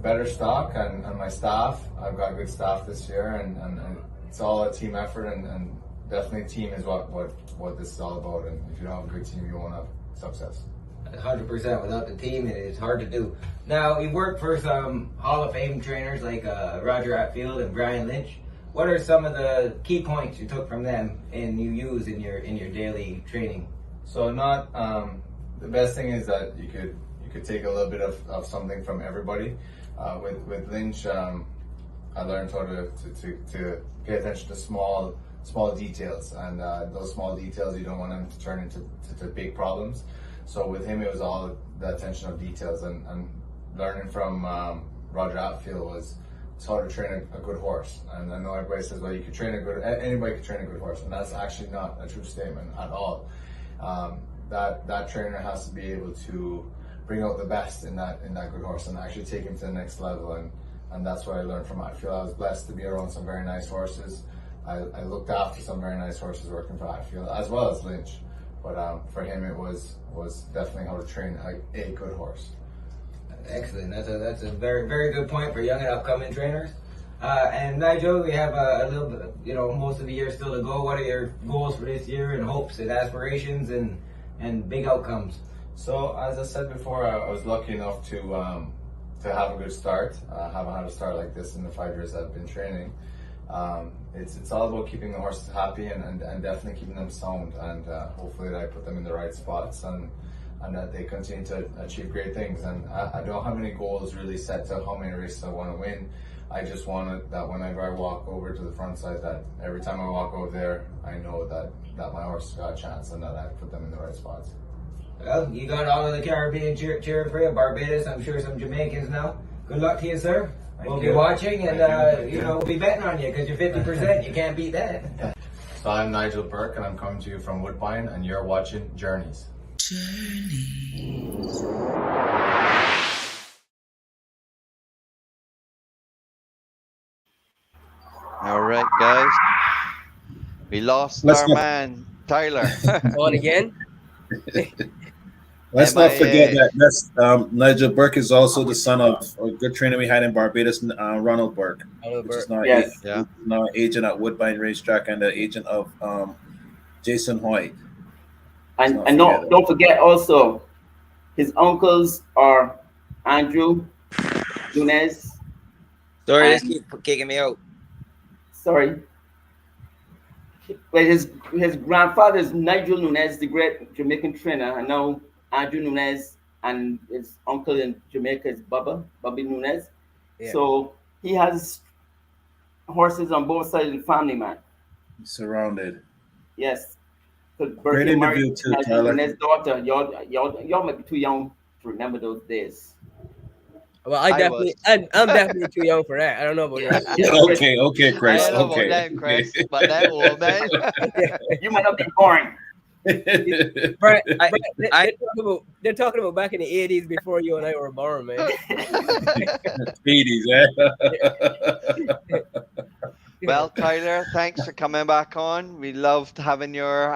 Better stock and my staff. I've got good staff this year, and it's all a team effort, and definitely team is what this is all about. And if you don't have a good team, you won't have success. 100%. Without the team, it's hard to do. Now, you work for some Hall of Fame trainers like Roger Atfield and Brian Lynch. What are some of the key points you took from them and you use in your daily training? So the best thing is that you could take a little bit of something from everybody. With Lynch, I learned how to pay attention to small small details, and those small details you don't want them to turn into big problems. So with him, it was all the attention of details, and learning from Roger Atfield was how to train a good horse. And I know everybody says, well, anybody can train a good horse, and that's actually not a true statement at all. That trainer has to be able to bring out the best in that good horse and actually take him to the next level. And that's what I learned from Atfield. I was blessed to be around some very nice horses. I looked after some very nice horses working for Atfield, as well as Lynch. But for him, it was definitely how to train a good horse. Excellent. That's a very, very good point for young and upcoming trainers. And Nigel, we have a little bit, most of the year still to go. What are your goals for this year, and hopes and aspirations and big outcomes? So as I said before, I was lucky enough to have a good start. I haven't had a start like this in the 5 years I've been training. It's all about keeping the horses happy and definitely keeping them sound, and hopefully that I put them in the right spots and that they continue to achieve great things. And I don't have any goals really set to how many races I want to win. I just wanted that whenever I walk over to the front side, that every time I walk over there, I know that my horse got a chance and that I put them in the right spots. Well, you got all of the Caribbean cheering for you, Barbados, I'm sure some Jamaicans now. Good luck to you, sir. We'll be watching, and we'll be betting on you because you're 50%. You can't beat that. So I'm Nigel Burke, and I'm coming to you from Woodbine, and you're watching Journeys. All right, guys. We lost our man, Tyler. On again? Let's not forget that Nigel Burke is also the son of a good trainer we had in Barbados, Ronald Burke, which is now an agent at Woodbine Racetrack and the agent of Jason Hoyt. And don't forget also, his uncles are Andrew Nunez. Sorry, just keep kicking me out. Sorry. But his grandfather is Nigel Nunez, the great Jamaican trainer, and now Andrew Nunez, and his uncle in Jamaica is Bobby Nunez. Yeah. So he has horses on both sides of the family, man. He's surrounded. Yes. Great interview too, Tyler. Nunez's daughter. Y'all might be too young to remember those days. Well, I'm definitely too young for that. I don't know about that. Okay, Chris. I don't know about that, Chris, but that old man. You might not be born. Brett, they're talking about back in the 80s before you and I were born, man. 80s, Well, Tyler, thanks for coming back on. We loved having your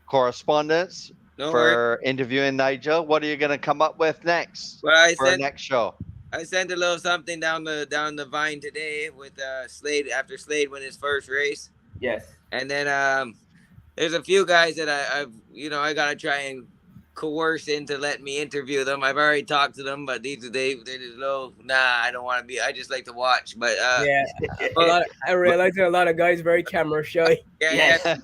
correspondence for interviewing Nigel. What are you going to come up with next for our next show? I sent a little something down the vine today with Slade after Slade won his first race. Yes. And then there's a few guys that I gotta try and coerce into letting me interview them. I've already talked to them, but they just I don't want to be. I just like to watch. But I realize there are a lot of guys very camera shy. Yeah.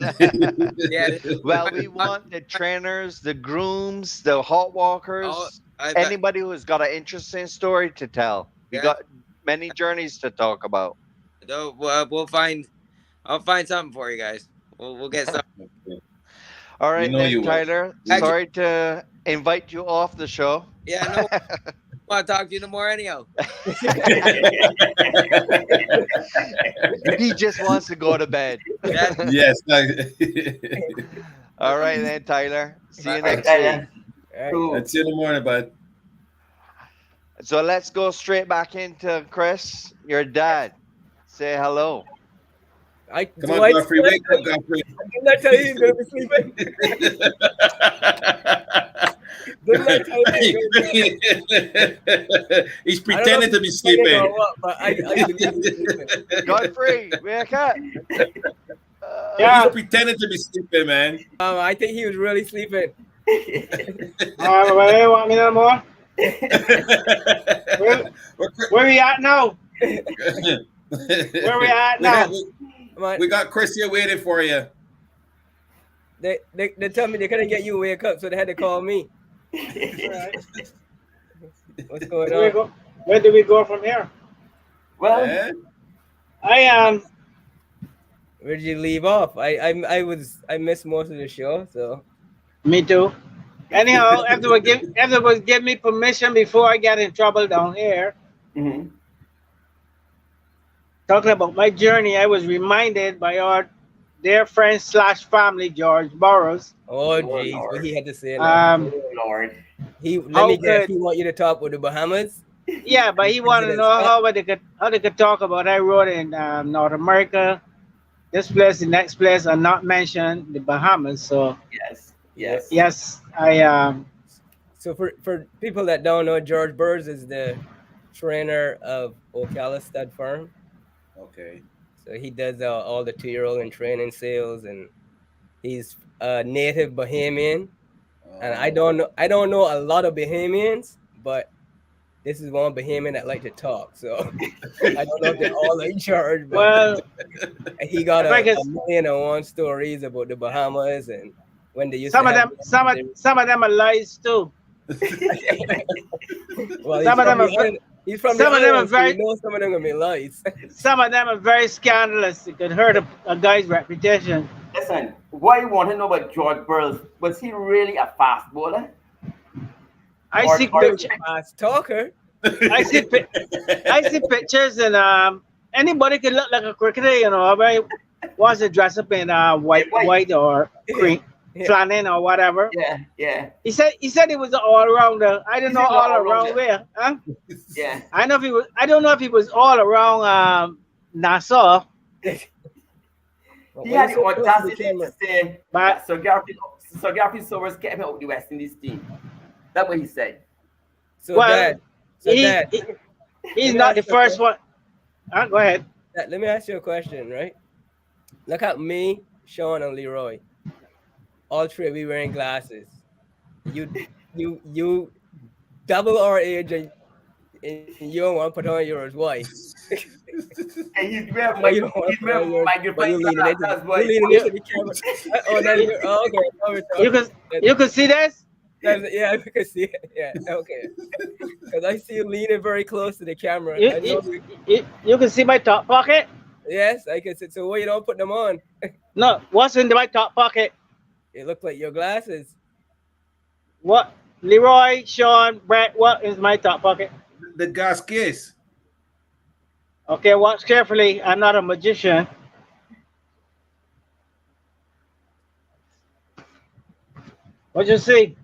Well, we want the trainers, the grooms, the hot walkers, anybody who's got an interesting story to tell. We got many journeys to talk about. I'll find something for you guys. We'll get something. All right, Tyler. Sorry to invite you off the show. Yeah, no. I want to talk to you no more anyhow. He just wants to go to bed. Yes. All right, then, Tyler. See you next week. Cool. See you in the morning, bud. So let's go straight back into Chris, your dad. Say hello. Come on, Geoffrey. Wake up, Geoffrey. Didn't I tell you he's going to be sleeping? Didn't I tell you he's pretending to be sleeping. Godfrey, wake up. He's pretending to be sleeping, man. I think he was really sleeping. Well, you want me no more? Where we at now? Where we at now? We got Chris here waiting for you. They tell me they couldn't get you to wake up, so they had to call me. What's going on? Where do we go from here? Well, Where did you leave off? I missed most of the show, so. Me too. Anyhow, everyone give me permission before I get in trouble down here. Mm-hmm. Talking about my journey, I was reminded by our dear friend slash family, George Burroughs. Oh jeez, what he had to say now. Oh Lord. Let me guess. He want you to talk with the Bahamas. Yeah, but he wanted to know how they could talk about I wrote in North America. This place, the next place are not mentioned, the Bahamas. So yes, I So for people that don't know, George Burroughs is the trainer of Ocala Stud Farm. Okay. So he does all the 2-year-old and training sales, and he's a native Bahamian. And I don't know a lot of Bahamians, but this is one Bahamian that like to talk. So I don't know if they're all in charge, but well, he got a million and one stories about the Bahamas and when they used some to of have them some of them are lies too. Well, some of them are he's from some the of them are island, so very you know some of them gonna be lies. some of them are very scandalous. It could hurt a guy's reputation. Listen, why you want to know about George Burroughs? Was he really a fast bowler? I see pictures. Fast talker. I see pictures, and anybody can look like a cricketer. You know, everybody wants to dress up in white or cream. Flannel or whatever. Yeah. He said he was an all rounder. I don't know all around where. Huh? Yeah. I know if he was. I don't know if he was all around Nassau. He had the audacity to say that Sir Geoffrey Sowers kept him out of the West Indies team. That's what he said. So he's not the first one. Go ahead. Let me ask you a question, right? Look at me, Sean, and Leroy. All three we wearing glasses. You double our age and you don't want to put on yours. Why? And you grab my microphone. You leaning into the camera. Oh, that's your, okay. You can see this? Yeah, we can see it. Yeah, okay. Because I see you leaning very close to the camera. You can see my top pocket? Yes, I can see. So why you don't put them on? No, what's in my top pocket? It looked like your glasses. What? Leroy, Sean, Brett, what is my top pocket? The gas case. Okay, watch carefully. I'm not a magician. What you see?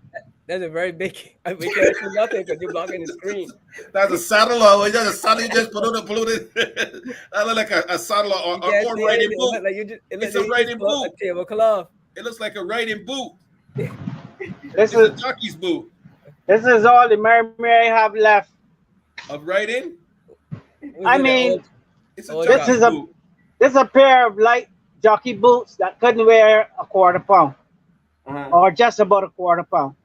That's a very big. We can't see nothing because you're blocking the screen. That's a satellite. That's a satellite you just put on polluted. That look like a satellite or writing boot. It's a writing boot. A tablecloth. It looks like a writing boot. This is a jockey's boot. This is all the memory I have left. Of writing? I mean, this is a pair of light jockey boots that couldn't wear a quarter pound, or just about a quarter pound.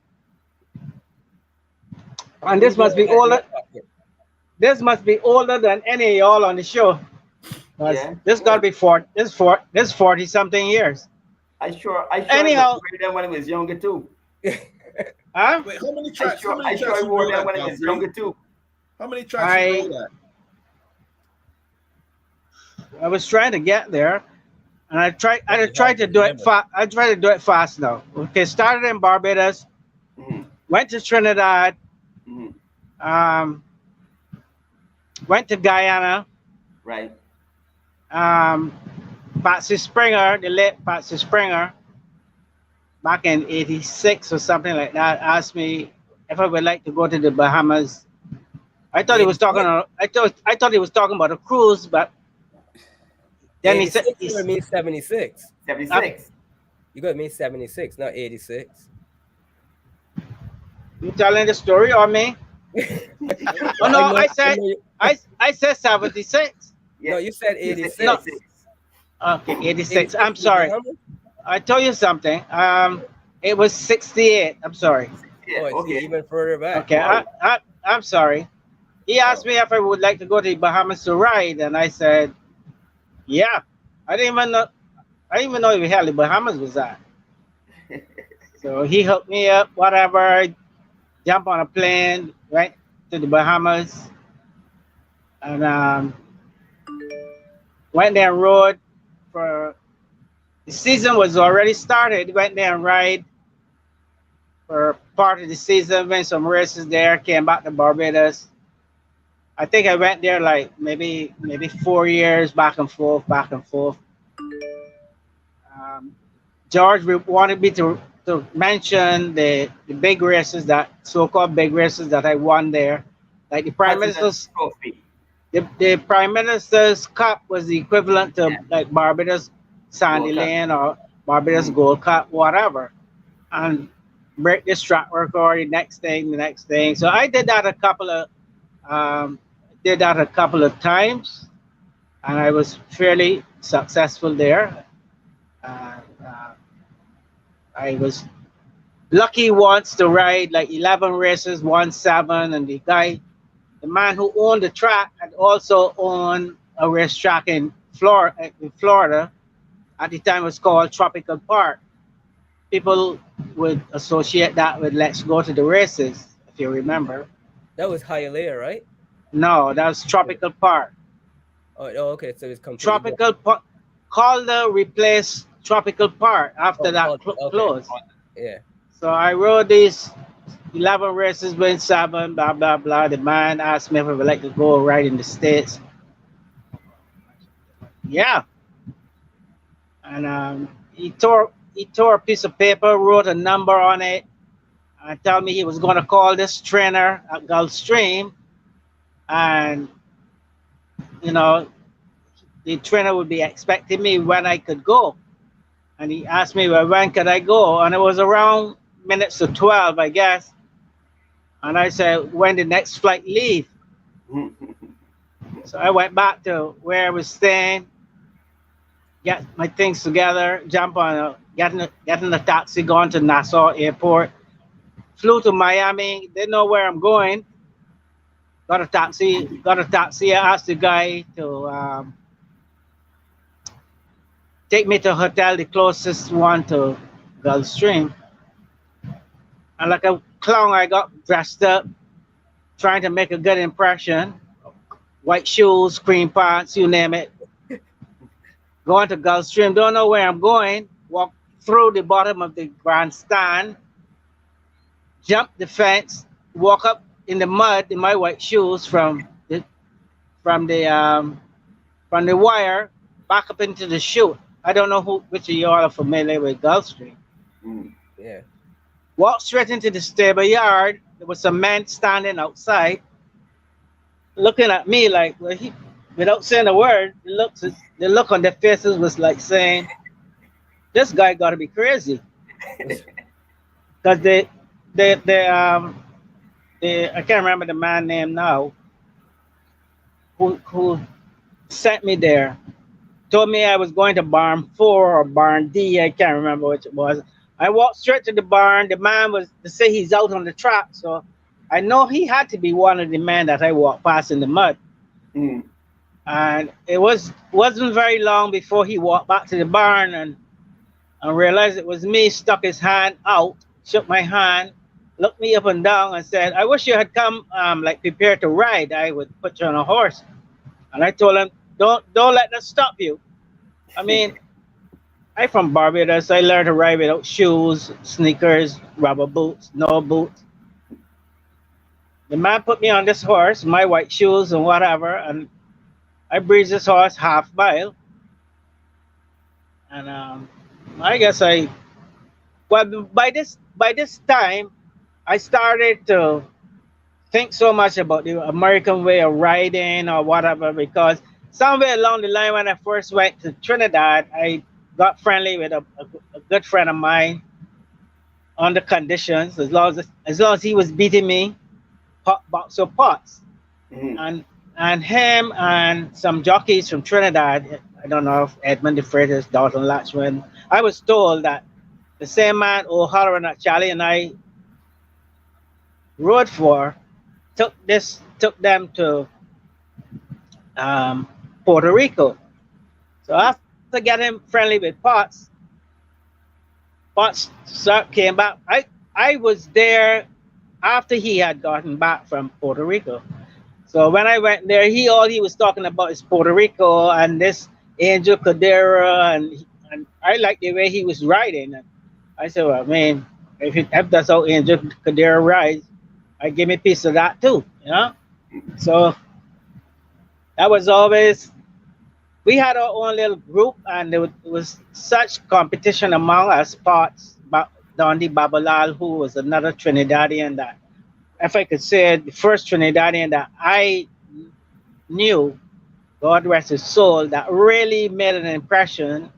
And this must be older. This must be older than any of y'all on the show. This got to be 40 something years. I sure anyhow wore them when I was younger too. Huh? Wait, how many tracks? I wore them when I was younger too. How many tracks you know that? I was trying to get there, and I tried to do it fast. I tried to do it fast now. Okay, started in Barbados, went to Trinidad, went to Guyana, right. Patsy Springer, the late Patsy Springer, back in '86 or something like that, asked me if I would like to go to the Bahamas. I thought he was talking. I thought he was talking about a cruise, but then he said, "You got me 76." 76. You got me 76, not 86. You telling the story or me? Oh no, I said 76. No, you said 86. No. Okay, 86. I'm sorry. I told you something. It was 68. I'm sorry. Oh, it's even further back. Okay, I'm sorry. He asked me if I would like to go to the Bahamas to ride, and I said, "Yeah." I didn't even know we had the Bahamas was at. So he hooked me up. Whatever. Jump on a plane, right to the Bahamas, and went there and rode for the season was already started. Went there and ride for part of the season, went some races there, came back to Barbados. I think I went there like maybe 4 years, back and forth, back and forth. George wanted me to mention the big races, that so-called big races that I won there, like the Prime Minister's Trophy. the Prime Minister's Cup was the equivalent to like Barbados Sandy Gold Cup. Lane or Barbados Gold Cup, whatever, and break this track record. The next thing. So I did that a couple of times, and I was fairly successful there. I was lucky once to ride like 11 races, won 7, and the man who owned the track had also owned a racetrack in Florida. At the time, it was called Tropical Park. People would associate that with "Let's go to the races," if you remember. That was Hialeah, right? No, that was Tropical Park. Oh, okay. So it's completely Tropical Park. Calder replaced Tropical Park after that closed. Yeah. So I rode these 11 races, win 7, blah, blah, blah. The man asked me if I would like to go ride in the States. Yeah. And he tore a piece of paper, wrote a number on it, and told me he was going to call this trainer at Gulfstream. And, you know, the trainer would be expecting me when I could go. And he asked me, well, when could I go? And it was around minutes to 12, I guess. And I said, when the next flight leave? So I went back to where I was staying, get my things together, get in a taxi, going to Nassau Airport, flew to Miami, didn't know where I'm going. Got a taxi. I asked the guy to take me to a hotel, the closest one to Gulfstream. And like a clown, I got dressed up, trying to make a good impression. White shoes, cream pants, you name it. Going to Gulfstream, don't know where I'm going. Walk through the bottom of the grandstand, jump the fence, walk up in the mud in my white shoes from the wire back up into the chute. I don't know which of y'all are familiar with Gulfstream. Yeah. Walked straight into the stable yard. There was some men standing outside, looking at me like, well, without saying a word. The look on their faces was like saying, "This guy got to be crazy." Because I can't remember the man name now, who sent me there. Told me I was going to barn 4 or barn D. I can't remember which it was. I walked straight to the barn. The man was to say he's out on the track, so I know he had to be one of the men that I walked past in the mud. And it wasn't very long before he walked back to the barn and realized it was me. Stuck his hand out, shook my hand, looked me up and down, and said, "I wish you had come like prepared to ride. I would put you on a horse." And I told him, Don't let that stop you. I mean, I'm from Barbados. I learned to ride without shoes, sneakers, rubber boots, no boots. The man put me on this horse, my white shoes and whatever, and I breezed this horse half mile. And I guess by this time, I started to think so much about the American way of riding or whatever, because somewhere along the line when I first went to Trinidad, I got friendly with a good friend of mine on the conditions, as long as he was beating me, box of pots. And him and some jockeys from Trinidad, I don't know if Edmund de Freitas, Dalton Latchman, I was told that the same man O'Halloran at Charlie and I rode for took them to Puerto Rico. So after getting friendly with Potts came back. I was there after he had gotten back from Puerto Rico. So when I went there, all he was talking about is Puerto Rico and this Angel Cordero and I liked the way he was riding. And I said, well, man, if that's how Angel Cadera rides, I give me a piece of that too, you know. So that was always, we had our own little group, and it was such competition among us. Parts, Dondi Babalal, who was another Trinidadian that, if I could say it, the first Trinidadian that I knew, God rest his soul, that really made an impression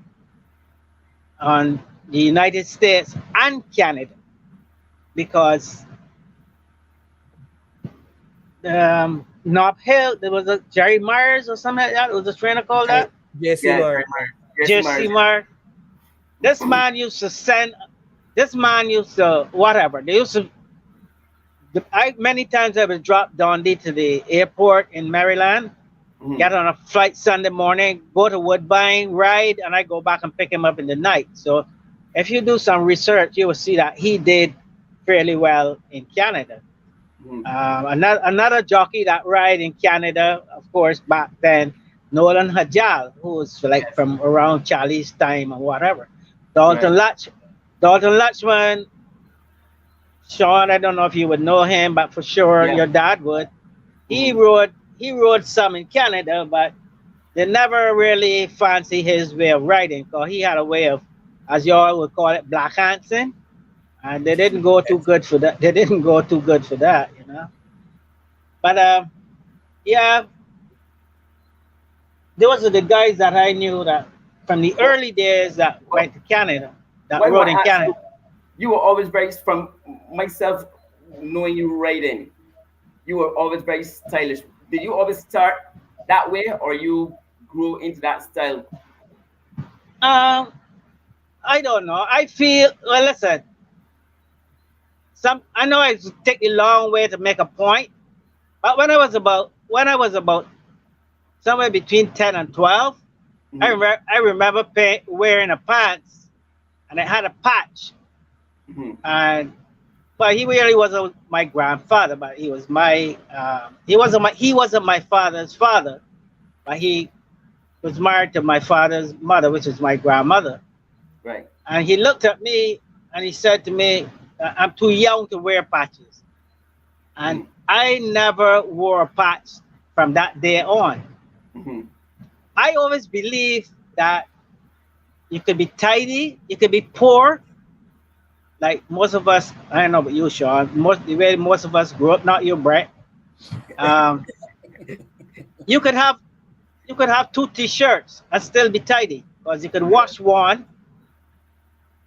on the United States and Canada, because Nob Hill, there was a Jerry Myers or something like that. It was a trainer called that. JC Yeah, Moore. Jesse Myers. This man used to send. This man used to whatever. They used to. Many times I would drop Dundee to the airport in Maryland, get on a flight Sunday morning, go to Woodbine, ride, and I go back and pick him up in the night. So if you do some research, you will see that he did fairly well in Canada. Another jockey that ride in Canada, of course, back then, Nolan Hajal, who was like from around Charlie's time or whatever. Dalton Lutchman, Sean, I don't know if you would know him, but for sure your dad would. He rode some in Canada, but they never really fancy his way of riding, because he had a way of, as y'all would call it, black handsing, and they didn't go too good for that. They didn't go too good for that, you know. But yeah, those are the guys that I knew that from the early days that went to Canada, that rode in Canada. You were always very, from myself knowing you riding, you were always very stylish. Did you always start that way, or you grew into that style? I don't know. I feel, well, listen, I know it take a long way to make a point, but when I was about somewhere between 10 and 12, I remember wearing a pants, and it had a patch. And well, he really wasn't my grandfather, but he was my he wasn't my father's father, but he was married to my father's mother, which is my grandmother. Right. And he looked at me and he said to me, I'm too young to wear patches. And I never wore a patch from that day on. I always believed that you could be tidy, you could be poor. Like most of us, I don't know about you, Sean, the way most of us grew up, not you, Brett. You could have 2 t-shirts and still be tidy, because you could wash one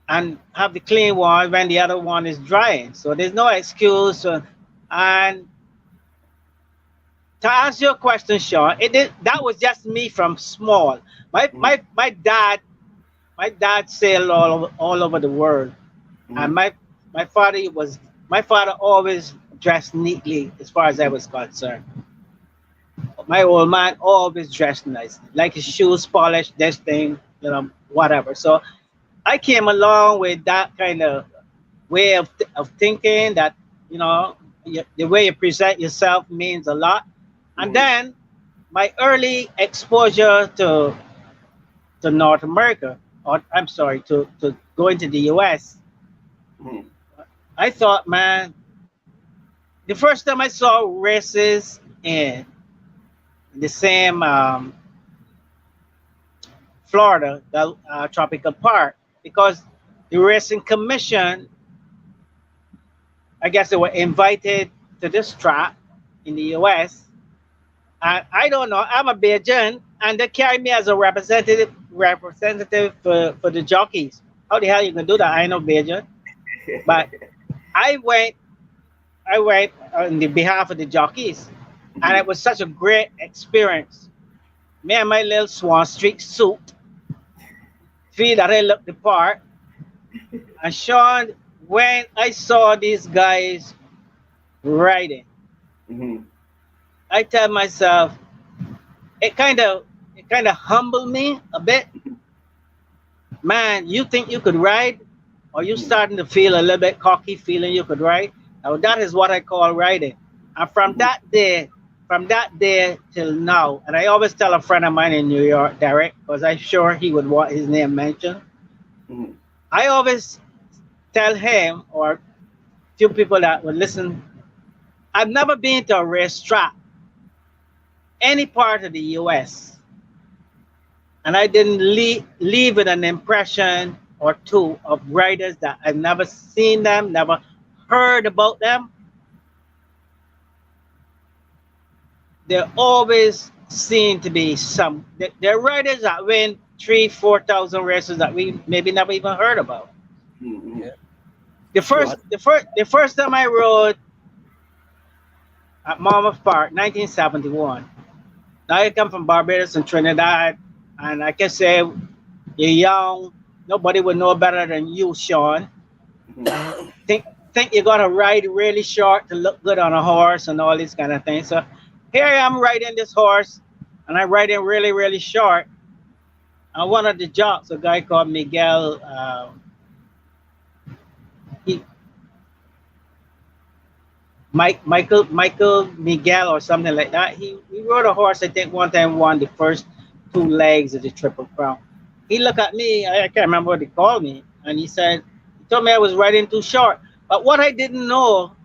and have the clean one when the other one is drying. So there's no excuse. And to answer your question, Sean, that was just me from small. My dad sailed all over the world. And my father always dressed neatly as far as I was concerned. My old man always dressed nice, like his shoes polished, this thing, you know, whatever. So I came along with that kind of way of thinking, that, you know, the way you present yourself means a lot. And then my early exposure to North America, or I'm sorry, to going to the US, I thought, man, the first time I saw races in the same Florida, the Tropical Park, because the racing commission, I guess they were invited to this track in the US. And I don't know, I'm a Bajan, and they carry me as a representative for the jockeys. How the hell you gonna do that? I know Bajan. But I went on the behalf of the jockeys, and it was such a great experience. Me and my little Swan Street suit, feel that I looked the part. And Sean, when I saw these guys riding, I tell myself, it kind of humbled me a bit. Man, you think you could ride? Or you starting to feel a little bit cocky, feeling you could ride? Now that is what I call riding. And from that day till now, and I always tell a friend of mine in New York, Derek, because I'm sure he would want his name mentioned. I always tell him or few people that would listen, I've never been to a racetrack, any part of the US, and I didn't leave with an impression or two of riders that I've never seen them, never heard about them. There always seem to be some. There are riders that win 3,000-4,000 races that we maybe never even heard about. Mm-hmm. The first time I rode at Monmouth Park, 1971. Now I come from Barbados and Trinidad, and I can say you're young. Nobody would know better than you, Sean. Think you gotta ride really short to look good on a horse and all these kind of things. So here I am riding this horse, and I'm riding really, really short. And one of the jocks, a guy called Miguel, Michael Miguel or something like that. He rode a horse, I think one time won the first 2 legs of the Triple Crown. He looked at me, I can't remember what he called me, and he told me I was riding too short. But what I didn't know,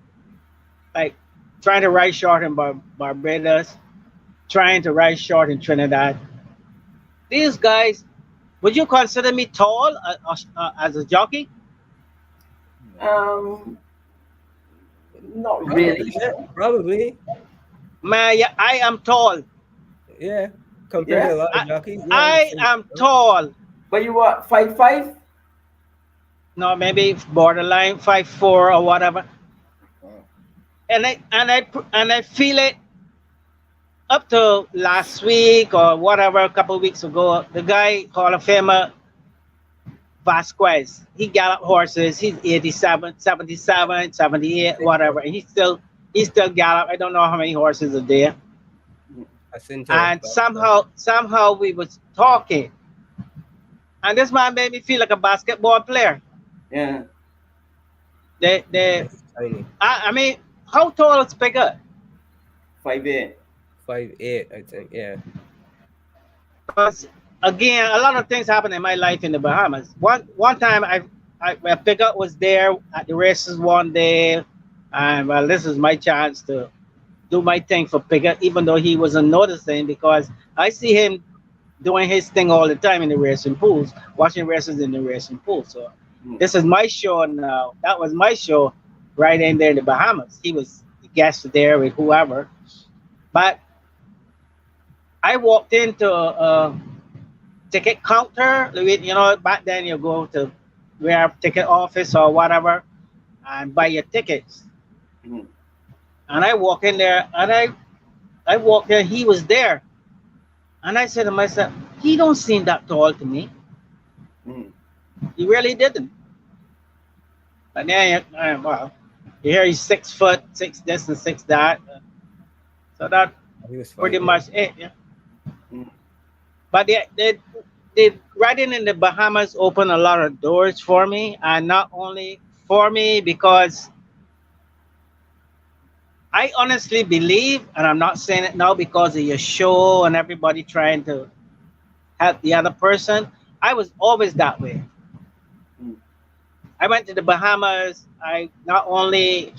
like trying to ride short in Barbados, trying to ride short in Trinidad, these guys, would you consider me tall as a jockey? Not really. Probably. Man, yeah, I am tall. Yeah, compared to a lot of jockeys. Yeah, I am tall. But you what, 5'5"? No, maybe borderline 5'4" or whatever. And I feel it up to last week or whatever, a couple of weeks ago. The guy, Hall of Famer Vasquez, he galloped horses. He's 87, 77, 78, whatever. And he still gallop. I don't know how many horses are there. And somehow we was talking. And this man made me feel like a basketball player. Yeah. I mean, how tall is Pigott? 5'8". 5'8", I think, yeah. Because again, a lot of things happened in my life in the Bahamas. One time Pigott was there at the races one day, and well, this is my chance to do my thing for Pigott, even though he wasn't noticing, because I see him doing his thing all the time in the racing pools, watching races in the racing pool. So this is my show now. That was my show right in there in the Bahamas. He was the guest there with whoever. But I walked into a ticket counter. You know, back then you go to where ticket office or whatever and buy your tickets. And I walk in there, and I walked in, he was there. And I said to myself, he don't seem that tall to me. He really didn't. But then, well, you hear he's 6 foot, 6 this and 6 that. So that pretty much it, yeah. But the riding in the Bahamas opened a lot of doors for me, and not only for me, because I honestly believe, and I'm not saying it now because of your show and everybody trying to help the other person. I was always that way. I went to the Bahamas. I not only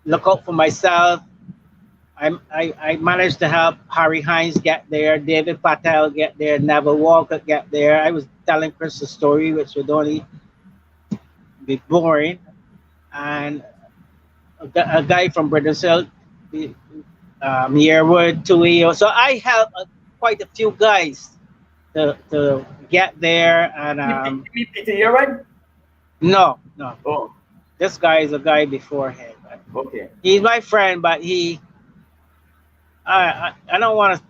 look out for myself, I managed to help Harry Hines get there, David Patel get there, Neville Walcott get there. I was telling Chris a story, which would only be boring. And a guy from Brazil, Yearwood, Tui. So I helped quite a few guys to get there. And Peter Yearwood? No. Oh, this guy is a guy before him. okay. He's my friend, but I don't want to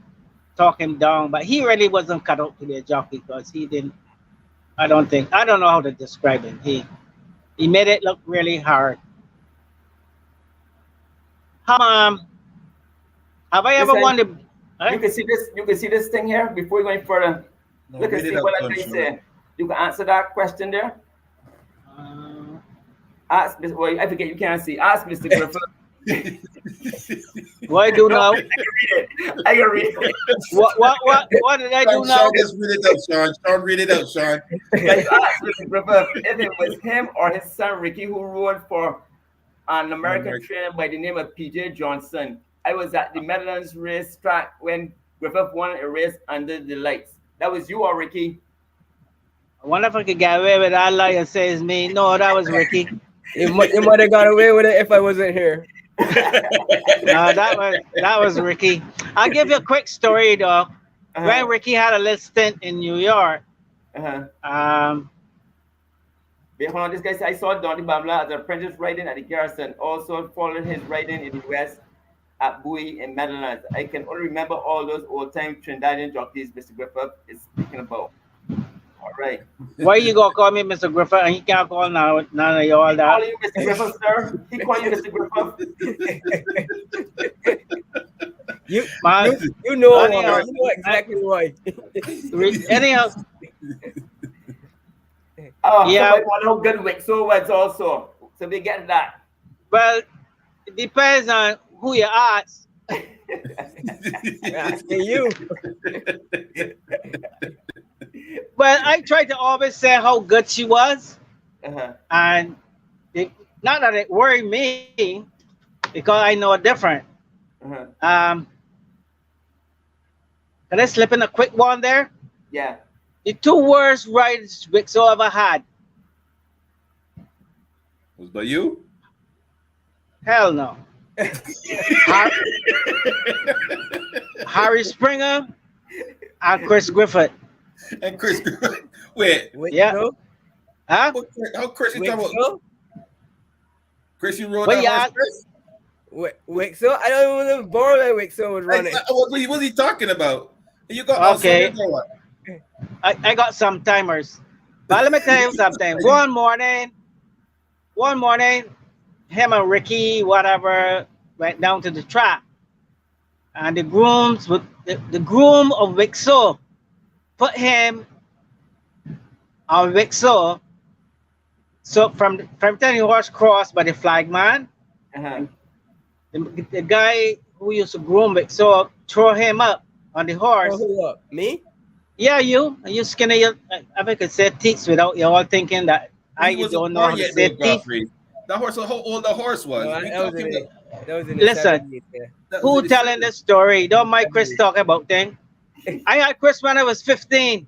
talk him down, but he really wasn't cut out to be a jockey, because he didn't. I don't know how to describe him. He made it look really hard. Have I ever Listen, won the? You can see this. You can see this thing here before we go any further. No, Look and see what I say. You can answer that question there. Ask Mr. Well, I forget you can't see. Ask Mr. Griffith. What I do now? I can read it. I can read it. What did I do now? Sean, just read it out, Sean. Sean, read it out, Sean. Like you asked Mr. Griffith if it was him or his son Ricky who rode for an American trainer by the name of PJ Johnson. I was at the Meadowlands racetrack when Griffith won a race under the lights. That was you or Ricky? I wonder if I could get away with that lie and say it's me. No, that was Ricky. You might have got away with it if I wasn't here. No, that was Ricky. I'll give you a quick story though. When Ricky had a little stint in New York, Wait, hold on, this guy said, I saw Donnie Bamla as an apprentice riding at the Garrison. Also followed his riding in the West at Bowie and Meadowlands. I can only remember all those old-time Trinidadian jockeys Mr. Griffith is speaking about. All right. Why you gonna call me Mr. Griffith and he can't call none of y'all that? Call you Mr. Griffith, sir. He call you Mr. Griffith. You know exactly why. Anyhow. Yeah. I want to know good Wixo was also. So we get that. Well, it depends on who you ask. Asking you. Well, I try to always say how good she was. And not that it worried me because I know different. Can I slip in a quick one there? Yeah. The two worst rides Wixo ever had. Was by you? Hell no. Harry Springer and Chris Griffith. And Chris Griffith. Wait. Yeah. Huh? How Chris you talking about? Chris, you rode Wait, that horse, Chris? Wixo? I don't even know born when Wixo was running. What he talking about? You got okay. I got some timers. But let me tell you something. One morning, him and Ricky, whatever, went down to the track. And the grooms with the groom of Wixo put him on Wixo. So from time the horse crossed by the flagman, the guy who used to groom Wixo throw him up on the horse. Who up? Me? Yeah, you skinny. I could say teeth without you all thinking that I don't know how to say teeth. That horse, how old the horse was? Listen, who telling this story? Don't mind Chris talking about things. I had Chris when I was 15.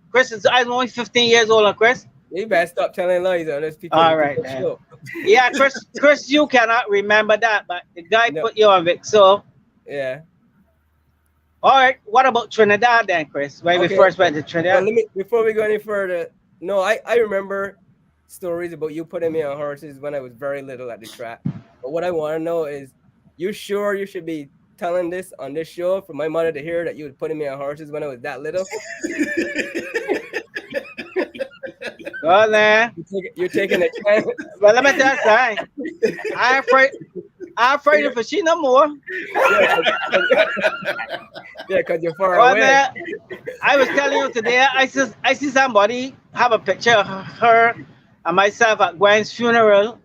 I'm only 15 years old, and Chris. You better stop telling lies on this people. All right. Yeah, Chris, you cannot remember that, but the guy put you on Vic. So yeah. All right. What about Trinidad then, Chris? When we first went to Trinidad? Well, before we go any further, no, I remember stories about you putting me on horses when I was very little at the track. But what I want to know is, you sure you should be telling this on this show for my mother to hear that you was putting me on horses when I was that little? Well, man, you're taking a chance. Well, let me tell you something. I'm afraid of she no more. Yeah, because you're far well, away. Man, I was telling you today, I see somebody have a picture of her and myself at Gwen's funeral.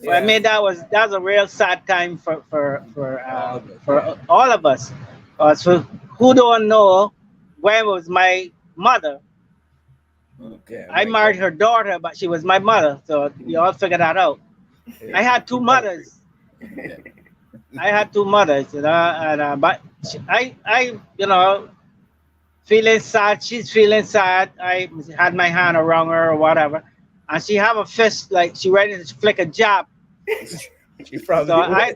Yeah. I mean, that was a real sad time for all of us. So who don't know, Gwen was my mother. Okay, I married her daughter, but she was my mother. So you all figure that out. Yeah. I had two mothers. You know, and but I, you know, feeling sad. She's feeling sad. I had my hand around her or whatever, and she have a fist like she ready to flick a jab. She probably. So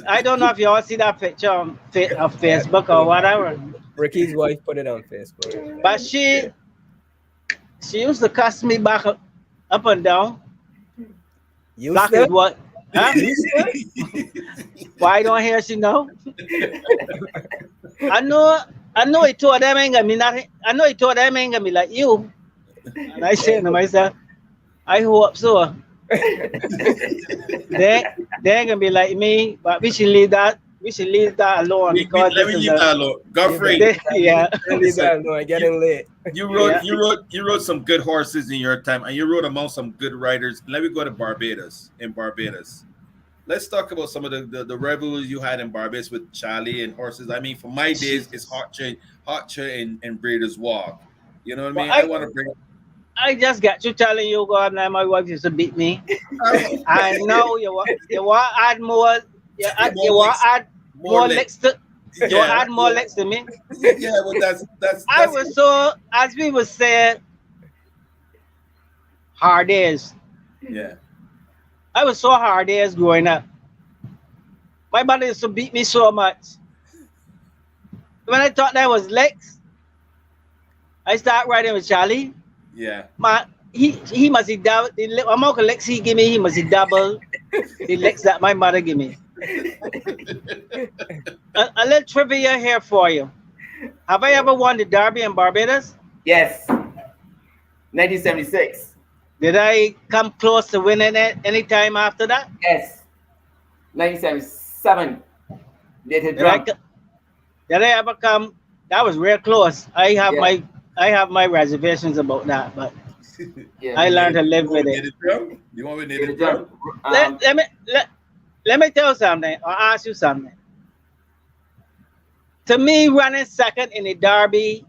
I don't know if you all see that picture on Facebook or whatever. Ricky's wife put it on Facebook. But she used to cuss me back up and down. You said what? Huh? Why don't hear she know? I know it two of them ain't gonna be nothing. I know it two of them ain't gonna be like you. And I say to myself, I hope so. they ain't gonna be like me, but we should leave that alone. Because let me leave that alone. Godfrey. Yeah. Leave that alone. Getting late. You rode some good horses in your time, and you rode among some good riders. Let me go to Barbados. In Barbados, let's talk about some of the revels you had in Barbados with Charlie and horses. I mean, for my days, it's Hotcha and Breeders' Walk. You know what I Well, mean? I want to bring. I just got you telling you, God, now my wife used to beat me. I know you want to add more. You want to add more legs to. You want to add more legs to me. Yeah, well, that's. I was so, as we would say, hard days. Yeah. I was so hard days growing up. My mother used to beat me so much. When I thought that was legs, I started riding with Charlie. Yeah. He must have double the amount of legs he give me. He must have double the legs that my mother give me. A little trivia here for you. Have I ever won the Derby in Barbados? Yes. 1976. Did I come close to winning it any time after that? Yes. 1977. Did I ever come? That was real close. I have my reservations about that, but I learned to live with it. You want me to drum? Let me tell you something, or ask you something. To me, running second in the Derby,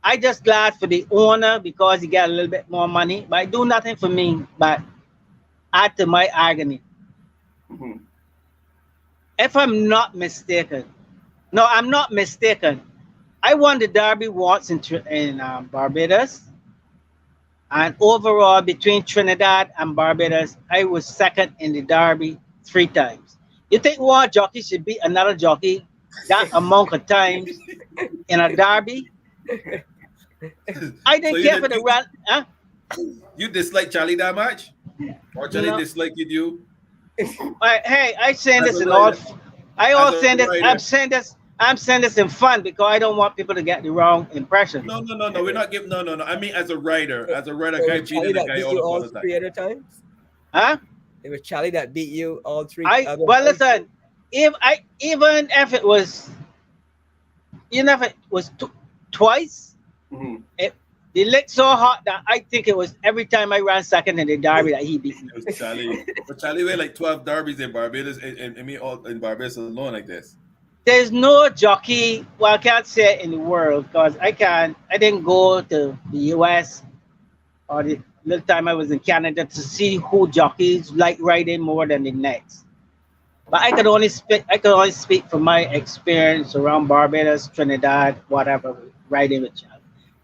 I just glad for the owner because he got a little bit more money, but it do nothing for me but add to my agony. Mm-hmm. If I'm not mistaken, no, I'm not mistaken. I won the Derby once in Barbados, and overall between Trinidad and Barbados, I was second in the Derby 3 times. You think one jockey should beat another jockey that amount of times in a Derby? I didn't care for the run. Huh? You dislike Charlie that much? Or Charlie disliked you? Hey, I saying this in all. I'm saying this in fun because I don't want people to get the wrong impression. No. We're not giving. No. I mean, as a writer, guy Charlie beating that the guy beat you all the time. 3 other times. Huh? It was Charlie that beat you all 3. Well, listen. Even if it was twice, mm-hmm. It looked so hot that I think it was every time I ran second in the Derby that he beat me. It was Charlie. But Charlie went like 12 derbies in Barbados, and me all in Barbados alone like this. There's no jockey. Well, I can't say it in the world because I didn't go to the US or the little time I was in Canada to see who jockeys like riding more than the next. But I could only speak from my experience around Barbados, Trinidad, whatever, riding with Charlie.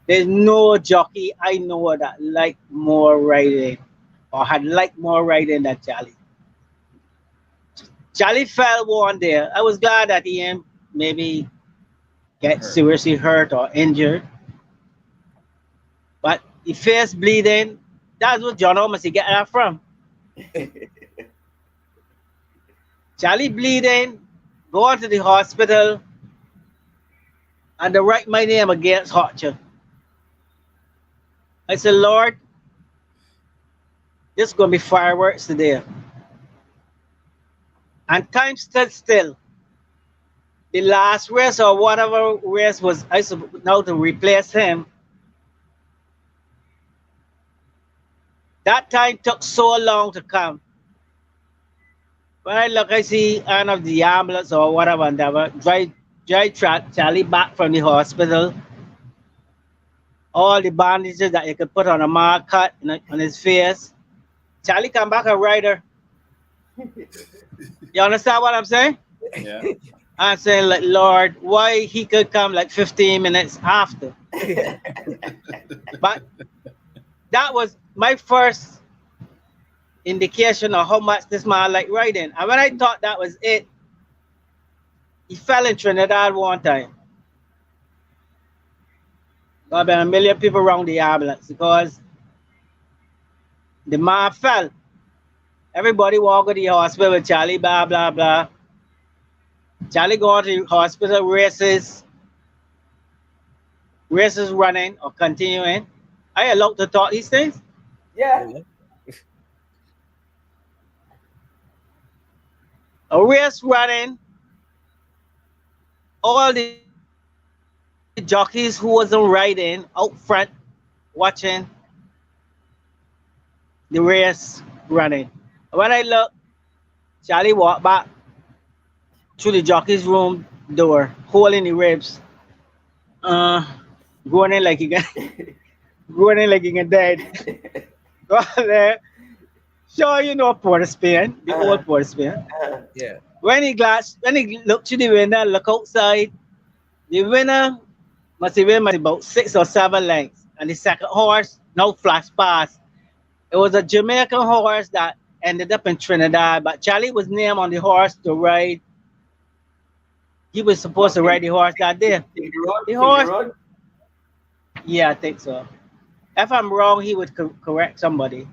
There's no jockey I know that liked more riding or had liked more riding than Charlie. Charlie fell one day. I was glad that he didn't maybe get seriously hurt or injured. But the face bleeding, that's what John almost get that from. Charlie bleeding, go on to the hospital, and they write my name against Hotcha. I said, Lord, this is going to be fireworks today. And time stood still. The last race or whatever race was I supposed now to replace him. That time took so long to come. When I look, I see one of the ambulance or whatever, drive Charlie back from the hospital. All the bandages that you could put on a mark cut on his face. Charlie come back a rider. You understand what I'm saying? Yeah. I'm saying, like, Lord, why he could come like 15 minutes after. But that was my first indication of how much this man liked riding. And when I thought that was it, he fell in Trinidad one time. There been a million people around the ambulance because the man fell. Everybody walked to the hospital with Charlie, blah, blah, blah. Charlie going to the hospital, races running or continuing. Are you allowed to talk these things? Yeah. A race running. All the jockeys who wasn't riding out front watching the race running. When I look, Charlie walked back through the jockey's room door, hole in the ribs. Uh, going in like he got, going in like he got dead. Go out there. Sure, you know Port Spain, the old Port Spain. Yeah. When he looked to the window, look outside, the winner must have been about 6 or 7 lengths. And the second horse now flashed past. It was a Jamaican horse that ended up in Trinidad, but Charlie was named on the horse to ride. He was supposed to ride the horse that day. The horse, yeah, I think so. If I'm wrong, he would correct somebody.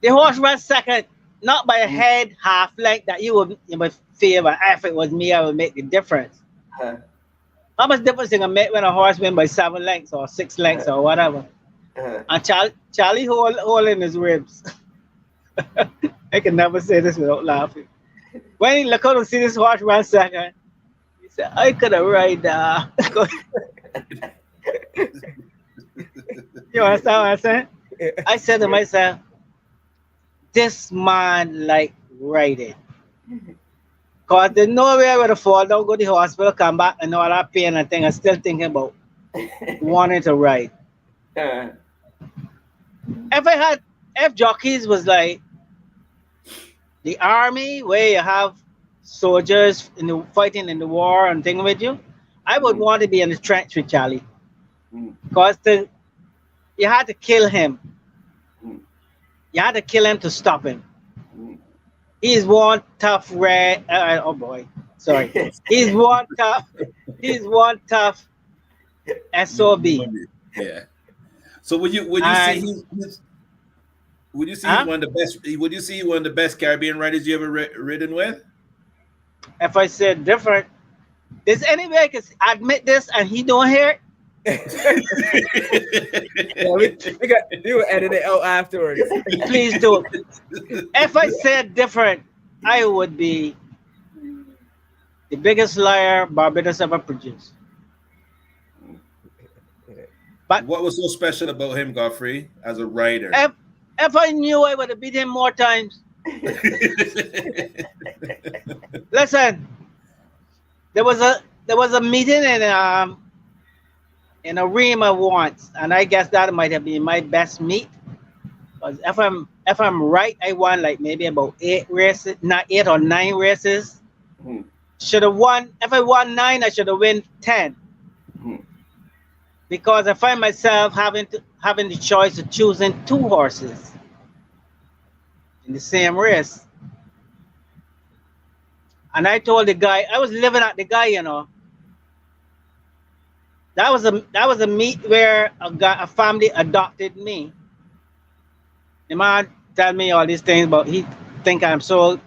The horse ran second, not by a head, half length that you would feel, but if it was me, I would make the difference. How much difference can I make when a horse win by 7 lengths or 6 lengths or whatever? And Charlie holding his ribs. I can never say this without laughing. When he looked out and see this horse run second, he said, I could have ride that. You understand what I'm saying? I said to myself, this man like riding. Because there's no way I would have fall down, go to the hospital, come back, and all that pain and thing. I'm still thinking about wanting to ride. If jockeys was like the army, where you have soldiers fighting in the war and thing with you, I would want to be in the trench with Charlie. Because you had to kill him. You had to kill him to stop him. He's one tough red. Oh boy, sorry. He's one tough SOB. Yeah. So would you say he's one of the best? Would you say he's one of the best Caribbean riders you ever ridden with? If I said different, is any way I can admit this and he don't hear it? Yeah, we will edit it out afterwards. Please do. If I said different, I would be the biggest liar Barbados ever produced. But what was so special about him, Geoffrey, as a rider? If I knew, I would have beat him more times. Listen, there was a meeting in a Rima once, and I guess that might have been my best meet. Because if I'm right, I won like maybe about 8 races, not 8 or 9 races. Should have won. If I won 9, I should have won 10. Because I find myself having the choice of choosing 2 horses in the same race. And I told the guy, I was living at the guy, you know. That was a meet where a family adopted me. The man tell me all these things, but he think I'm such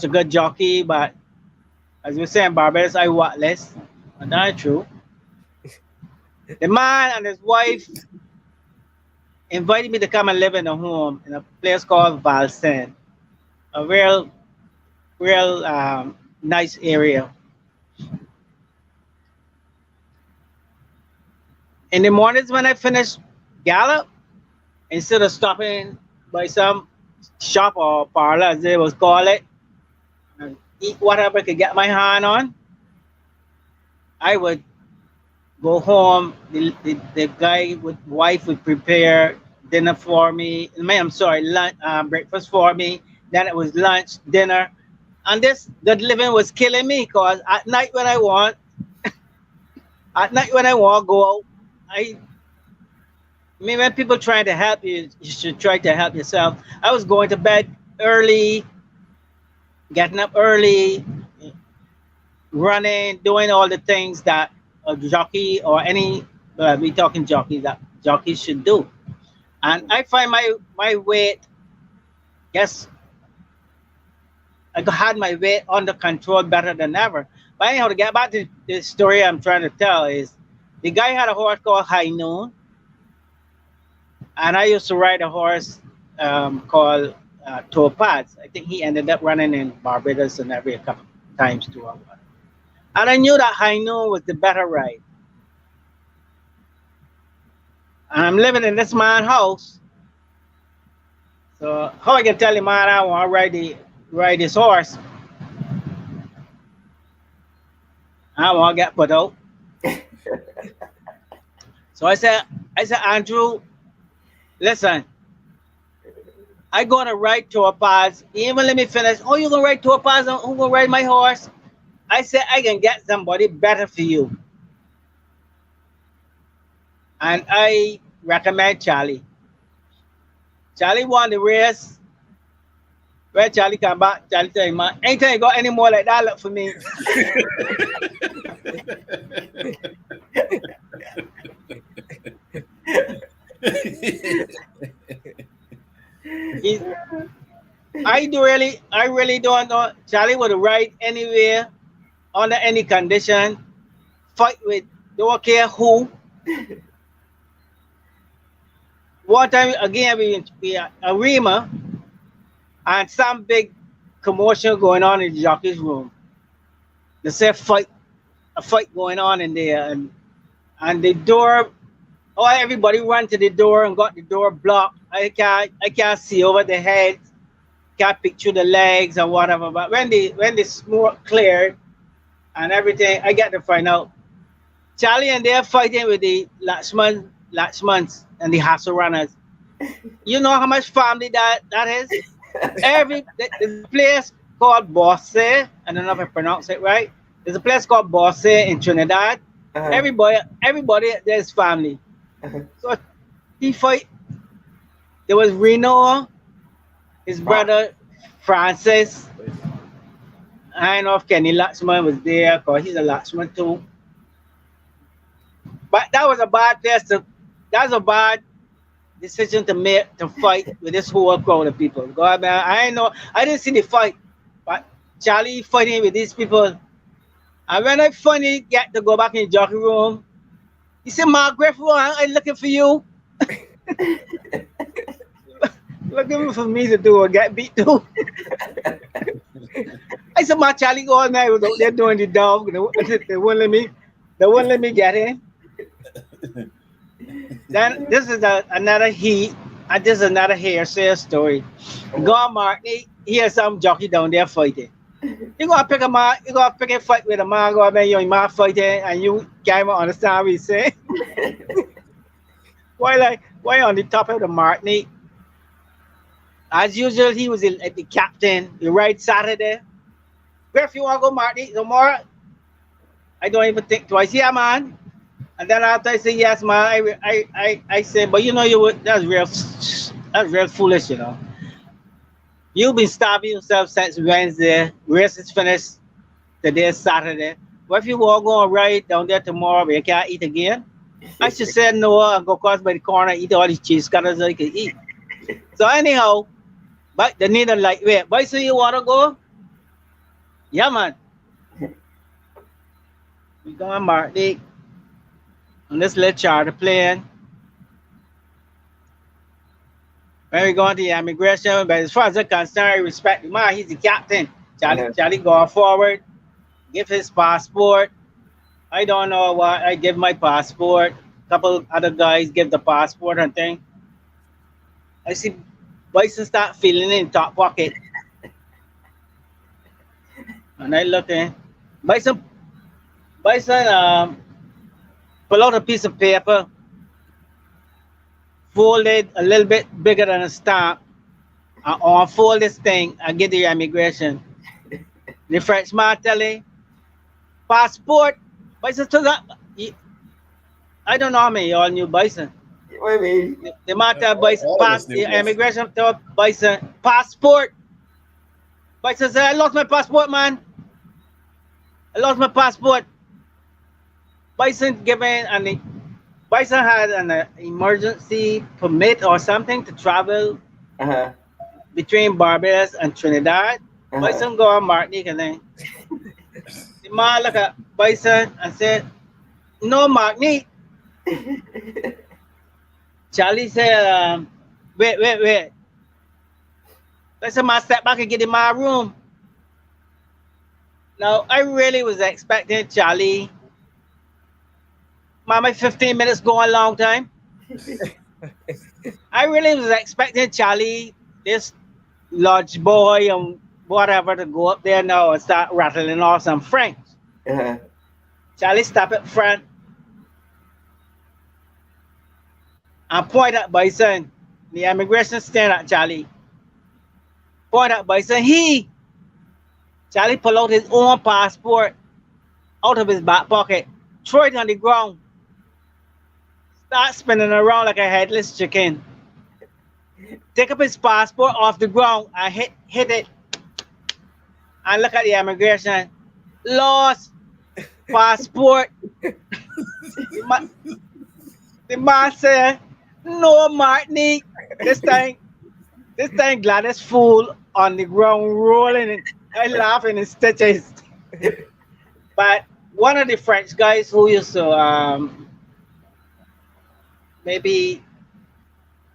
a good jockey. But as we say in Barbados, I walk less, and that's true. The man and his wife invited me to come and live in a home in a place called Valsen, a real nice area. In the mornings when I finish gallop, instead of stopping by some shop or parlor, as they was call it, and eat whatever I could get my hand on, I would go home. The guy with wife would prepare dinner for me. Lunch, breakfast for me. Then it was lunch, dinner, and this good living was killing me. Cause at night when I want to go out, when people trying to help you, you should try to help yourself. I was going to bed early, getting up early, running, doing all the things that a jockey or we talking jockeys, that jockeys should do. And I find my weight, yes, I had my weight under control better than ever. But anyhow, to get back to the story I'm trying to tell is, the guy had a horse called High Noon, and I used to ride a horse called Topaz. I think he ended up running in Barbados and every couple times too. And I knew that High Noon was the better ride. And I'm living in this man's house. So how I can tell the man I want to ride ride his horse. I want to get put out. So I said, Andrew, listen, I gonna ride topaz. He even let me finish. Oh, you gonna ride topaz? Who gonna ride my horse? I said I can get somebody better for you. And I recommend Charlie. Charlie won the race. When Charlie come back, Charlie tell him, man, anytime you got any more like that, look for me. I really don't know. Charlie would ride anywhere, under any condition, fight with don't care who. One time again we a Rima and some big commotion going on in the jockey's room. They said a fight going on in there, and the door. Oh, everybody ran to the door and got the door blocked. I can't see over the head, can't picture the legs or whatever. But when the smoke cleared and everything, I get to find out. Charlie and they're fighting with the Latchmans and the Hassel runners. You know how much family that is? There's a place called Bosse. I don't know if I pronounce it right. There's a place called Bosse in Trinidad. Everybody there's family. So he fight. There was Reno, his brother Francis. I don't know if Kenny Latchman was there because he's a Latchman too. But that was a bad test. That was a bad decision to make to fight with this whole crowd of people. God, man, I didn't see the fight, but Charlie fighting with these people. And when I finally get to go back in the jockey room, he said, "Mark Griffith, I'm looking for you." Looking for me to do or get beat too. I said, "My Charlie go all night was out there doing the dog. They wouldn't let me get in." Then this is another heat, and this is another hearsay story. Go on Martini, he has some jockey down there fighting. You gonna pick a fight with a man, go man, you man fighting, and you can't even understand what he's saying. Why on the top of the Martini? As usual, he was at the captain. You ride Saturday. Griff, you wanna go Martini tomorrow? I don't even think twice. Yeah, man. And then after I say yes, man, I say, but you know that's real foolish, you know. You've been starving yourself since Wednesday. Race is finished. Today is Saturday. What if you want to go and ride down there tomorrow but you can't eat again? I should say no and go across by the corner and eat all these cheese cutters that you can eat. So anyhow, but they need a lightweight. But so you want to go? Yeah, man. We go on Martini on this little charter plane. When we go to the immigration, but as far as I'm concerned, I respect the man. He's the captain. Charlie going forward, give his passport. I don't know what. I give my passport. A couple other guys give the passport and thing. I see Bison start feeling in top pocket. And I look in. Bison pull out a piece of paper, fold it a little bit bigger than a stamp, and unfold this thing and get the immigration. The Frenchman tell him, passport. Bison took up. I don't know how many y'all knew Bison. What do you mean? The man tell Bison, the immigration told Bison, passport. Bison said, I lost my passport, man. I lost my passport. Bison Bison had an emergency permit or something to travel between Barbados and Trinidad. Bison go on Martinique and then the man look at Bison and said, "No Martinique." Charlie said, wait. Bison man step back and get in my room. Now I really was expecting Charlie. My 15 minutes go a long time. I really was expecting Charlie, this large boy and whatever to go up there now and start rattling off some French. Charlie stop up front and point at Bison. The immigration stand at Charlie. Point at Bison. Charlie pull out his own passport out of his back pocket, throw it on the ground, start spinning around like a headless chicken. Take up his passport off the ground and hit it. And look at the immigration. Lost passport. The man said, no, Martinique. This thing Gladys fool on the ground rolling and laughing in stitches. But one of the French guys who used to maybe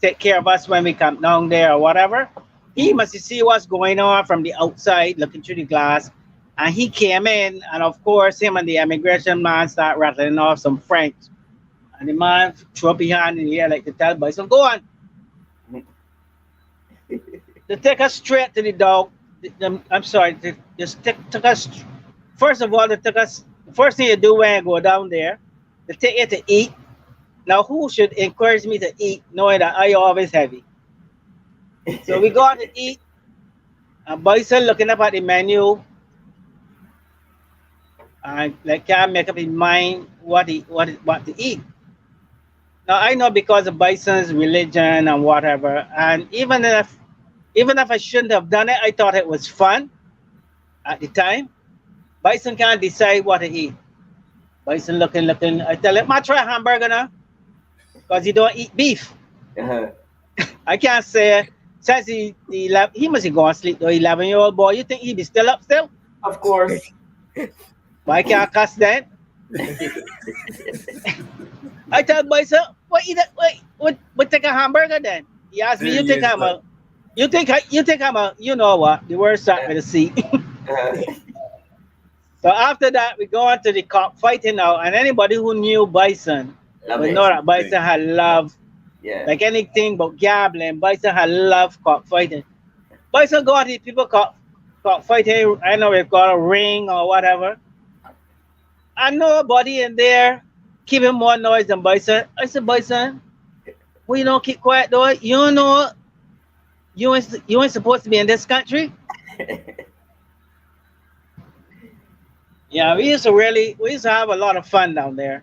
take care of us when we come down there or whatever, he must see what's going on from the outside, looking through the glass. And he came in, and of course, him and the immigration man start rattling off some French. And the man threw up his hand in the air like to tell Bison, go on. They take us straight to the dog. I'm sorry, they just took us. First of all, they took us. First thing you do when you go down there, they take you to eat. Now, who should encourage me to eat, knowing that I always heavy? So we go out to eat, and Bison looking up at the menu, and like can't make up his mind what to eat. Now I know because of Bison's religion and whatever, and even if I shouldn't have done it, I thought it was fun at the time. Bison can't decide what to eat. Bison looking. I tell him, I try a hamburger now, because he don't eat beef. I can't say, since he must have gone to sleep, the 11-year-old boy. You think he be still up still? Of course. But I can't cuss then. I tell Bison, what take a hamburger then? He asked me, you think I'm a, you know what, the worst start with a C. So after that, we go on to the cockfighting now, and anybody who knew Bison would know that Bison had love, like anything but gambling. Bison had love cockfighting. Bison go on to people cockfighting. I know we've got a ring or whatever. And nobody in there keeping more noise than Bison. I said, Bison, well, you don't keep quiet though. You know, you ain't supposed to be in this country. Yeah, we used to have a lot of fun down there.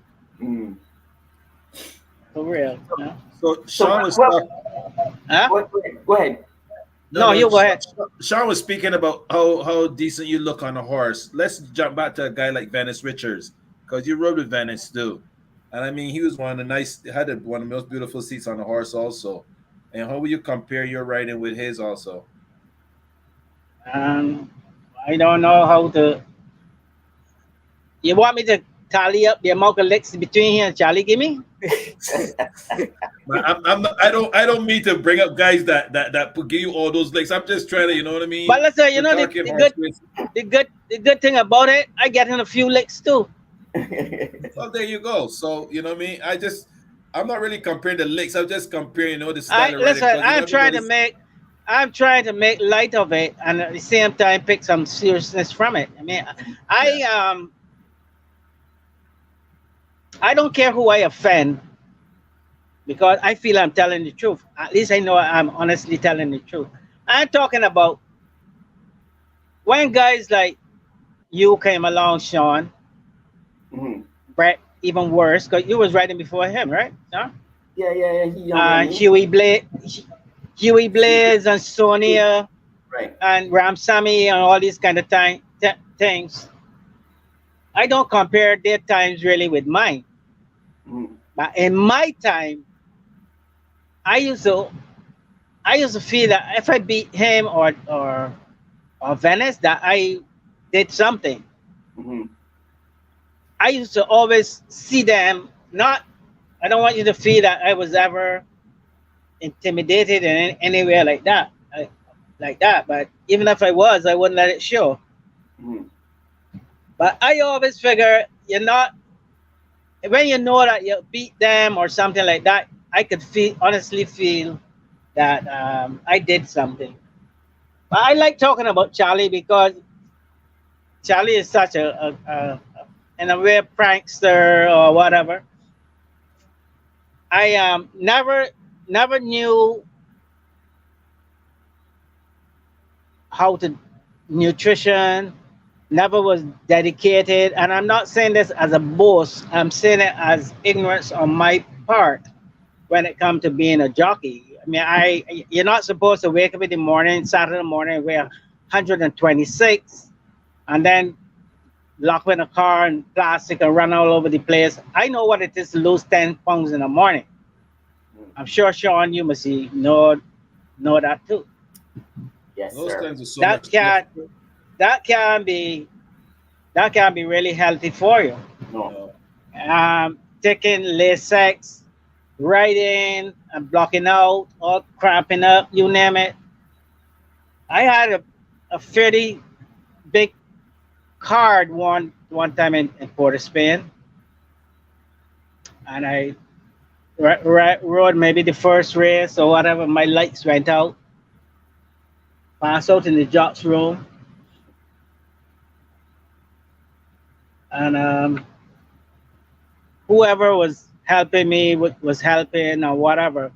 For real. Yeah. So Sean was huh? Go ahead. No, you go ahead. Sean was speaking about how decent you look on a horse. Let's jump back to a guy like Venice Richards, because you rode with Venice too. And I mean, he was one of the most beautiful seats on the horse also. And how will you compare your riding with his also? I don't know how to. You want me to tally up the amount of licks between him and Charlie? Give me. I don't mean to bring up guys that give you all those licks. I'm just trying to, you know what I mean. But listen, you know the good thing about it, I get in a few licks too. Well, there you go. So you know what I mean. I'm not really comparing the licks. I'm just comparing, the style. Listen, I'm trying to make light of it, and at the same time pick some seriousness from it. I mean, I don't care who I offend, because I feel I'm telling the truth. At least I know I'm honestly telling the truth. I'm talking about when guys like you came along, Sean. Brett, even worse, because you was riding before him, right? No? Yeah. Huey Blaze and Sonia, right, and Ram Sammy and all these kind of things. I don't compare their times really with mine. But in my time, I used to feel that if I beat him or Venice, that I did something. I used to always see them. I don't want you to feel that I was ever intimidated in any way like that. But even if I was, I wouldn't let it show. But I always figure when you know that you beat them or something like that, I could honestly feel that I did something. But I like talking about Charlie because Charlie is such in a way, prankster or whatever. I never knew how to nutrition, never was dedicated, and I'm not saying this as a boast. I'm saying it as ignorance on my part when it comes to being a jockey. I mean, you're not supposed to wake up in the morning, Saturday morning, weigh 126, and then lock in a car and plastic and run all over the place. I know what it is to lose 10 pounds in the morning. I'm sure Sean, you must know that too. Yes, Those sir. kinds of so That much can that can be really healthy for you. No. Taking Lasix, riding and blocking out or cramping up, you name it. I had a fairly big card one time in Port of Spain, and I rode maybe the first race or whatever. My lights went out. Passed out in the jocks room, and whoever was helping me was helping or whatever.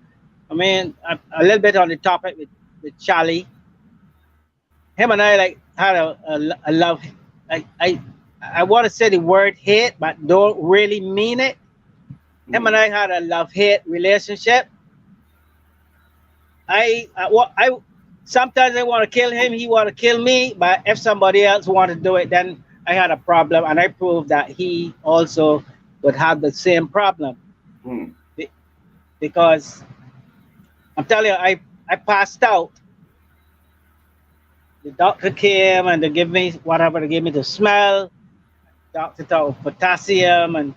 I mean, a little bit on the topic with Charlie. Him and I like had a love. I want to say the word hate, but don't really mean it. Him and I had a love hate relationship. I sometimes I want to kill him. He want to kill me. But if somebody else want to do it, then I had a problem, and I proved that he also would have the same problem. Because I'm telling you, I passed out. The doctor came and they give me whatever they gave me to smell. Doctor told potassium and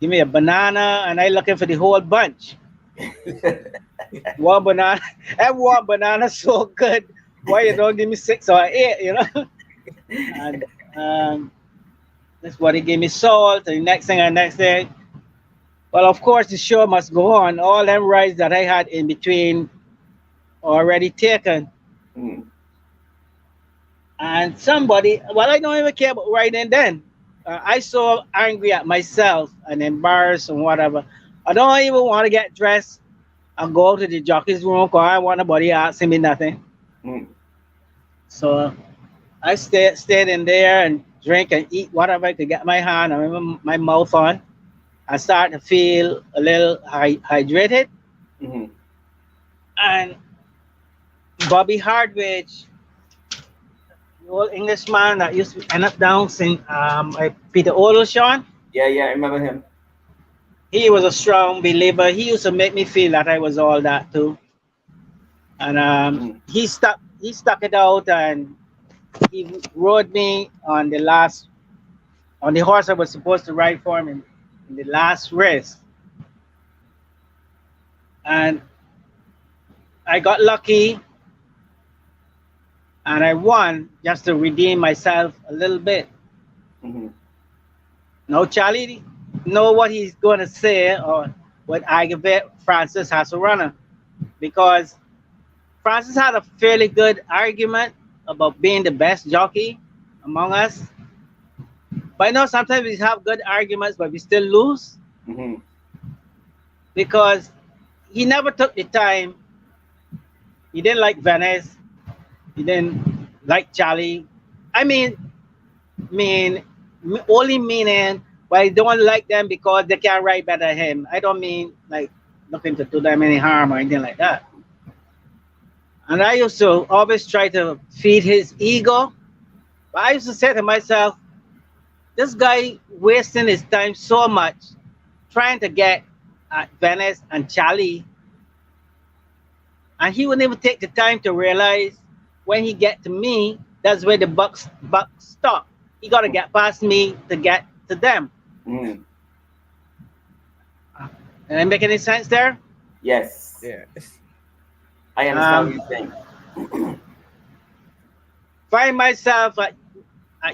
give me a banana, and I looking for the whole bunch. One banana, and one banana so good. Why you don't give me 6 or 8? You know. And that's what he gave me salt. And next thing. Well, of course, the show must go on. All them rides that I had in between already taken. And somebody, well, I don't even care about riding then. I so angry at myself and embarrassed and whatever. I don't even want to get dressed and go to the jockey's room because I want nobody asking me nothing. So I stayed in there and drink and eat whatever I could get my hand and my mouth on. I started to feel a little hydrated. And Bobby Hardwich, the old Englishman that used to end up dancing, Peter Olshawn. Yeah, I remember him. He was a strong believer. He used to make me feel that I was all that too. And he stuck it out, and he rode me on the horse I was supposed to ride for him in the last race. And I got lucky, and I won just to redeem myself a little bit. Now Charlie know what he's going to say or what aggravate Francis has a runner, because Francis had a fairly good argument about being the best jockey among us. But I know sometimes we have good arguments, but we still lose. Because he never took the time. He didn't like Venice. He didn't like Charlie. I mean, only meaning, but I don't like them because they can't ride better than him. I don't mean like looking to do them any harm or anything like that. And I used to always try to feed his ego. But I used to say to myself, this guy wasting his time so much trying to get at Venice and Charlie. And he wouldn't even take the time to realize when he get to me, that's where the buck stop. He got to get past me to get to them. Did I make any sense there? Yes. I understand what you're saying. Find myself at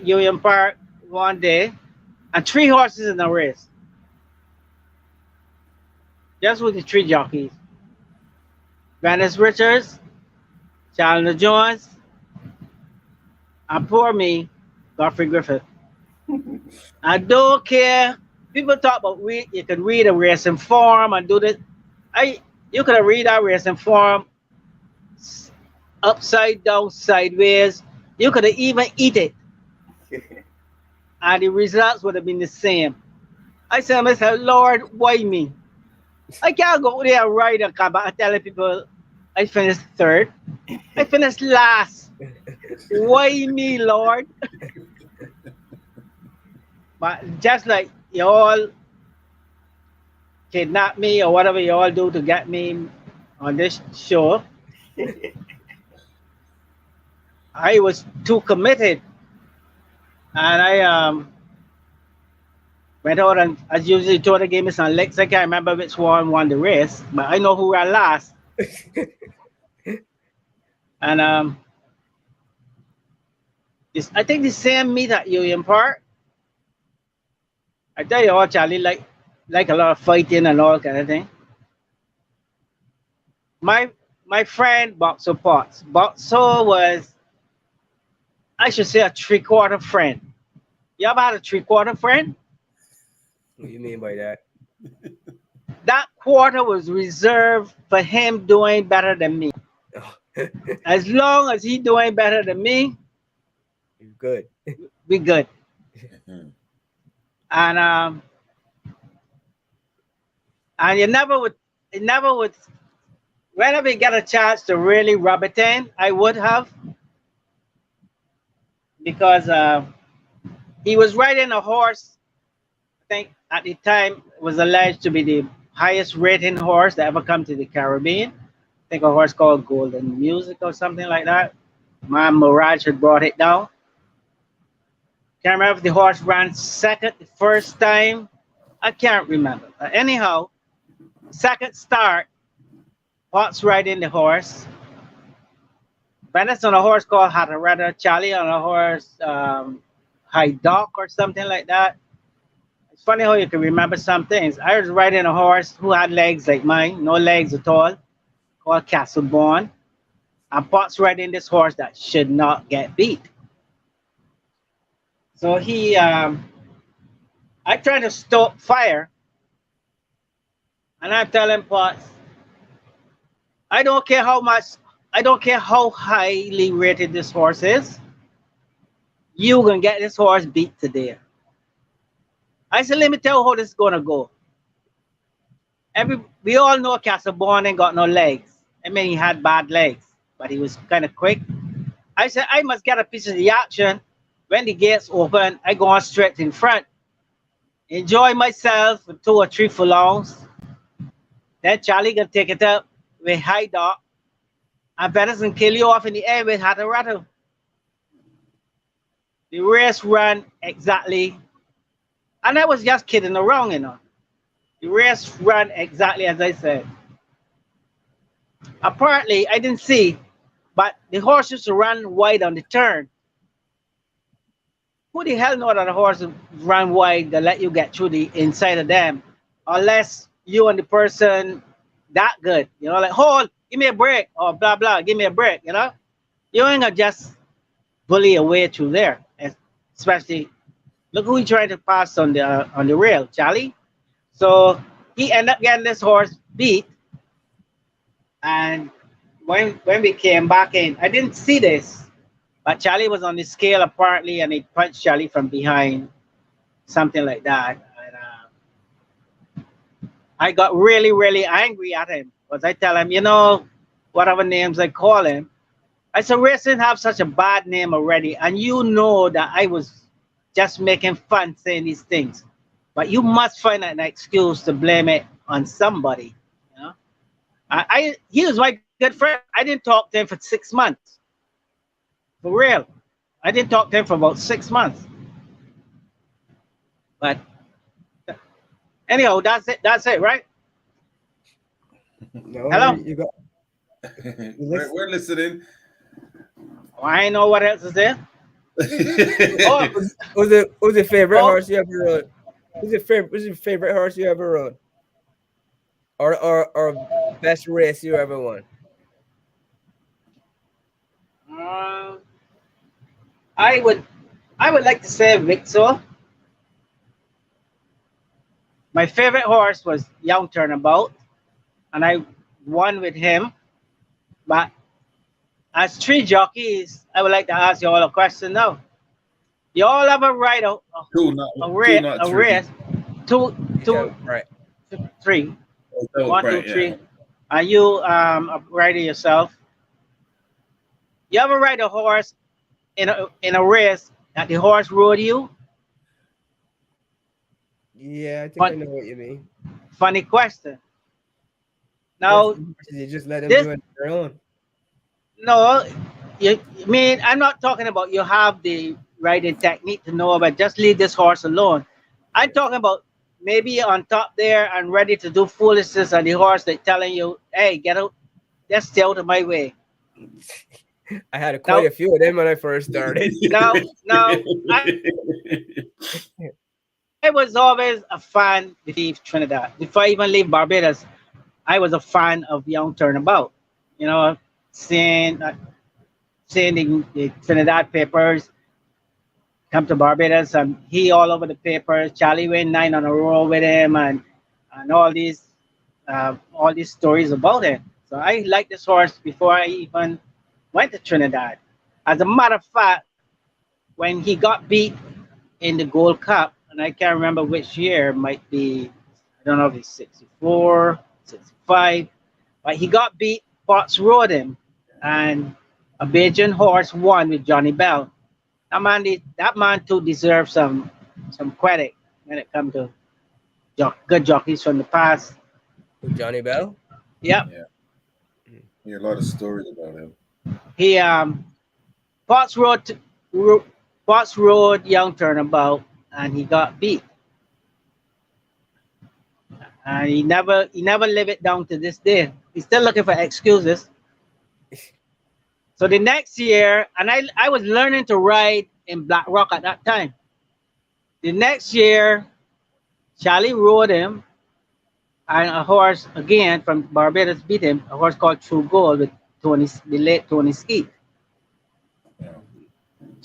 Union Park one day, and 3 horses in a race. Just with the 3 jockeys. Venice Richards, Challenger Jones, and poor me, Geoffrey Griffith. I don't care. People talk about you could read a racing form and do this. You could read a racing form upside down, sideways. You could even eat it, and the results would have been the same. I said to myself, Lord, why me? I can't go there and ride a car and tell people I finished third. I finished last. Why me, Lord? But just like you all kidnap me or whatever you all do to get me on this show, I was too committed, and I went out and as usually told the game me some licks. I can't remember which one won the race, but I know who ran last. And I think the same meet at Union Park. I tell you all, Charlie, like a lot of fighting and all kind of thing. My friend Boxer Potts. Boxer was, I should say, a 3/4 friend. You ever had a 3/4 friend? What do you mean by that? That quarter was reserved for him doing better than me. As long as he doing better than me, you're good. We good. And you never would, whenever you get a chance to really rub it in, I would have, because he was riding a horse, I think at the time was alleged to be the highest rating horse that ever come to the Caribbean. I think a horse called Golden Music or something like that. My Mirage had brought it down. Can't remember if the horse ran second the first time. I can't remember. Anyhow, second start, Potts riding the horse. Bennett's on a horse called Hatarada, Charlie on a horse, High Dock or something like that. It's funny how you can remember some things. I was riding a horse who had legs like mine, no legs at all, called Castleborn. And Potts riding this horse that should not get beat. So I tried to stop fire. And I'm telling Potts, I don't care how highly rated this horse is. You gonna get this horse beat today. I said, let me tell you how this is gonna go. We all know Castleborn ain't got no legs. I mean, he had bad legs, but he was kind of quick. I said, I must get a piece of the action. When the gates open, I go on straight in front. Enjoy myself for 2 or 3 furlongs. Then Charlie gonna take it up with High Dock. And Venice can kill you off in the air with Hatarada. The race ran exactly, and I was just kidding around, you know. The race ran exactly as I said. Apparently, I didn't see, but the horse used to run wide on the turn. Who the hell know that a horse run wide to let you get through the inside of them, unless you and the person that good, you know, like, hold, give me a break, or blah, blah, give me a break, you know? You ain't gonna just bully your way through there, especially, look who he tried to pass on the rail, Charlie. So he ended up getting this horse beat, and when we came back in, I didn't see this, but Charlie was on the scale apparently, and he punched Charlie from behind, something like that. And I got really, really angry at him, because I tell him, you know, whatever names I call him, I said, racing have such a bad name already, and you know that I was just making fun saying these things, but you must find an excuse to blame it on somebody. You know, he was my good friend. I didn't talk to him for 6 months, for real. I didn't talk to him for about 6 months. But anyhow, that's it. That's it, right? No, hello. You got. We're listening. Oh, I ain't know what else is there. Oh, who's your favorite horse you ever rode? Who's your favorite horse you ever rode? Or best race you ever won? Uh, I would like to say Victor. My favorite horse was Young Turnabout, and I won with him. But as three jockeys, I would like to ask you all a question now. You all ever ride Two, not a three. race, two, Yeah, two, right. three, Oh, one, two, right, yeah. three. Are you a rider yourself? You ever ride a horse in a race that the horse rode you? Yeah, I think I Fun, know what you mean. funny question. There's Now some horses you just let them this do it on their own. no, you I mean I'm not talking about you have the riding technique to know about just leave this horse alone. I'm talking about maybe on top there and ready to do foolishness and the horse that telling you, hey, get out, just stay out of my way. I had quite Now a few of them when I first started. now I was always a fan before Trinidad. Before I even leave Barbados, I was a fan of Young Turnabout. You know, seeing seeing the Trinidad papers come to Barbados and he all over the papers. Charlie went 9 on a row with him and all these stories about him. So I liked this horse before I even went to Trinidad. As a matter of fact, when he got beat in the Gold Cup, and I can't remember which year, might be, I don't know if it's 64, 65, but he got beat, Potts rode him, and a Bajan horse won with Johnny Bell. That man too deserves some credit when it comes to good jockeys from the past. With Johnny Bell? Yep. Yeah. Hear a lot of stories about him. He Potts rode Young Turnabout and he got beat. And he never lived it down to this day. He's still looking for excuses. So the next year, and I was learning to ride in Black Rock at that time. The next year, Charlie rode him, and a horse again from Barbados beat him. A horse called True Gold with the late Tony Skeet.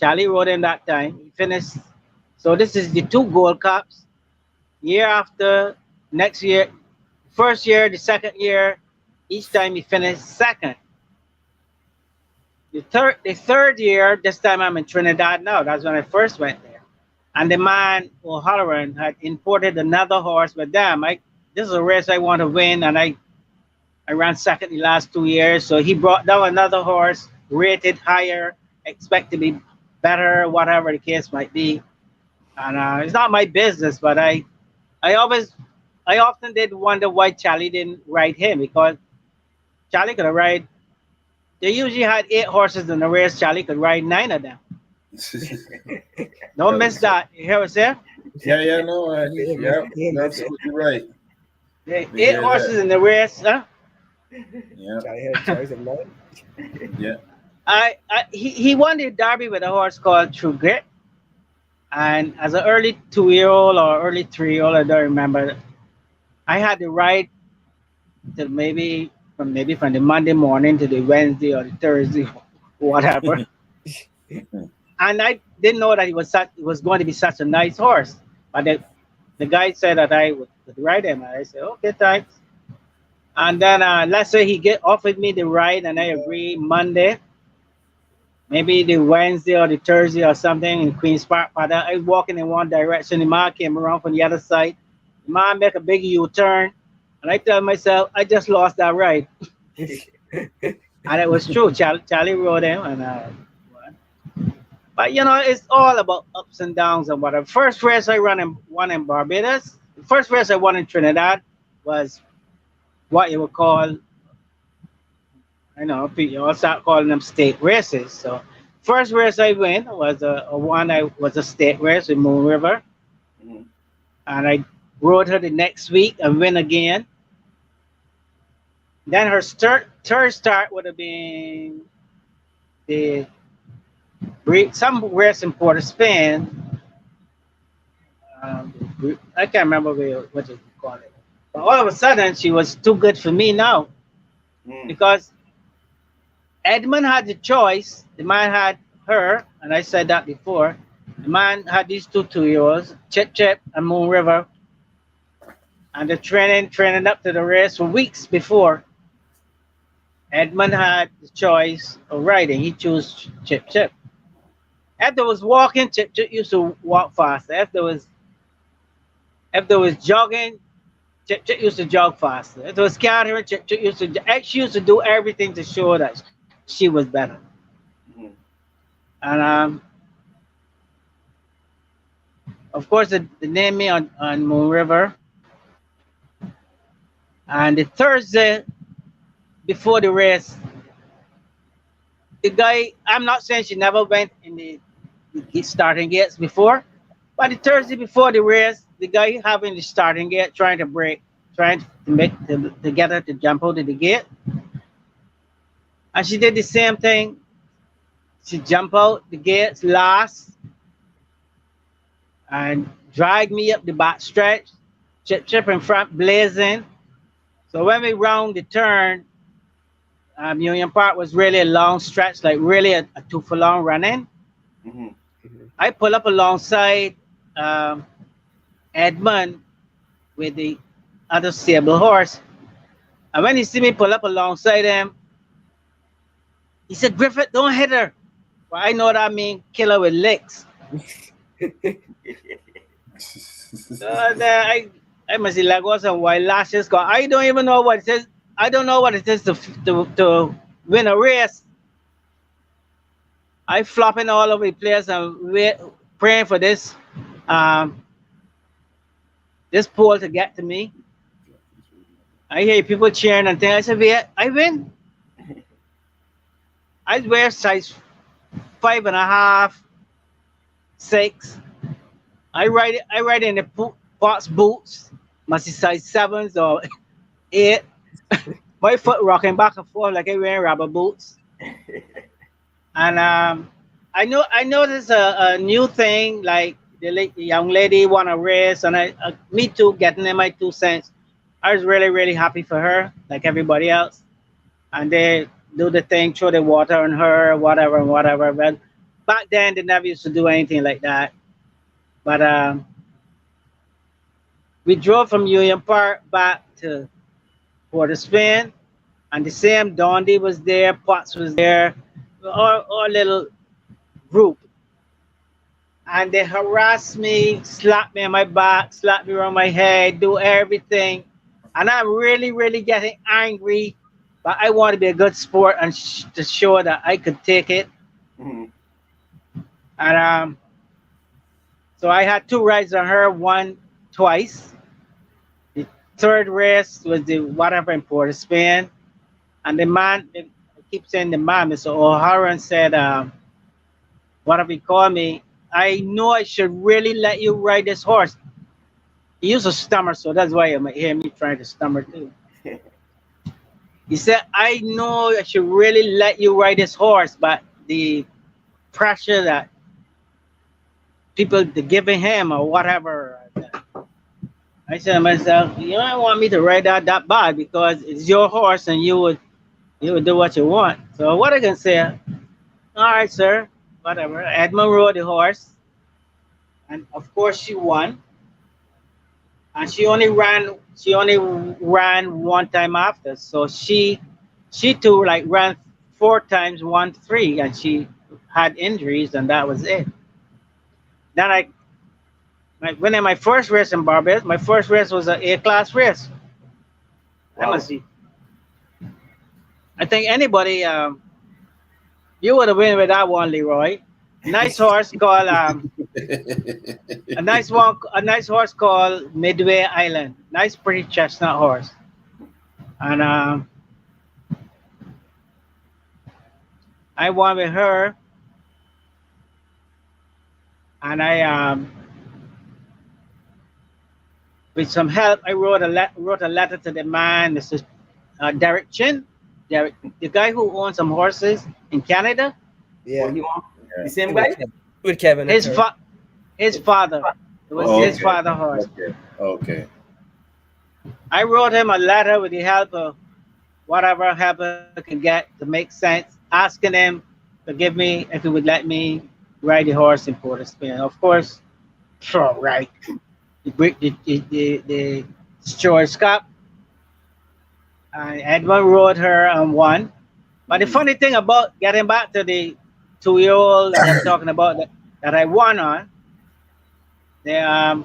Charlie rode him that time. He finished. So this is the two Gold Cups. Year after, next year, first year, the second year, each time he finished second. The third year, this time I'm in Trinidad now. That's when I first went there. And the man O'Halloran had imported another horse with them. This is a race I want to win, and I ran second the last 2 years. So he brought down another horse, rated higher, expect to be better, whatever the case might be. And it's not my business, but I often did wonder why Charlie didn't ride him, because Charlie could have ride. They usually had 8 horses in the race. Charlie could ride 9 of them. Don't miss that. You hear what I'm saying? Yeah, no, yeah, that's absolutely right. 8 horses in the race, huh? Yeah. Yeah. He won the Derby with a horse called True Grit. And as an early 2-year-old or early 3-year-old, I don't remember, I had to ride till maybe from the Monday morning to the Wednesday or the Thursday, whatever. And I didn't know that it was going to be such a nice horse. But the guy said that I would ride him. And I said, okay, thanks. And then let's say he offered me the ride, and I agree Monday, maybe the Wednesday or the Thursday or something in Queen's Park. But I walking in one direction, the man came around from the other side. The man make a big U-turn, and I tell myself, I just lost that ride. And it was true. Charlie rode him, and but it's all about ups and downs and whatever. First race I won in Barbados. The first race I won in Trinidad was what you would call, I know, people start calling them state races. So first race I win was a state race in Moon River. And I rode her the next week and win again. Then her third start would have been some race in Port of Spain. I can't remember what you call it. But all of a sudden, she was too good for me now, because Edmund had the choice. The man had her, and I said that before. The man had these two-year-olds, Chip Chip and Moon River, and they're training up to the race for weeks before. Edmund had the choice of riding. He chose Chip Chip. If there was walking, Chip Chip used to walk faster. If there was jogging, Chip Chip used to jog faster. If there was countering, Chip Chip she used to do everything to show that she was better. And of course, they named me on Moon River. And the Thursday before the race, the guy, I'm not saying she never went in the starting gates before, but the Thursday before the race, the guy having the starting gate, trying to get her to jump out of the gate. And she did the same thing. She jumped out the gates last and dragged me up the back stretch, Chip in front blazing. So when we round the turn, Union Park was really a long stretch, like really a 2 furlong running. I pull up alongside Edmund with the other stable horse. And when he see me pull up alongside him, he said, "Griffith, don't hit her." Well, I know that means kill her with licks. I must see Lagos and white lashes. I don't even know what it is. I don't know what it is to win a race. I flopping all over the place and praying for this pole to get to me. I hear people cheering and things. I said, "Wait, I win." I wear size 5.5, 6. I ride in the Potts boots, must be size 7s or 8. My foot rocking back and forth like I wearing rubber boots. And I noticed a new thing, like the young lady want to race, and me too, getting in my 2 cents. I was really, really happy for her, like everybody else. And they do the thing, throw the water on her, whatever. But back then, they never used to do anything like that. But we drove from Union Park back to Port of Spain, and the same Dondi was there, Potts was there, our little group. And they harassed me, slapped me on my back, slapped me around my head, do everything. And I'm really, really getting angry, but I want to be a good sport and to show that I could take it. And so I had 2 rides on her, one twice. The third race was the whatever in Port of Spain. And the man, I keep saying the man, Mr. O'Haran said, whatever he called me, "I know I should really let you ride this horse." He used to stammer, so that's why you might hear me trying to stammer too. He said, "I know I should really let you ride this horse, but the pressure that people are giving him or whatever." I said to myself, "You don't want me to ride that bad because it's your horse and you would do what you want." So what I can say, "All right, sir, whatever." Edmund rode the horse, and of course she won. And she only ran one time after. So she too like ran 4 times, 1-3, and she had injuries, and that was it. Then winning my first race in Barbados, my first race was an A-class race. Wow. I think anybody, you would have win with that one, Leroy. Nice horse called a nice horse called Midway Island. Nice, pretty chestnut horse. And I won with her, and I with some help, I wrote a letter to the man, Mr. Derek Chin, the guy who owns some horses in Canada. Yeah. The same guy? With Kevin. His father. It was his father horse. Okay. I wrote him a letter with the help of whatever help I can get to make sense. asking him to give me if he would let me ride the horse in Port of Spain. Of course, sure, right. The Stewards Cup, and Edmund rode her and won. But the funny thing about getting back to the 2-year-old that I'm talking about that I won on, the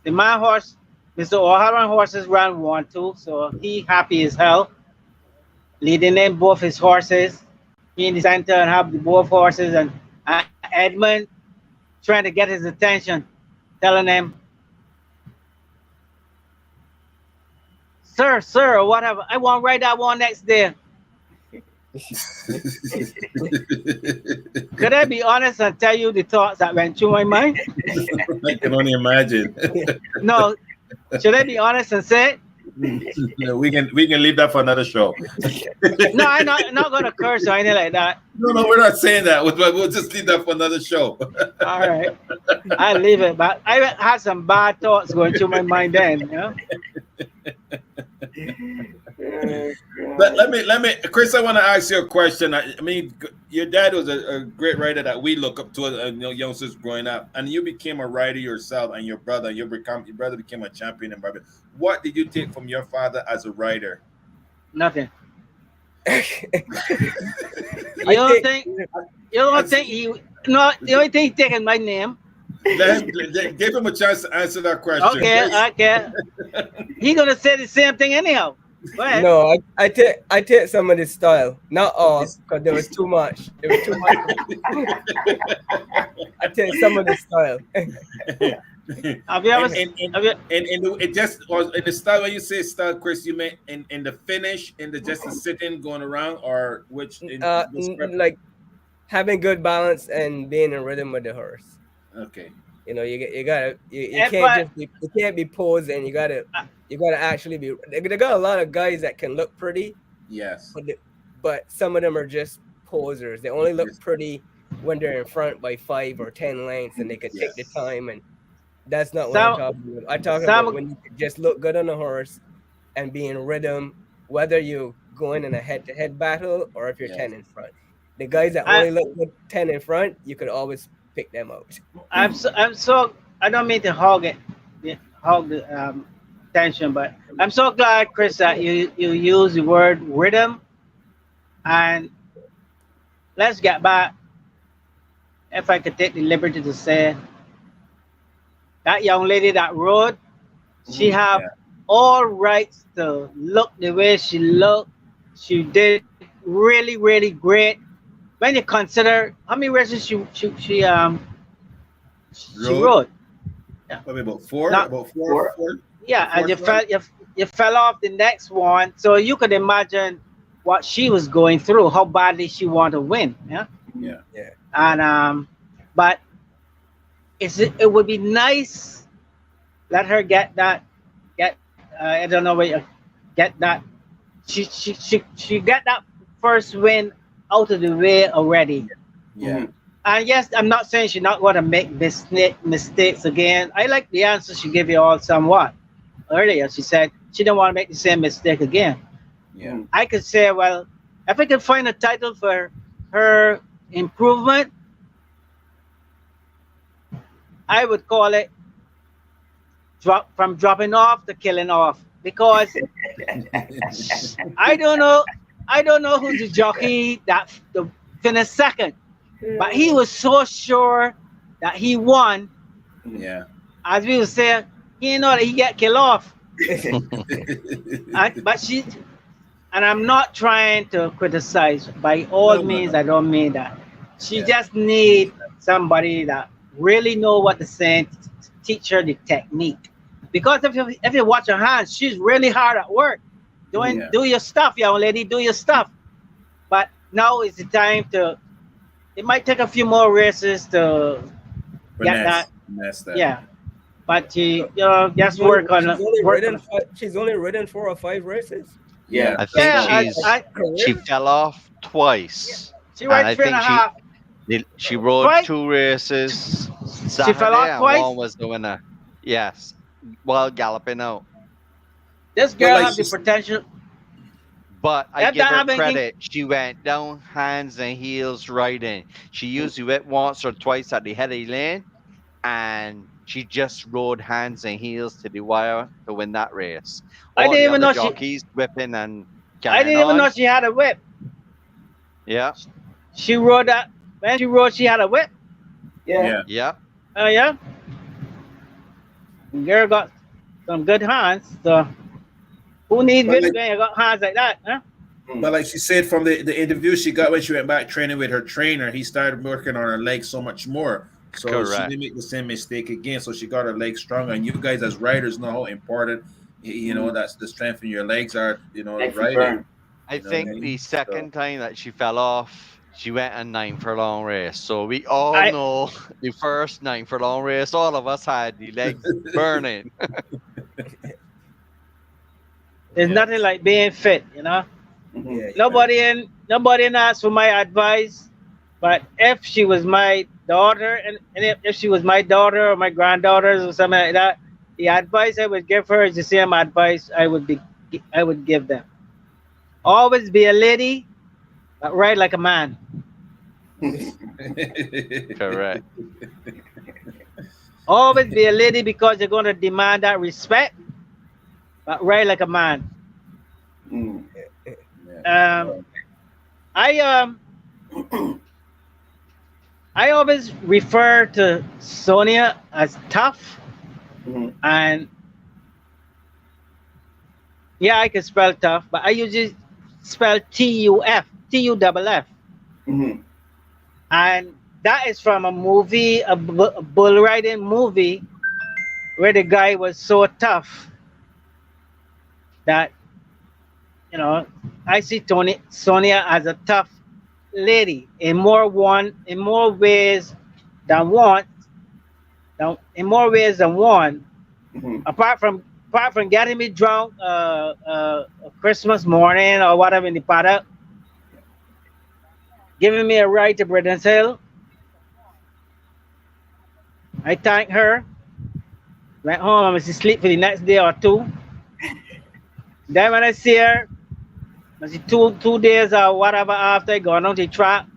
man horse, Mr. O'Halloran horses ran 1-2, so he happy as hell, leading in both his horses. He in the center and have the both horses, and Edmund trying to get his attention, telling him, sir, or whatever, I want to ride that one next day. Could I be honest and tell you the thoughts that went through my mind? I can only imagine. No, should I be honest and say it? No, we can leave that for another show. No, I'm not gonna curse or anything like that. No, we're not saying that. We'll just leave that for another show. All right, I'll leave it. But I had some bad thoughts going through my mind then. You know? Let me, Chris. I want to ask you a question. I mean, your dad was a great writer that we look up to, youngsters growing up, and you became a writer yourself, and your brother became a champion in Barbados. What did you take from your father as a writer? Nothing. You don't think he? No, the only thing he taking my name. Give him a chance to answer that question. Okay. He gonna say the same thing anyhow. Go ahead. No, I take some of the style, not all, because there was too much. I take some of the style. Have you ever? It just was in the style. When you say style, Chris, you mean in the finish, in the just the sitting going around, or which? Like having good balance and being in rhythm with the horse. Okay. You know, you can't be posing. You gotta actually be. They got a lot of guys that can look pretty. Yes. But some of them are just posers. They only look pretty when they're in front by 5 or 10 lengths, and they can take the time. And that's not what I'm talking about. I'm talking about when you can just look good on the horse and be in rhythm, whether you going in a head-to-head battle or if you're 10 in front. The guys that only look good 10 in front, you could always pick them out. I'm so I don't mean to hog the tension, but I'm so glad, Chris, that you use the word rhythm. And let's get back, if I could take the liberty to say, that young lady that rode, she have all rights to look the way she looked. She did really, really great. When you consider how many races she rode. Yeah. Probably about four. Yeah, and you fell off the next one, so you could imagine what she was going through, how badly she wanted to win. Yeah. And but it would be nice, let her get that. I don't know where you get that. She get that first win out of the way already. Yeah. And yes, I'm not saying she's not going to make mistakes again. I like the answer she gave you all somewhat earlier. She said she didn't want to make the same mistake again. Yeah. I could say, well, if I could find a title for her improvement, I would call it from dropping off to killing off, because I don't know who's the jockey that finished second, but he was so sure that he won. Yeah. As we would say, he didn't know that he get killed off. And I'm not trying to criticize by all means. I don't mean that. She just need somebody that really know what to say, to teach her the technique. Because if you watch her hands, she's really hard at work. Do your stuff, young lady, do your stuff. But now is the time to, it might take a few more races to get that. Yeah. But just work on She's only ridden 4 or 5 races. Yeah. I think she fell off twice. She rode 3.5. She rode 2 races. She fell off twice. One was the winner. Yes, while galloping out. This girl has the potential. But I If give that her happened, credit. She went down hands and heels right in. She used the whip once or twice at the head of the lane, and she just rode hands and heels to the wire to win that race. I All the didn't even other know jockeys whipping and I carrying didn't even know on. she had a whip. Yeah. She rode that when she rode. She had a whip. Yeah. Yeah. Oh yeah. Girl got some good hands. So who needs But whip like, when you got hands like that? Huh? but like she said from the interview she got when she went back training with her trainer, he started working on her legs so much more. So she Correct. didn't make the same mistake again. So she got her legs stronger. And you guys as riders know how important that's the strength in your legs are, Legs riding. burn. I You know what I think mean? the So second time that she fell off, she went a 9 furlong race. So we all I know the first 9 furlong race, all of us had the legs burning. There's Yeah. nothing like being fit, you know. Yeah, Nobody asked for my advice, but if she was my daughter and if she was my daughter or my granddaughters or something like that, the advice I would give her is the same advice I would give them. Always be a lady, but ride like a man. Correct. Always be a lady because you're gonna demand that respect, but ride like a man. Mm. Um, I I always refer to Sonia as tough, Mhm. and yeah, I can spell tough, but I usually spell Tuff, Mhm. and that is from a movie, a bull riding movie, where the guy was so tough that I see Sonia as a tough lady in more ways than one, in more ways than one. Mhm. Apart from getting me drunk Christmas morning or whatever in the paddock, giving me a ride to Britain's Hill, I thank her. Went home, I was asleep for the next day or two. Then when I see her, I see 2 days or whatever after I gone on the track,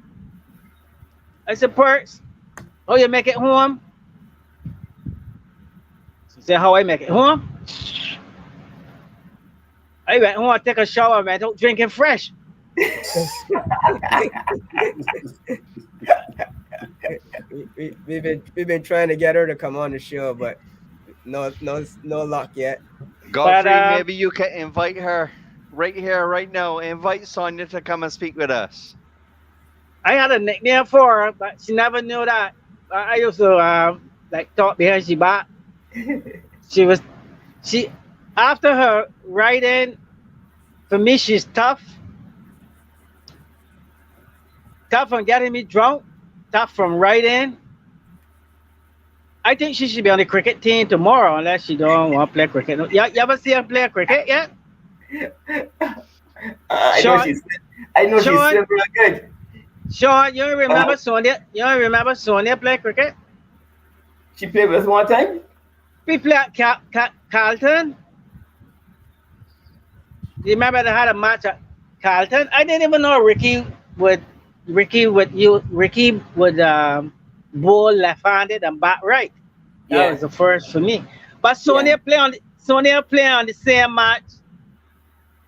I said, Perks, how you make it home? She said, how I make it home? I went home, I take a shower, man, don't drinking fresh. We've been trying to get her to come on the show, but no luck yet. Godfrey, maybe you can invite her right here, right now. Invite Sonia to come and speak with us. I had a nickname for her, but she never knew that. I used to talk behind she back. She after her riding, for me she's tough from getting me drunk, tough from riding. I think she should be on the cricket team tomorrow unless she don't want to play cricket. You ever see her play cricket yet? I know she's still real good. Sean, you remember Sonia? You remember Sonia play cricket? She played with us one time. We played at Carlton. You remember they had a match at Carlton? I didn't even know Ricky would bowl left-handed and bat right. That was the first for me. But Sonia play on the same match,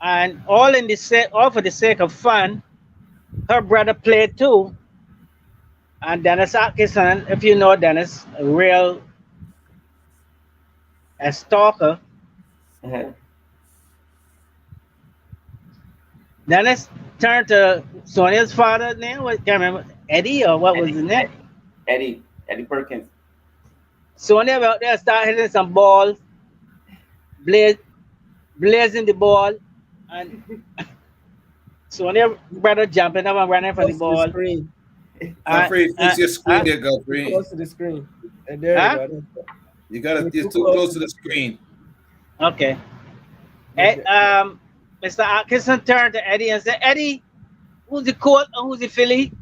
and all for the sake of fun. Her brother played too, and Dennis Atkinson. If you know Dennis, a stalker. Uh-huh. Dennis turned to Sonia's father name. Can't remember, Eddie or what was his name? Eddie Perkins. Sonia out there start hitting some balls, blazing the ball, and Sonia brother jumping up and running for the ball. Godfrey, fix your screen there, Godfrey. Close to the screen. And there you go. You're too close to the screen. Okay. Mr. Atkinson turned to Eddie and said, Eddie, who's the Colt and who's the Philly?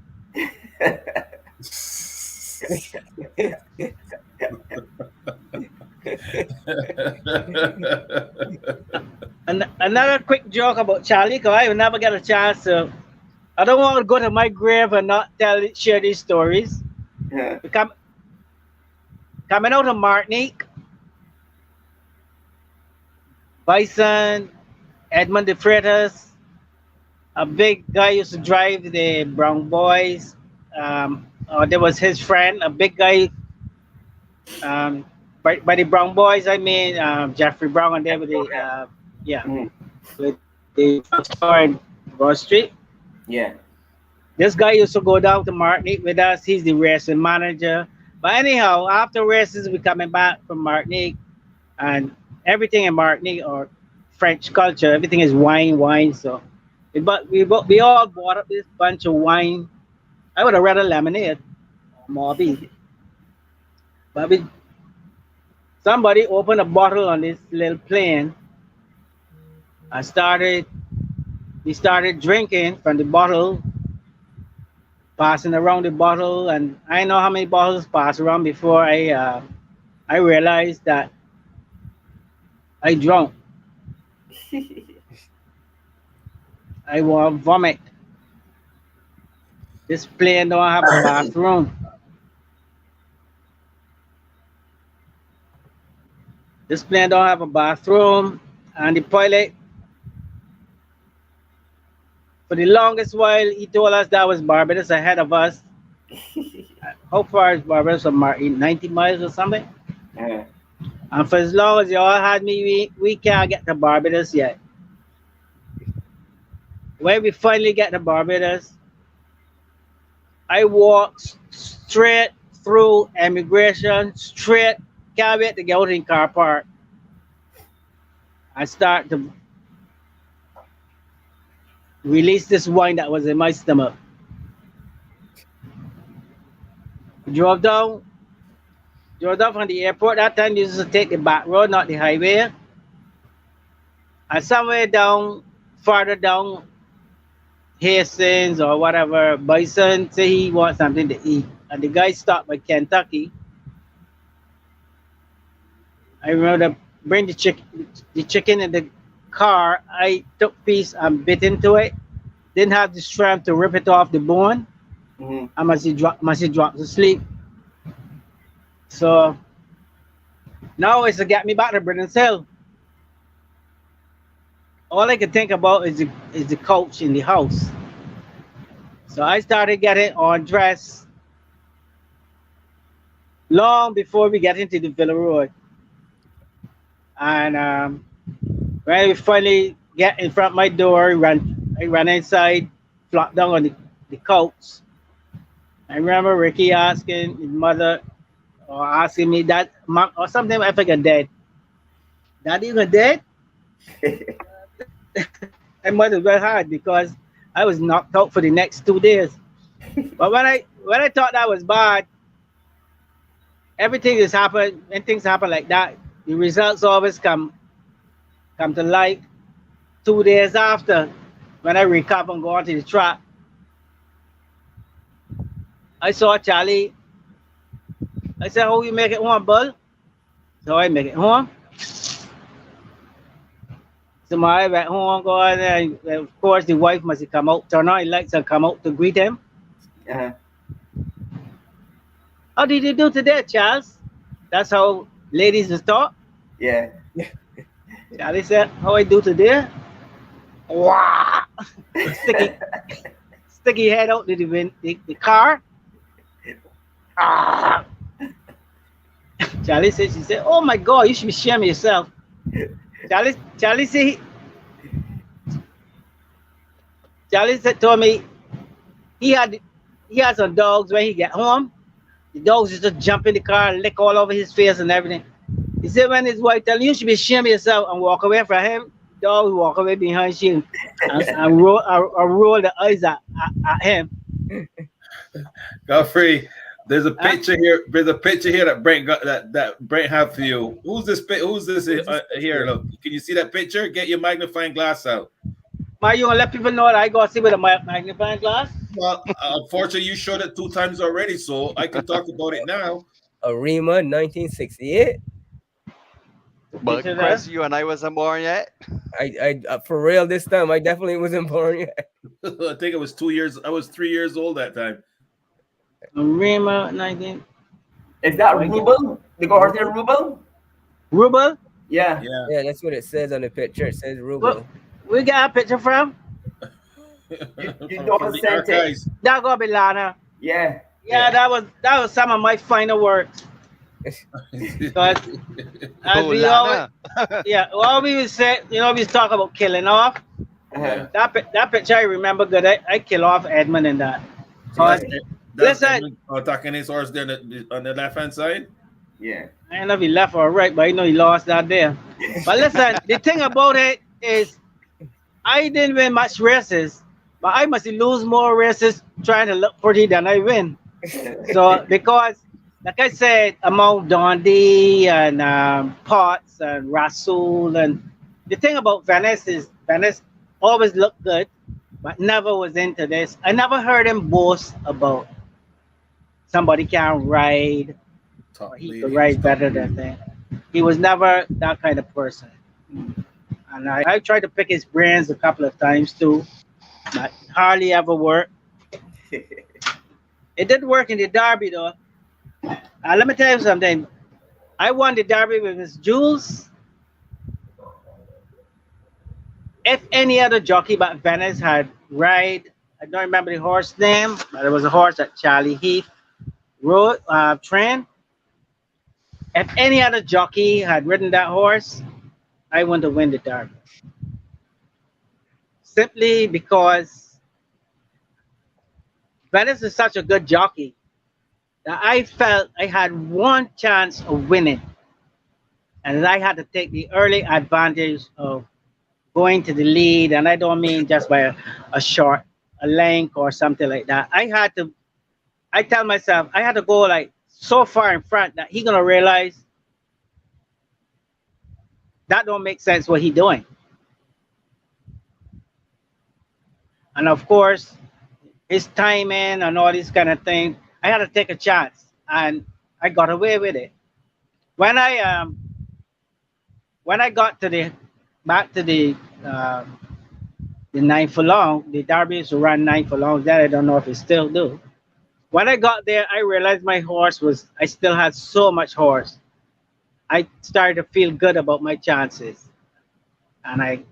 another quick joke about Charlie, because I will never get a chance to. I don't want to go to my grave and not share these stories. Yeah. Coming out of Martinique, Bison, Edmond de Freitas, a big guy used to drive the Brown Boys. There was his friend, a big guy. By the Brown Boys, I mean Jeffrey Brown and David. With the drugstore in Broad Street. Yeah. This guy used to go down to Martinique with us. He's the racing manager. But anyhow, after races, we coming back from Martinique, and everything in Martinique or French culture, everything is wine. So, we all bought up this bunch of wine. I would have rather lemonade, Morby. But somebody opened a bottle on this little plane. We started drinking from the bottle, passing around the bottle, and I know how many bottles passed around before I realized that I drunk. I want to vomit. This plane don't have a bathroom. This plane don't have a bathroom, and the pilot, for the longest while, he told us that was Barbados ahead of us. How far is Barbados from Martin? 90 miles or something? Yeah. And for as long as y'all had me, we can't get to Barbados yet. When we finally get to Barbados, I walked straight through immigration, can't wait to get out in car park. I start to release this wine that was in my stomach. Drove down from the airport. That time you used to take the back road, not the highway. And somewhere farther down, Hastings or whatever, Bison say he wants something to eat. And the guy stopped by Kentucky. I remember bring the chicken in the car. I took piece and bit into it. Didn't have the strength to rip it off the bone. Mm-hmm. I must drop to sleep. So now it's to get me back to Britain's Hill. All I could think about is the couch in the house. So I started getting undressed long before we get into the Villa Road. And when we finally get in front of my door, I ran inside, flopped down on the couch. I remember Ricky asking his mother, or asking me that, or something, I forget, dead. Daddy, you dead? My mother was hard because I was knocked out for the next 2 days. But when I thought that was bad, everything has happened. When things happen like that, the results always come to light 2 days after. When I recover and go onto the track, I saw Charlie. I said, "How you make it home, Bull?" So I make it home. So I went home, go on, and of course the wife must have come out, turn on the lights and come out to greet him. Uh-huh. How did you do today, Charles? That's how ladies just talk. Yeah. Charlie said, "How I do today?" Wow. Sticky head out to the car. Ah. Charlie said, "Oh my God, you should be shaming yourself." Charlie said, told me he had some dogs when he get home. The dogs used to jump in the car and lick all over his face and everything. He said when his wife tell him, "You should be shaming yourself," and walk away from him, dog walk away behind you and roll the eyes at him. Geoffrey, there's a picture here. There's a picture here that Brent got that Brent have for you. Who's this here? Look, can you see that picture? Get your magnifying glass out. Why you gonna let people know that I go see with a magnifying glass? Well, unfortunately, you showed it 2 times already, so I can talk about it now. Arima, 1968. But Chris, you and I wasn't born yet. For real this time, I definitely wasn't born yet. I think it was 2 years. I was 3 years old that time. Rima 19. Is that Ruble? They go out there Ruble? Ruble? Yeah. Yeah, that's what it says on the picture. It says Ruble. We got a picture from? You don't send it. That gonna be Lana. Yeah. Yeah, that was some of my final works. As we always, well, we would say, we talk about killing off. That picture I remember good. I kill off Edmund in that. Listen, attacking his horse there on the left hand side. Yeah. I don't know if he left or right, but I know he lost that there. But listen, the thing about it is, I didn't win much races, but I must lose more races trying to look pretty than I win. So because, like I said, among Dundee and Potts and Rasul, and the thing about Venice is Venice always looked good, but never was into this. I never heard him boast about somebody can ride, or he could ride better than them. He was never that kind of person. And I tried to pick his brains a couple of times too, but hardly ever worked. It did work in the Derby though. Let me tell you something. I won the Derby with Miss Jules. If any other jockey but Venice had ride, I don't remember the horse name, but it was a horse that Charlie Heath rode, trained. If any other jockey had ridden that horse, I want to win the Derby. Simply because Venice is such a good jockey that I felt I had one chance of winning. And I had to take the early advantage of going to the lead. And I don't mean just by a length or something like that. I tell myself, I had to go like so far in front that he's going to realize that don't make sense what he's doing. And of course, his timing and all these kind of things, I had to take a chance, and I got away with it. When I got back to the 9 furlong, the Derby used to run 9 furlongs. That I don't know if it still do. When I got there, I realized I still had so much horse. I started to feel good about my chances, and I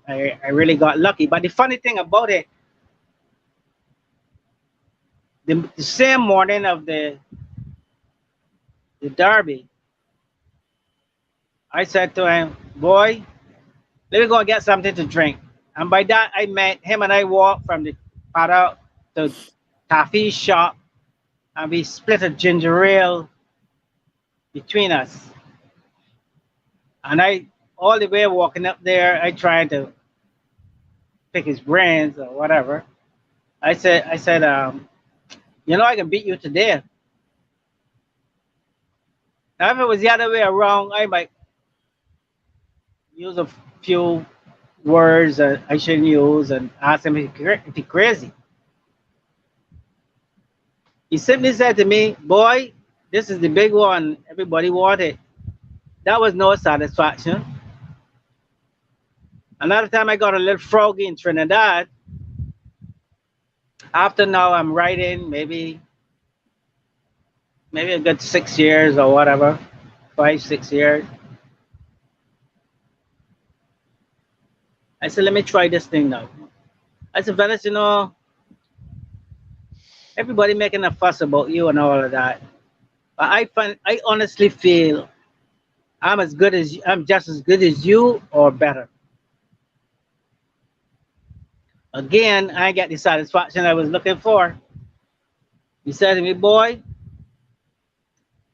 really got lucky. But the funny thing about it, the same morning of the Derby, I said to him, boy, let me go and get something to drink. And by that, I met him, and I walked from the paddock to Taffy's shop, and we split a ginger ale between us. And all the way walking up there, I tried to pick his brains or whatever. I said, I can beat you today. Now, if it was the other way around, I might use a few words that I shouldn't use and ask him if he's crazy. He simply said to me, boy, this is the big one everybody wanted. That was no satisfaction. Another time I got a little froggy in Trinidad. After now, I'm riding maybe a good 6 years or whatever, 5, 6 years. I said, let me try this thing now. I said, Venice, everybody making a fuss about you and all of that. But I honestly feel I'm just as good as you or better. Again, I got the satisfaction I was looking for. He said to me, boy,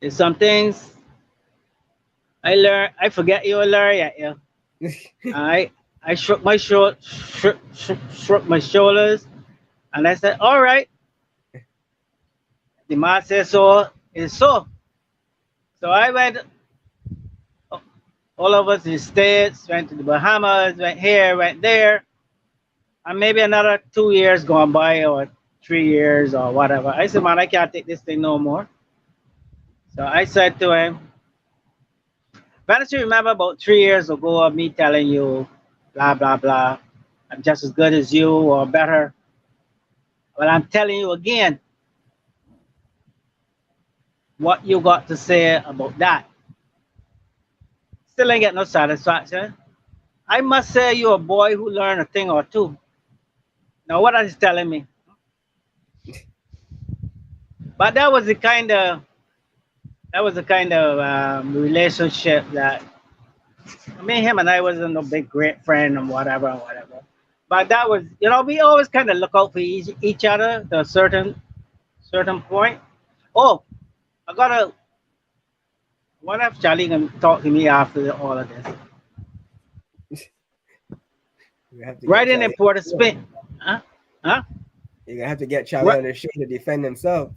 there's some things I learned. I forget you learn yet. Yeah. I shook my shoulders, and I said, all right. The man said, so it's so. So I went all over the States, went to the Bahamas, went here, went there. And maybe another 2 years gone by or 3 years or whatever. I said, man, I can't take this thing no more. So I said to him, Vanessa, you remember about 3 years ago of me telling you, blah, blah, blah, I'm just as good as you or better. Well, I'm telling you again, what you got to say about that. Still ain't get no satisfaction. I must say you're a boy who learned a thing or two. Now, what are you telling me? But that was the kind of relationship that I mean, him and I wasn't no big great friend and whatever and whatever. But that was, we always kind of look out for each other to a certain point. Oh, I gotta. What if Charlie can talk to me after all of this? You have to Right get in and Charlie. pour the spin. Huh? Huh? You're gonna have to get Charlie Right. on the show to defend himself.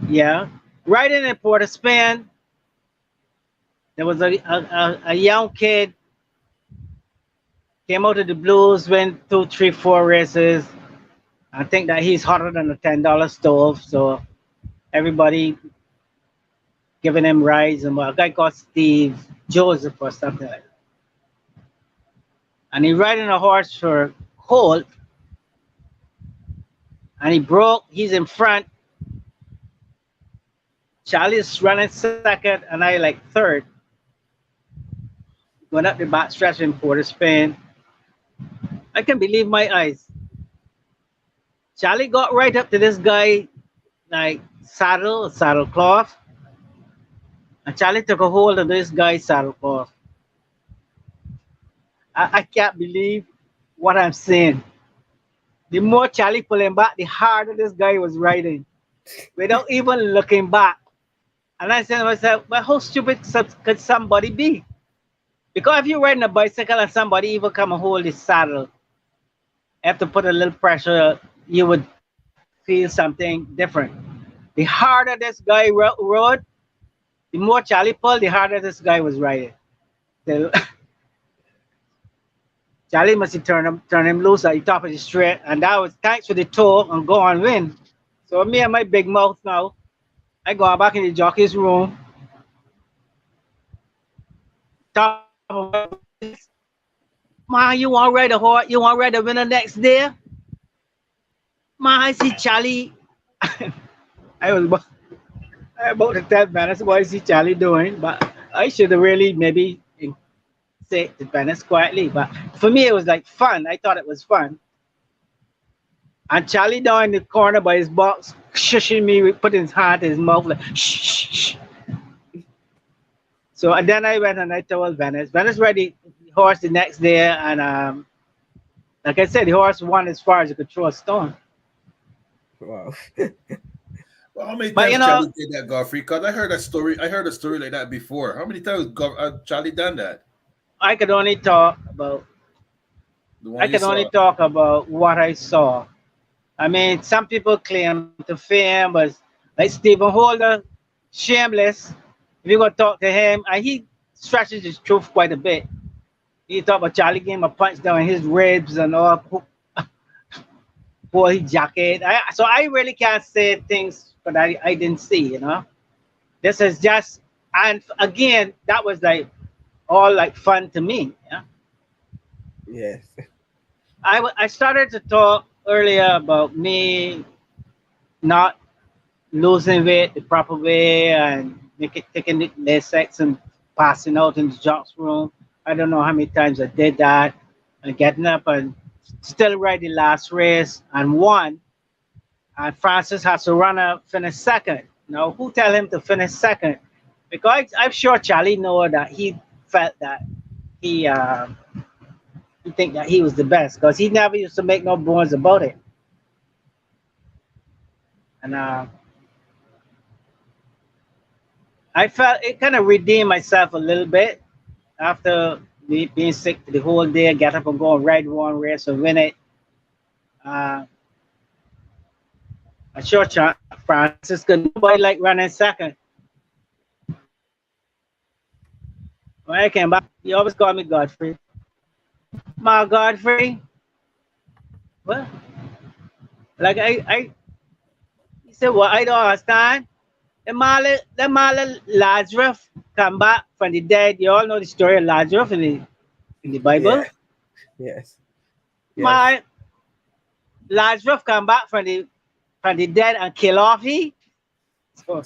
Yeah. Right in and pour the spin. There was a young kid came out of the blues, went 2, 3, 4 races. I think that he's hotter than a $10 stove. So everybody giving him rides, and a guy called Steve Joseph or something like that. And he riding a horse for Holt, and he broke. He's in front. Charlie's running second, and I like third. Going up the back stretch in Porter Spain. I can believe my eyes. Charlie got right up to this guy, like saddle cloth, and Charlie took a hold of this guy's saddle cloth. I can't believe what I'm saying. The more Charlie pulling back, the harder this guy was riding, without even looking back. And I said to myself, well, how stupid could somebody be? Because if you're riding a bicycle and somebody even come and hold the saddle, have to put a little pressure, you would feel something different. The harder this guy rode, the more Charlie pulled, the harder this guy was riding. So, Charlie must have turn him loose at the top of the straight, and that was thanks for the toe and go on win. So me and my big mouth now, I go back in the jockey's room. Top of my voice, man, you want to ride a horse? You want to ride the winner next day? Man, I see Charlie. I was about to tell Venice what I see Charlie doing, but I should have really maybe say to Venice quietly. But for me, it was like fun. I thought it was fun. And Charlie down in the corner by his box, shushing me, putting his hand in his mouth like shh, shh, shh. So and then I went and I told Venice. Venice rode the horse the next day, and like I said, the horse won as far as it could throw a stone. Wow. Well, how many But times Charlie did that, Geoffrey? Because I heard a story like that before. How many times Charlie done that? I could only talk about. I can only talk about what I saw. I mean, some people claim to fame, but like Stephen Holder, shameless. If you go talk to him, and he stretches his truth quite a bit. He talk about Charlie gave him a punch down his ribs and all, pull his jacket. So I really can't say things but I didn't see, This is just, and again, that was like all like fun to me. Yeah. Yes. I started to talk earlier about me not losing weight the proper way and taking the Lasix and passing out in the jocks room. I don't know how many times I did that and getting up and still ride the last race and won. And Francis has to run up, finish second. Now, who tell him to finish second? Because I'm sure Charlie know that he felt that he think that he was the best because he never used to make no bones about it. And I felt it kind of redeemed myself a little bit after being sick the whole day, get up and go and ride one race and win it. I'm sure Francis could nobody like running second. When I came back, he always called me Godfrey. My Godfrey. What? Like he said, well, I don't understand. The Mala Lazarus come back from the dead. You all know the story of Lazarus in the Bible. Yeah. Yes. Yes. My Lazarus come back from the dead and kill off he. So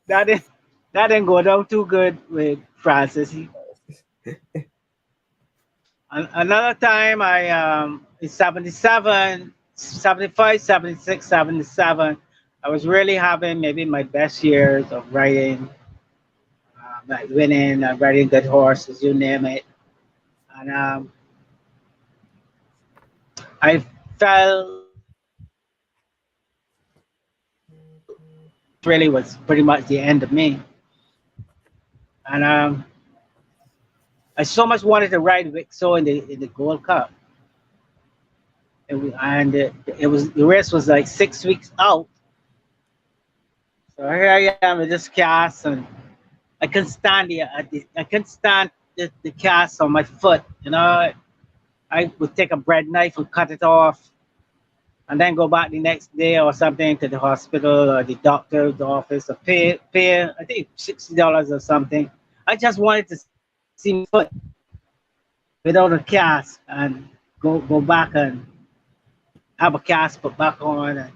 that didn't that didn't go down too good with Francis. Another time I in 77, 75, 76, 77, I was really having maybe my best years of riding, like winning, riding good horses, you name it. And I felt really was pretty much the end of me. And I so much wanted to ride Wixo in the Gold Cup. It was the race was like 6 weeks out. So here I am with this cast, and I couldn't stand I couldn't stand the cast on my foot. You know, I would take a bread knife and cut it off, and then go back the next day or something to the hospital or the doctor's office or pay I think $60 or something. I just wanted to see my foot without a cast and go back and have a cast put back on,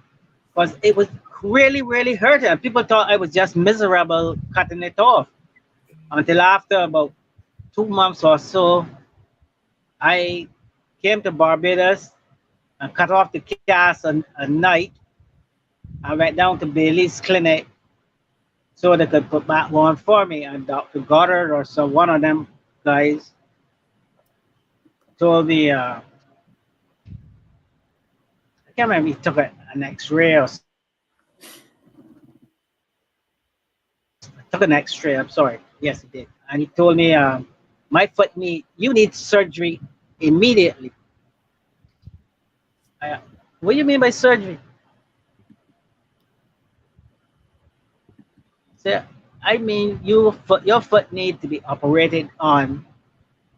because it was really hurting. People thought I was just miserable cutting it off, until after about 2 months or so, I came to Barbados and cut off the cast a night. I went down to Bailey's clinic so they could put back one for me, and Dr. Goddard or so one of them guys told me I can't remember, he took an X-ray or took an X-ray. I'm sorry. Yes, he did. And he told me, my foot you need surgery immediately. What do you mean by surgery? So, I mean, your foot needs to be operated on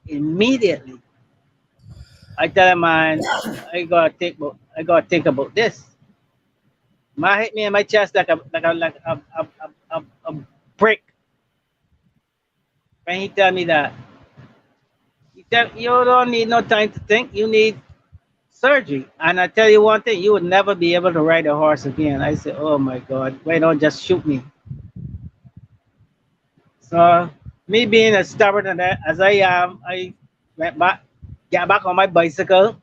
immediately. I tell him, man, I gotta think about this. My hit me in my chest like a brick. When he tell me that, you don't need no time to think. You need surgery. And I tell you one thing, you would never be able to ride a horse again. I said, oh my God, why don't just shoot me? So me being as stubborn as I am, I got back on my bicycle.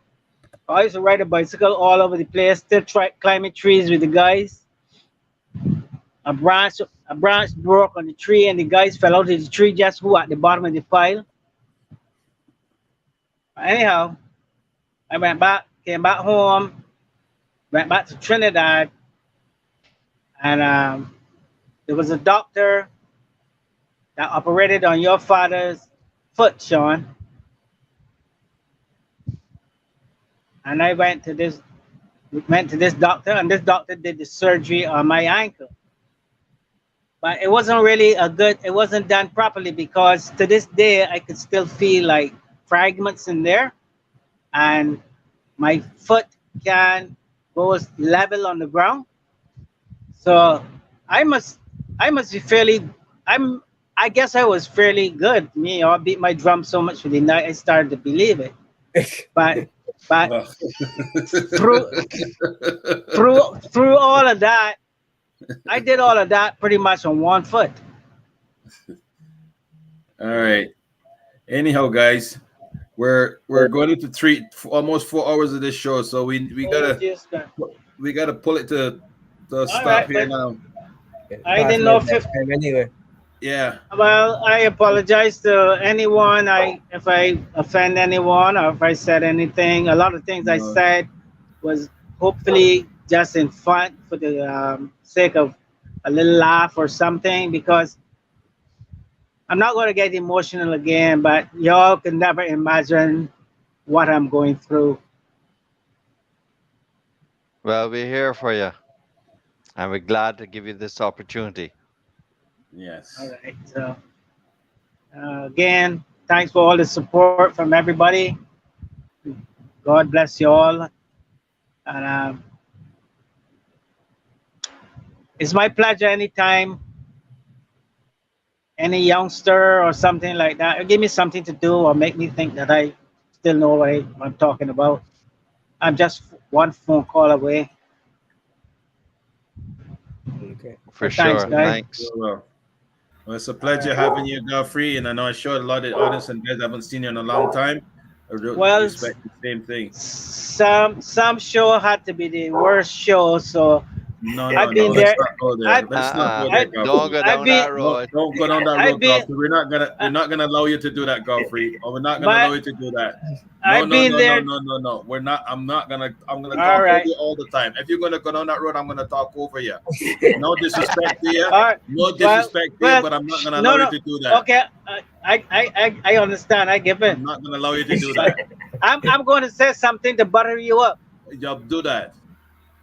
I used to ride a bicycle all over the place, still climbing trees with the guys. A branch broke on the tree, and the guys fell out of the tree just who at the bottom of the pile. Anyhow, I came back home, went back to Trinidad, and there was a doctor that operated on your father's foot, Sean. And I went to this doctor, and this doctor did the surgery on my ankle. But it wasn't really it wasn't done properly, because to this day I could still feel like fragments in there, and my foot can go level on the ground. So I must be I guess I was fairly good. I beat my drum so much for the night I started to believe it. But through all of that, I did all of that pretty much on one foot. All right. Anyhow, guys, we're going into almost 4 hours of this show, so we gotta pull it to stop right, here now. I didn't know if anyway. Yeah. Well, I apologize to anyone if I offend anyone, or if I said anything. A lot of things I said was hopefully just in fun for the sake of a little laugh or something, because I'm not going to get emotional again, but y'all can never imagine what I'm going through. Well, we're here for you, and we're glad to give you this opportunity. Yes. All right. So, again, thanks for all the support from everybody. God bless you all. And it's my pleasure anytime any youngster or something like that. Give me something to do or make me think that I still know what I'm talking about. I'm just one phone call away. Okay. For Thanks, sure. guys. Thanks. Well, it's a pleasure having you, Geoffrey. And I know I'm sure a lot of the audience and guys haven't seen you in a long time. I Well, respect the same thing. Some show had to be the worst show, so No, I've been let's there. not go there. Let's not go there, Don't Geoffrey. go down that road. Don't go down that I've road, been, Geoffrey. We're not gonna allow you to do that, Geoffrey. Or we're not gonna but allow you to do that. No, I've no, been no, no, there. no, no, no. We're not. I'm gonna All talk over right. you all the time. If you're gonna go down that road, I'm gonna talk over you. No disrespect to you. All right. No disrespect to you, but I'm not gonna allow you to do that. Okay, I understand. I give it. I'm not gonna allow you to do that. I'm going to say something to butter you up. You do that.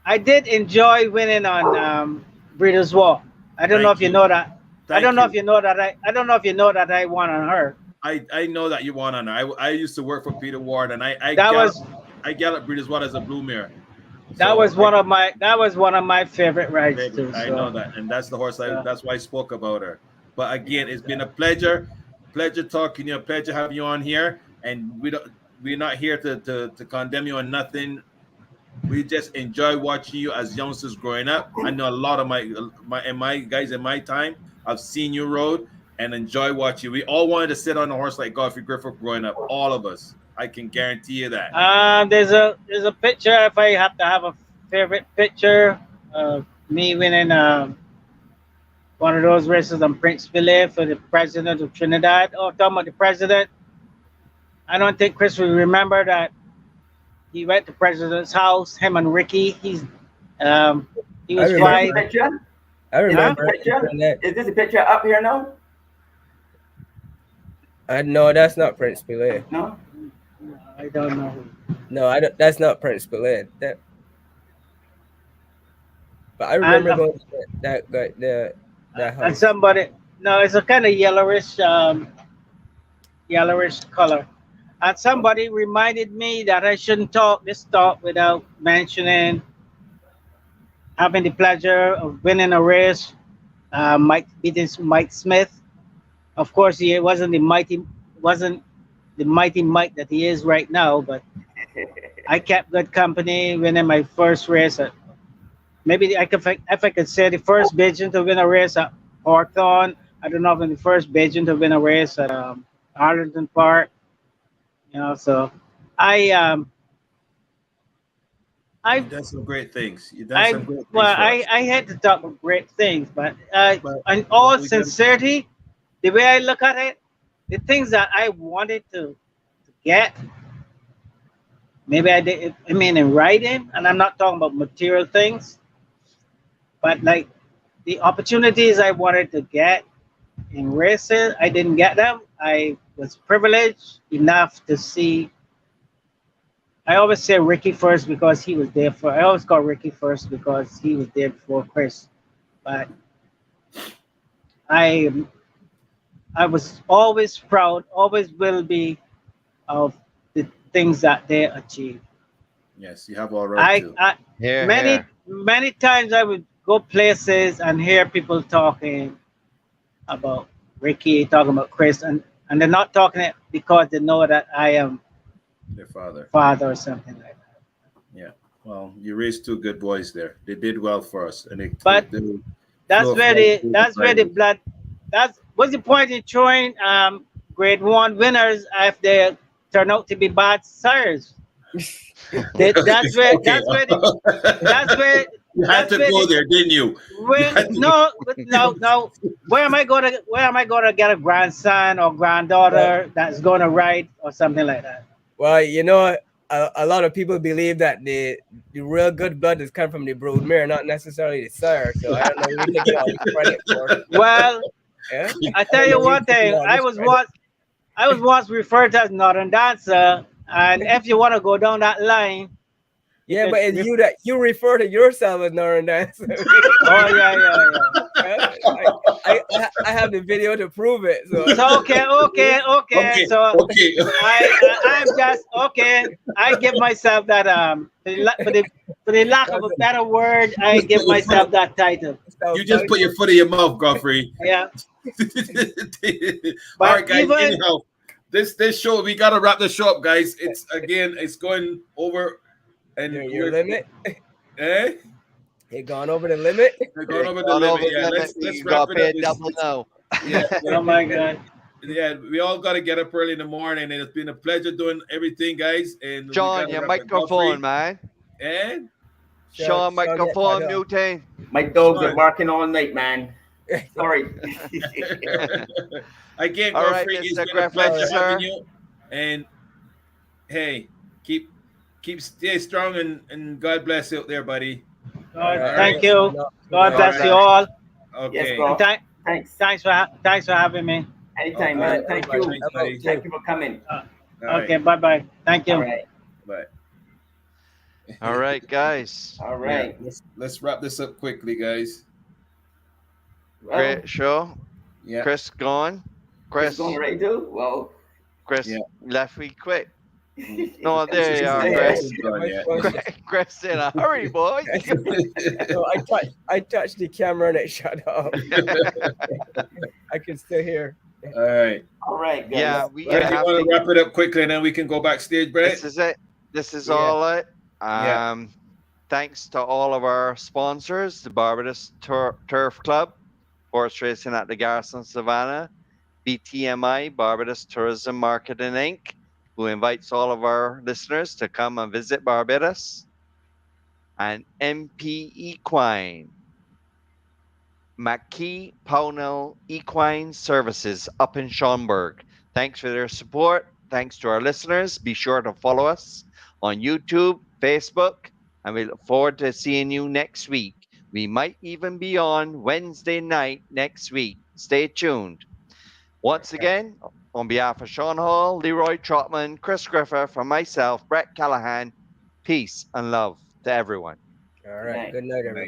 I did enjoy winning on Breeders' Walk. I don't know if you know that. I don't know if you know that. I don't know if you know that I won on her. I know that you won on her. I used to work for Peter Ward, and I galloped Breeders' Water as a blue mare. That was one of my favorite rides too. I so. know that, and that's the horse. That's why I spoke about her. But again, it's been a pleasure talking to you. A pleasure having you on here. And we're not here to condemn you on nothing. We just enjoy watching you as youngsters growing up. I know a lot of my guys in my time. I've seen you rode and enjoy watching you. We all wanted to sit on a horse like Geoffrey Griffith growing up. All of us. I can guarantee you that. There's a picture. If I have to have a favorite picture, me winning one of those races on Prince Philip for the president of Trinidad. Oh, talking about the president. I don't think Chris will remember that he went to the president's house. Him and Ricky. He was 5. I remember. Is this a picture up here now? No, that's not Prince Pelé. No, I don't know. No, I don't. That's not Prince Pelé. But I remember going to that house. And somebody. No, it's a kind of yellowish color. And somebody reminded me that I shouldn't talk this talk without mentioning having the pleasure of winning a race. Beating Mike Smith. Of course, he wasn't the mighty Mike that he is right now, but I kept good company winning my first race. Maybe if I could say the first Bajan to win a race at Hawthorne. I don't know if I'm the first Bajan to win a race at Arlington Park. So You've done some great things. I hate to talk about great things, but in all sincerity, the way I look at it, the things that I wanted to get, maybe I did. I mean, in writing, and I'm not talking about material things, but like the opportunities I wanted to get in races, I didn't get them. I was privileged enough to see. I always say Ricky first because he was there for. I always call Ricky first because he was there before Chris. But I was always proud, always will be, of the things that they achieved. Yes, you have all right. Many times I would go places and hear people talking about Ricky, talking about Chris, and they're not talking it because they know that I am their father or something like that. Yeah. Well, you raised two good boys there. They did well for us, and that's where the blood. What's the point in throwing grade 1 winners if they turn out to be bad sires? That's where you had to go there, didn't you? No. Where am I gonna get a grandson or granddaughter that's gonna ride or something like that? Well, a lot of people believe that the real good blood is come from the brood mare, not necessarily the sire. So I don't know who to get all the credit for. Well, yeah? I tell you one thing. I was once referred to as Northern Dancer, and if you want to go down that line. Yeah, but it's you that you refer to yourself as Northern Dancer. Oh yeah. I have the video to prove it. So okay. So I'm just okay. I give myself that for the lack of a better word, I give myself that title. You just put your foot in your mouth, Geoffrey. Yeah. All right, guys. Anyhow, this show, we gotta wrap the show up, guys. It's going over, and your limit. Eh? It gone over the limit. We're going over the limit. Yeah, let's wrap it up. Double now. Yeah. Oh my God. Yeah, we all got to get up early in the morning, and it's been a pleasure doing everything, guys. And John, your microphone, man. And Sean, microphone muting. My dogs are barking all night, man. Sorry. Again, All right, Godfrey, it's Mr. been a Griffith, pleasure sir. having you. And hey, stay strong, and God bless you out there, buddy. All right, thank you. God bless you all. Okay. Yes, bro. Thanks for having me. Anytime, man. Thank you. Thank you for coming. Okay, bye-bye. Thank you. All right. Bye. All right, guys. All right. Yeah, let's wrap this up quickly, guys. Great show. Yeah. Chris gone. Chris going right too? Well, Chris left me quick. No, There there you are, Chris. Chris, in a hurry, boy. No, I touched the camera and it shut off. I can still hear. All right. All right, guys. Yeah, we Brett, you have want to to wrap it up quickly, and then we can go backstage, Brett? This is it. This is all it. Thanks to all of our sponsors, the Barbados Turf Club, horse racing at the Garrison Savannah, BTMI, Barbados Tourism Marketing Inc., who invites all of our listeners to come and visit Barbados, and MP Equine, McKee Pownell Equine Services up in Schomburg. Thanks for their support. Thanks to our listeners. Be sure to follow us on YouTube, Facebook, and we look forward to seeing you next week. We might even be on Wednesday night next week. Stay tuned. Once again, on behalf of Sean Hall, Leroy Trotman, Chris Griffith, and myself, Brett Callahan, peace and love to everyone. All right. Good night, everybody.